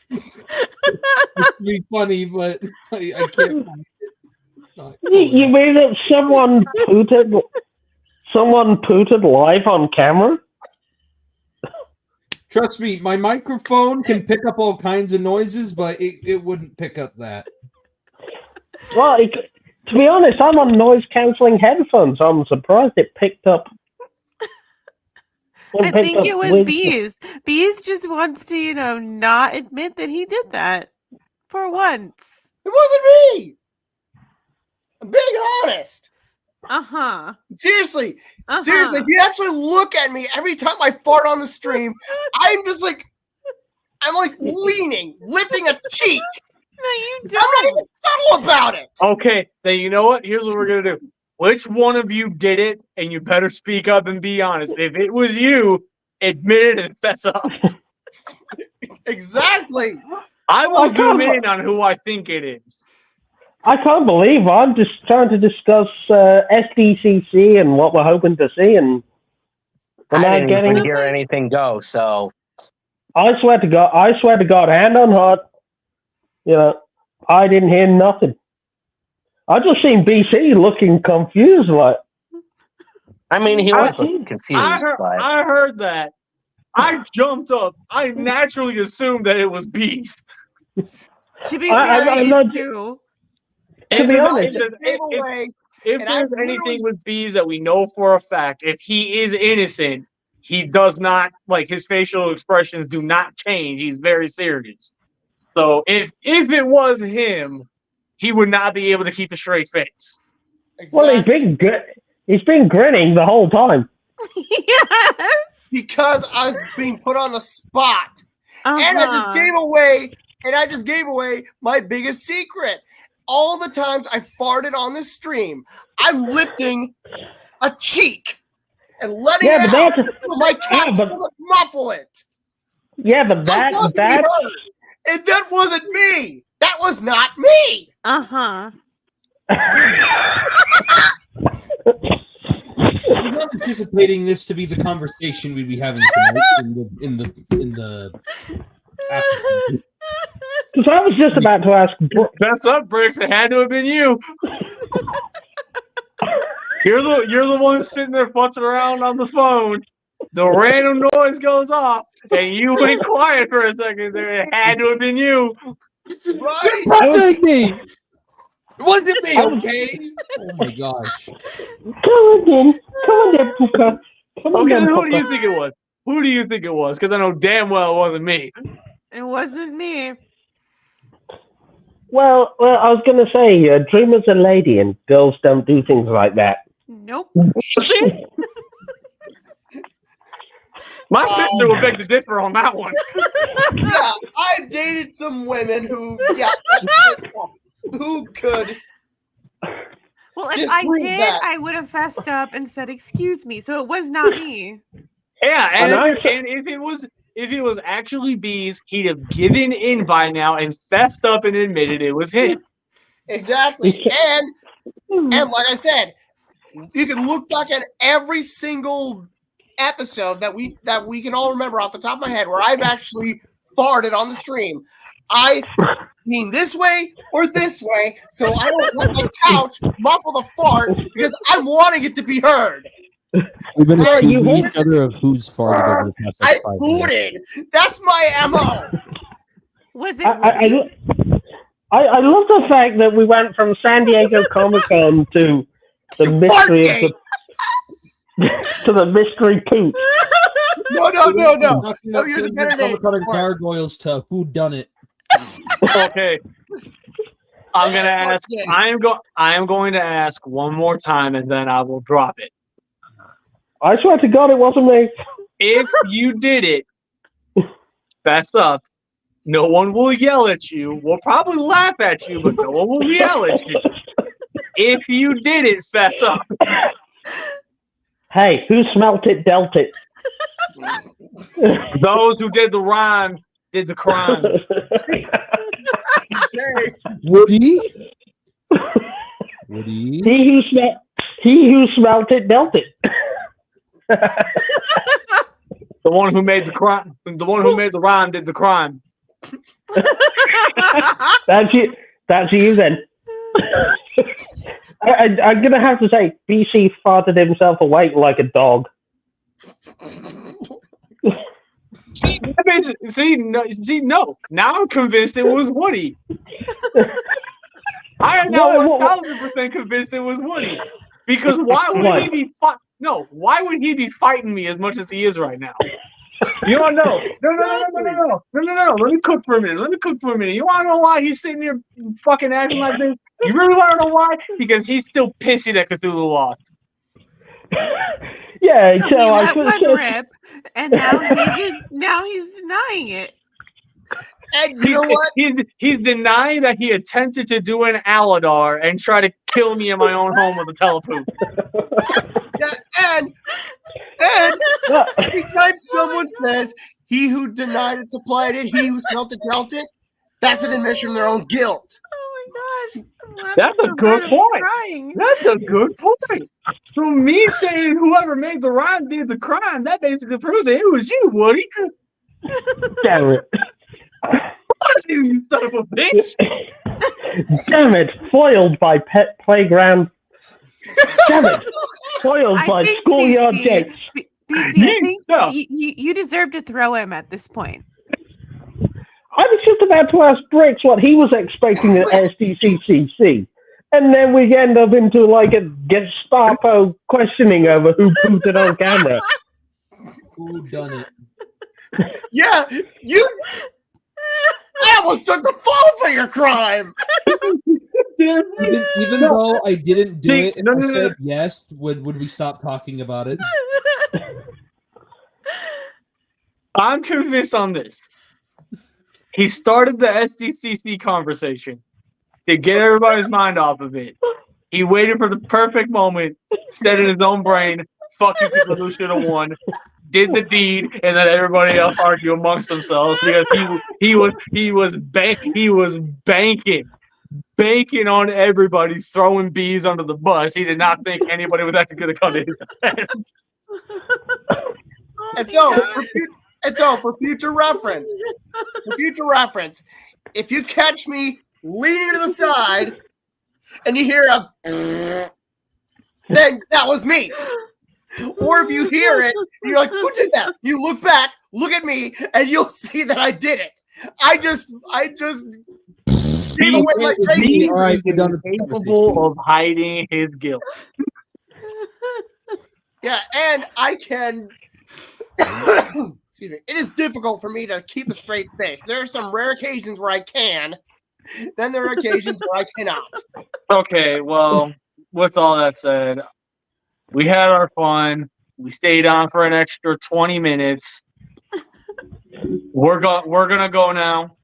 It's be funny, but I can't find it. It's not You mean that someone pooted live on camera? Trust me, my microphone can pick up all kinds of noises, but it wouldn't pick up that. Well, to be honest, I'm on noise-canceling headphones. So I'm surprised it picked up. I think it was Bees. Bees just wants to, not admit that he did that for once. It wasn't me. I'm being honest. Seriously. Seriously, if you actually look at me every time I fart on the stream, I'm like leaning, lifting a cheek. No, you don't. I'm not even subtle about it. Okay, then you know what? Here's what we're gonna do. Which one of you did it? And you better speak up and be honest. If it was you, admit it and fess up. Exactly. I will zoom in on who I think it is. I can't believe I'm just trying to discuss SDCC and what we're hoping to see, and I didn't even hear anything go. So I swear to God, hand on heart, I didn't hear nothing. I just seen BC looking confused, like. I mean, he was looking confused. I heard that. I jumped up. I naturally assumed that it was Beast. To be fair, I did too. If be honest, if there's anything with Bees that we know for a fact, if he is innocent, he does not, his facial expressions do not change. He's very serious. So if it was him, he would not be able to keep a straight face. Exactly. Well, he's been grinning the whole time. Yes. Because I was being put on the spot. And I just gave away my biggest secret. All the times I farted on the stream, I'm lifting a cheek and letting it out so my cat doesn't muffle it. Yeah, but that and that wasn't me. That was not me. was not anticipating this to be the conversation we'd be having tonight in the afternoon. Because I was just about to ask. Mess up, Bricks. It had to have been you. You're the one sitting there futzing around on the phone. The random noise goes off, and you went quiet for a second there. It had to have been you. Right? It wasn't me, okay? Oh my gosh. Come on, Puka. Come on, Okay, then who Puka. do you think it was? Who do you think it was? Because I know damn well it wasn't me. It wasn't me. Well, I was going to say, Dreamer's a lady, and girls don't do things like that. Nope. My sister would beg to differ on that one. Yeah, I've dated some women who could. Well, if Just I prove did, that. I would have fessed up and said, "Excuse me." So it was not me. Yeah, and And if it was actually Bees, he'd have given in by now and fessed up and admitted it was him. Exactly. And like I said, you can look back at every single episode that we can all remember off the top of my head where I've actually farted on the stream. I mean this way or this way, so I don't let my couch muffle the fart because I'm wanting it to be heard. We've been Sorry, you accusing voted- each other of who's farted over the past I 5 minutes. booted. That's my MO. Was it? I love the fact that we went from San Diego Comic-Con to the mystery of the to the mystery poop. No. Talking about here's a sending better name. avocado gargoyles to who done it. Okay. I'm gonna ask. Okay. I am going to ask one more time, and then I will drop it. I swear to God, it wasn't me. If you did it, fess up. No one will yell at you. We'll probably laugh at you, but no one will yell at you. If you did it, fess up. Hey, who smelt it, dealt it. Those who did the rhyme did the crime. Woody? Woody? He who smelt it, dealt it. The one who made the crime. The one who made the rhyme did the crime. That's you. That's you then. I'm gonna have to say, BC farted himself awake like a dog. No. Now I'm convinced it was Woody. I am now 1,000% convinced it was Woody. Because why would he be why would he be fighting me as much as he is right now? You don't know. No. Let me cook for a minute. You want to know why he's sitting here fucking acting like this? You really want to know why? Because he's still pissy that Cthulhu lost. Yeah, He so I let one rip, and now he's denying it. And you know what? He's denying that he attempted to do an Aladar and try to kill me in my own home with a telepoop. Yeah, and every time someone says, "He who denied it supplied it, he who smelt it dealt it," that's an admission of their own guilt. Oh my gosh. I'm laughing That's a so good hard I'm point. crying. That's a good point. So me saying whoever made the rhyme did the crime, that basically proves that it was you, Woody. Damn it. You son of a bitch. Damn it. Foiled by pet playground. Damn it. Foiled I by think schoolyard BC dates. I think No. you deserve to throw him at this point. I was just about to ask Bricks what he was expecting at SDCCC. And then we end up into like a Gestapo questioning over who put it on camera. Who done it? Yeah, I almost took the fall for your crime. Even though I didn't do it, and no, I no, said yes, would we stop talking about it? I'm convinced on this. He started the SDCC conversation to get everybody's mind off of it. He waited for the perfect moment, said in his own brain, "Fuck you, people who should have won." Did the deed, and then everybody else argue amongst themselves because he was banking. banking on everybody throwing bees under the bus. He did not think anybody was actually going to come to his defense. And so, for future reference, if you catch me leaning to the side and you hear a then that was me. Or if you hear it, you're like, who did that? You look back, look at me, and you'll see that I did it. I just gave away my face. All right, we're done. Capable of hiding his guilt. Yeah, and I can. Excuse me. It is difficult for me to keep a straight face. There are some rare occasions where I can. Then there are occasions where I cannot. Okay, well, with all that said, we had our fun. We stayed on for an extra 20 minutes. We're gonna go now.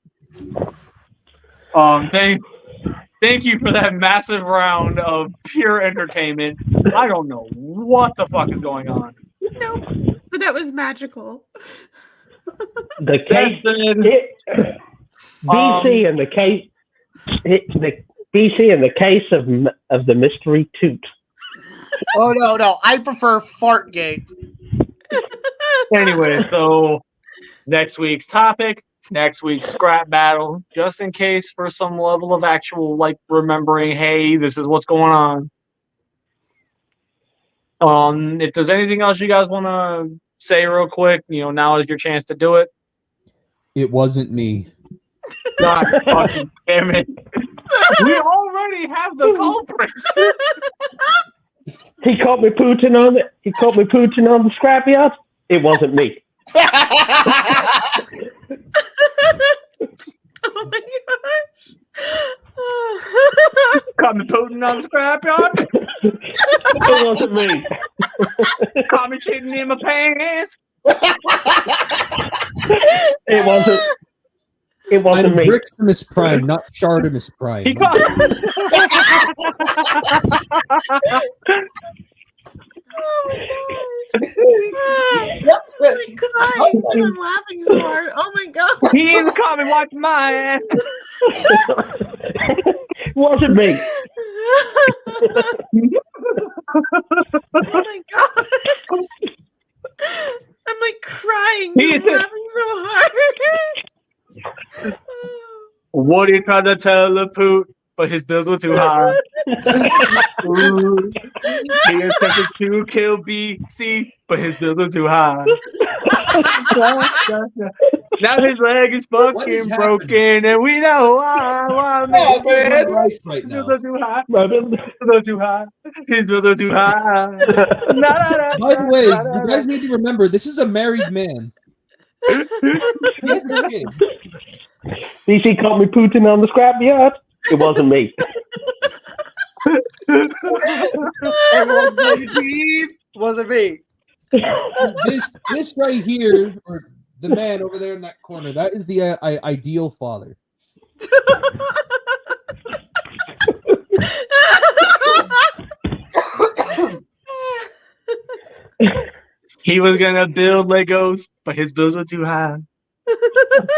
Thank you for that massive round of pure entertainment. I don't know what the fuck is going on. No, but that was magical. The case, BC in the case, BC in the case of the mystery toot. Oh no! I prefer Fartgate. Anyway, so next week's topic, next week's scrap battle, just in case for some level of actual remembering. Hey, this is what's going on. If there's anything else you guys want to say real quick, now is your chance to do it. It wasn't me. God fucking damn it! We already have the culprits. He caught me pooting on the Scrapyard. It wasn't me. Oh my gosh. Caught me pooting on the Scrapyard. It wasn't me. Caught me shitting in my pants. It wasn't me. Briximus Prime, not Shardimus Prime. He caught I'm laughing so hard. Oh my god. He even caught me watching my ass. It wasn't me. Oh my god. I'm crying. I'm laughing so hard. Woody tried to teleport, but his bills were too high. Ooh. He attempted to kill BC, but his bills were too high. Now his leg is fucking broken, and we know why. Man, his bills are too high. His bills are too high. His bills are too high. By the way, you guys need to remember, this is a married man. Yes, okay. BC caught me pooting on the Scrapyard. It wasn't me. Wasn't me. This right here, or the man over there in that corner, that is the ideal father. He was gonna build Legos, but his bills were too high.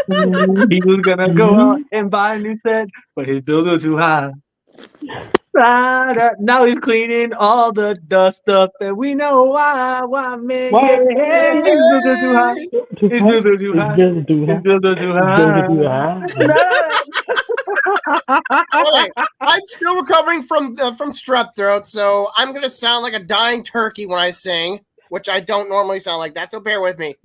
He was gonna go out and buy a new set, but his bills were too high. Now he's cleaning all the dust up, and we know why, man. Yeah, his bills are too high. His bills are too high. His bills are too high. Okay, I'm still recovering from strep throat, so I'm gonna sound like a dying turkey when I sing, which I don't normally sound like that. So bear with me.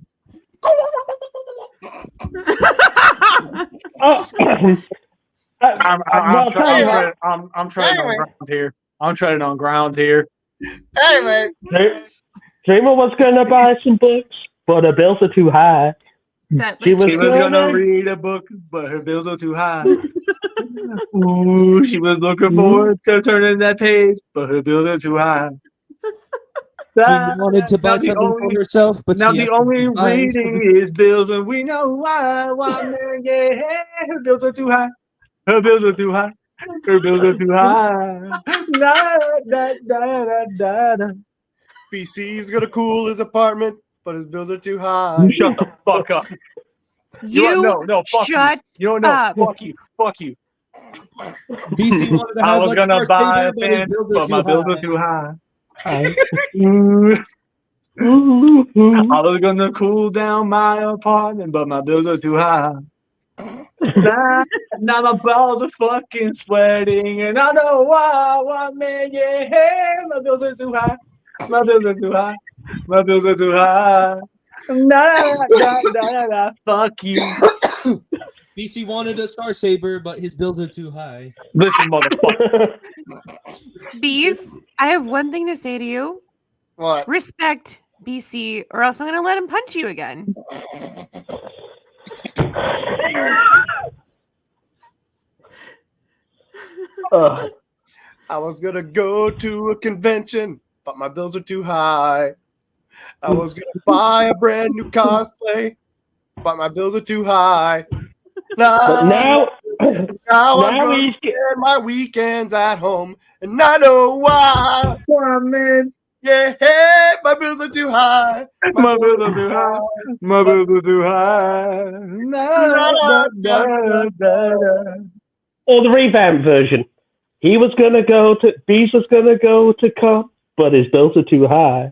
I'm treading on ground here. I'm treading on grounds here. Anyway, Dreamer was gonna buy some books, but the bills are too high. She was gonna read a book, but her bills are too high. Ooh, she was looking forward to turning that page, but her bills are too high. She wanted to buy something for herself, but now she the only reading is bills, and we know why, man. Yeah, her bills are too high. Her bills are too high. Her bills are too high. BC's gonna cool his apartment, but his bills are too high. Shut the fuck up. No, fuck shut you. up. Fuck you. BC wanted to I have was like gonna Star buy Saber, a but his fan, bills but my bills are high. too high. I Ooh. was gonna cool down my apartment, but my bills are too high. Now my balls are fucking sweating, and I know why, man, yeah, my bills are too high. My bills are too high. My bills are too high. Nah, fuck you. BC wanted a Star Saber, but his bills are too high. Listen, motherfucker. Bees, I have one thing to say to you. What? Respect BC, or else I'm going to let him punch you again. I was gonna go to a convention, but my bills are too high. I was gonna buy a brand new cosplay, but my bills are too high. But now I'm now gonna he's spend my weekends at home, and I know why. Why, man? Yeah, hey, my bills are too high. My bills are too high. My bills are too high. or the revamp version. He was gonna go to Beast was gonna go to comp, but his bills are too high.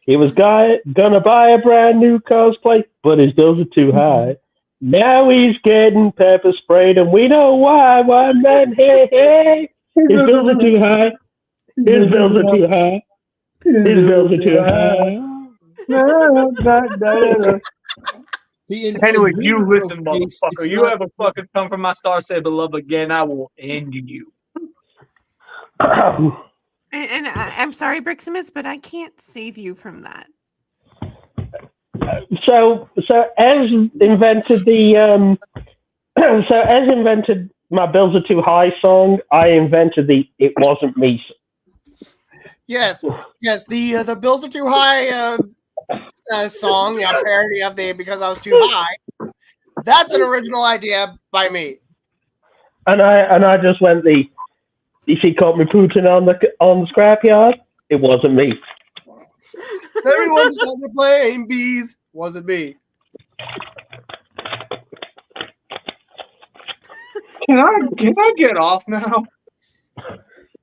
He was gonna buy a brand new cosplay, but his bills are too high. Now he's getting pepper sprayed, and we know why. Why, man? Hey, hey, his bills are too high. His bills are too high. His bills are too high. See, Anyway, you listen, motherfucker. You ever fucking come for my Star Saber love again, I will end you. And I'm sorry, Briximus, but I can't save you from that. So Ez invented the so Ez invented my bills are too high song. I invented the it wasn't me. Yes, the bills are too high song, yeah, parody of the because I was too high. That's an original idea by me. And I just went the she caught me pooting on the scrapyard. It wasn't me. Everyone decided to blame bees. Wasn't me. Can I get off now?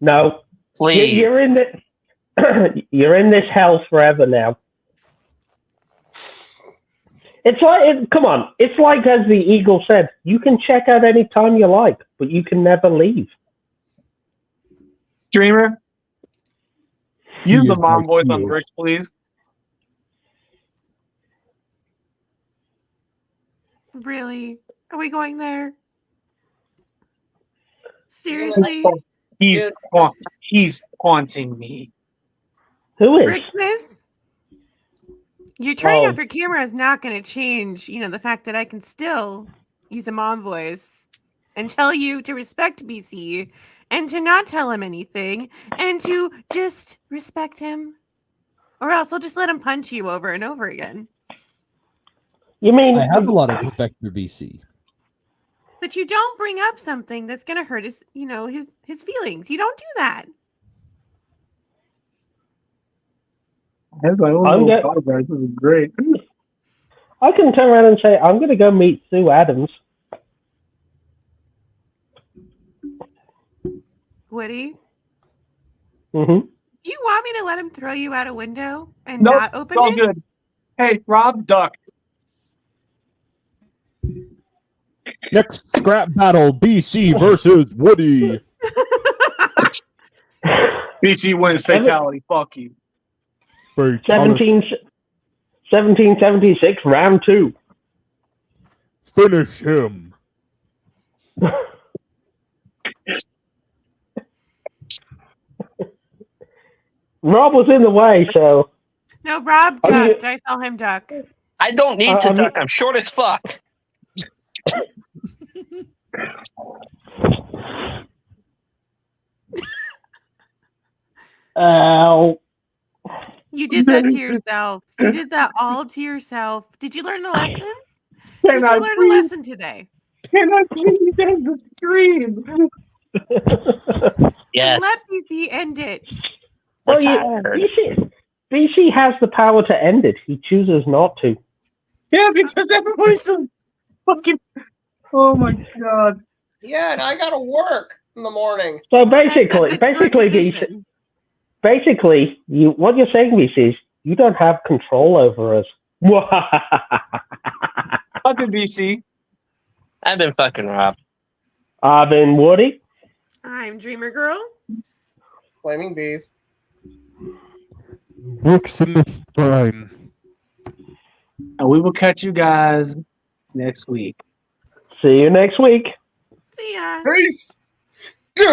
No, Please. you're in the you're in this hell forever now. It's like come on. It's like as the eagle said, you can check out any time you like, but you can never leave. Dreamer, use the is mom my voice on shield. Bricks, please. Really? Are we going there? Seriously? He's haunting me. Who is? Briximus? You turning Oh. off your camera is not going to change, the fact that I can still use a mom voice and tell you to respect BC and to not tell him anything and to just respect him. Or else I'll just let him punch you over and over again. You mean I have a lot of respect for BC. But you don't bring up something that's going to hurt his, his feelings. You don't do that. That's my own I'm little podcast. This is great. I can turn around and say, I'm going to go meet Sue Adams. Woody, Mm-hmm. do you want me to let him throw you out a window and Nope, not open it's all it? good. Hey, Rob, duck. Next scrap battle: BC versus Woody. BC wins fatality. Fuck you. 1776, round 2. Finish him. Rob was in the way, so. No, Rob Are you- ducked. I saw him duck. I don't need to I'm- duck. I'm short as fuck. Ow. You did that to yourself. You did that all to yourself. Did you learn a lesson? Did Can you I learn a please? lesson today? Can I please end the stream? Yes. Let BC end it. Well, Retired. BC has the power to end it. He chooses not to. Yeah, because everybody's so fucking. Oh my god. Yeah, and I gotta work in the morning. So That's basically, your DC, decision. what you're saying, DC, is you don't have control over us. Fucking DC. I've been fucking Rob. I've been Woody. I'm Dreamer Girl. Flaming bees. Brooks in this time. And we will catch you guys next week. See you next week. See ya. Peace.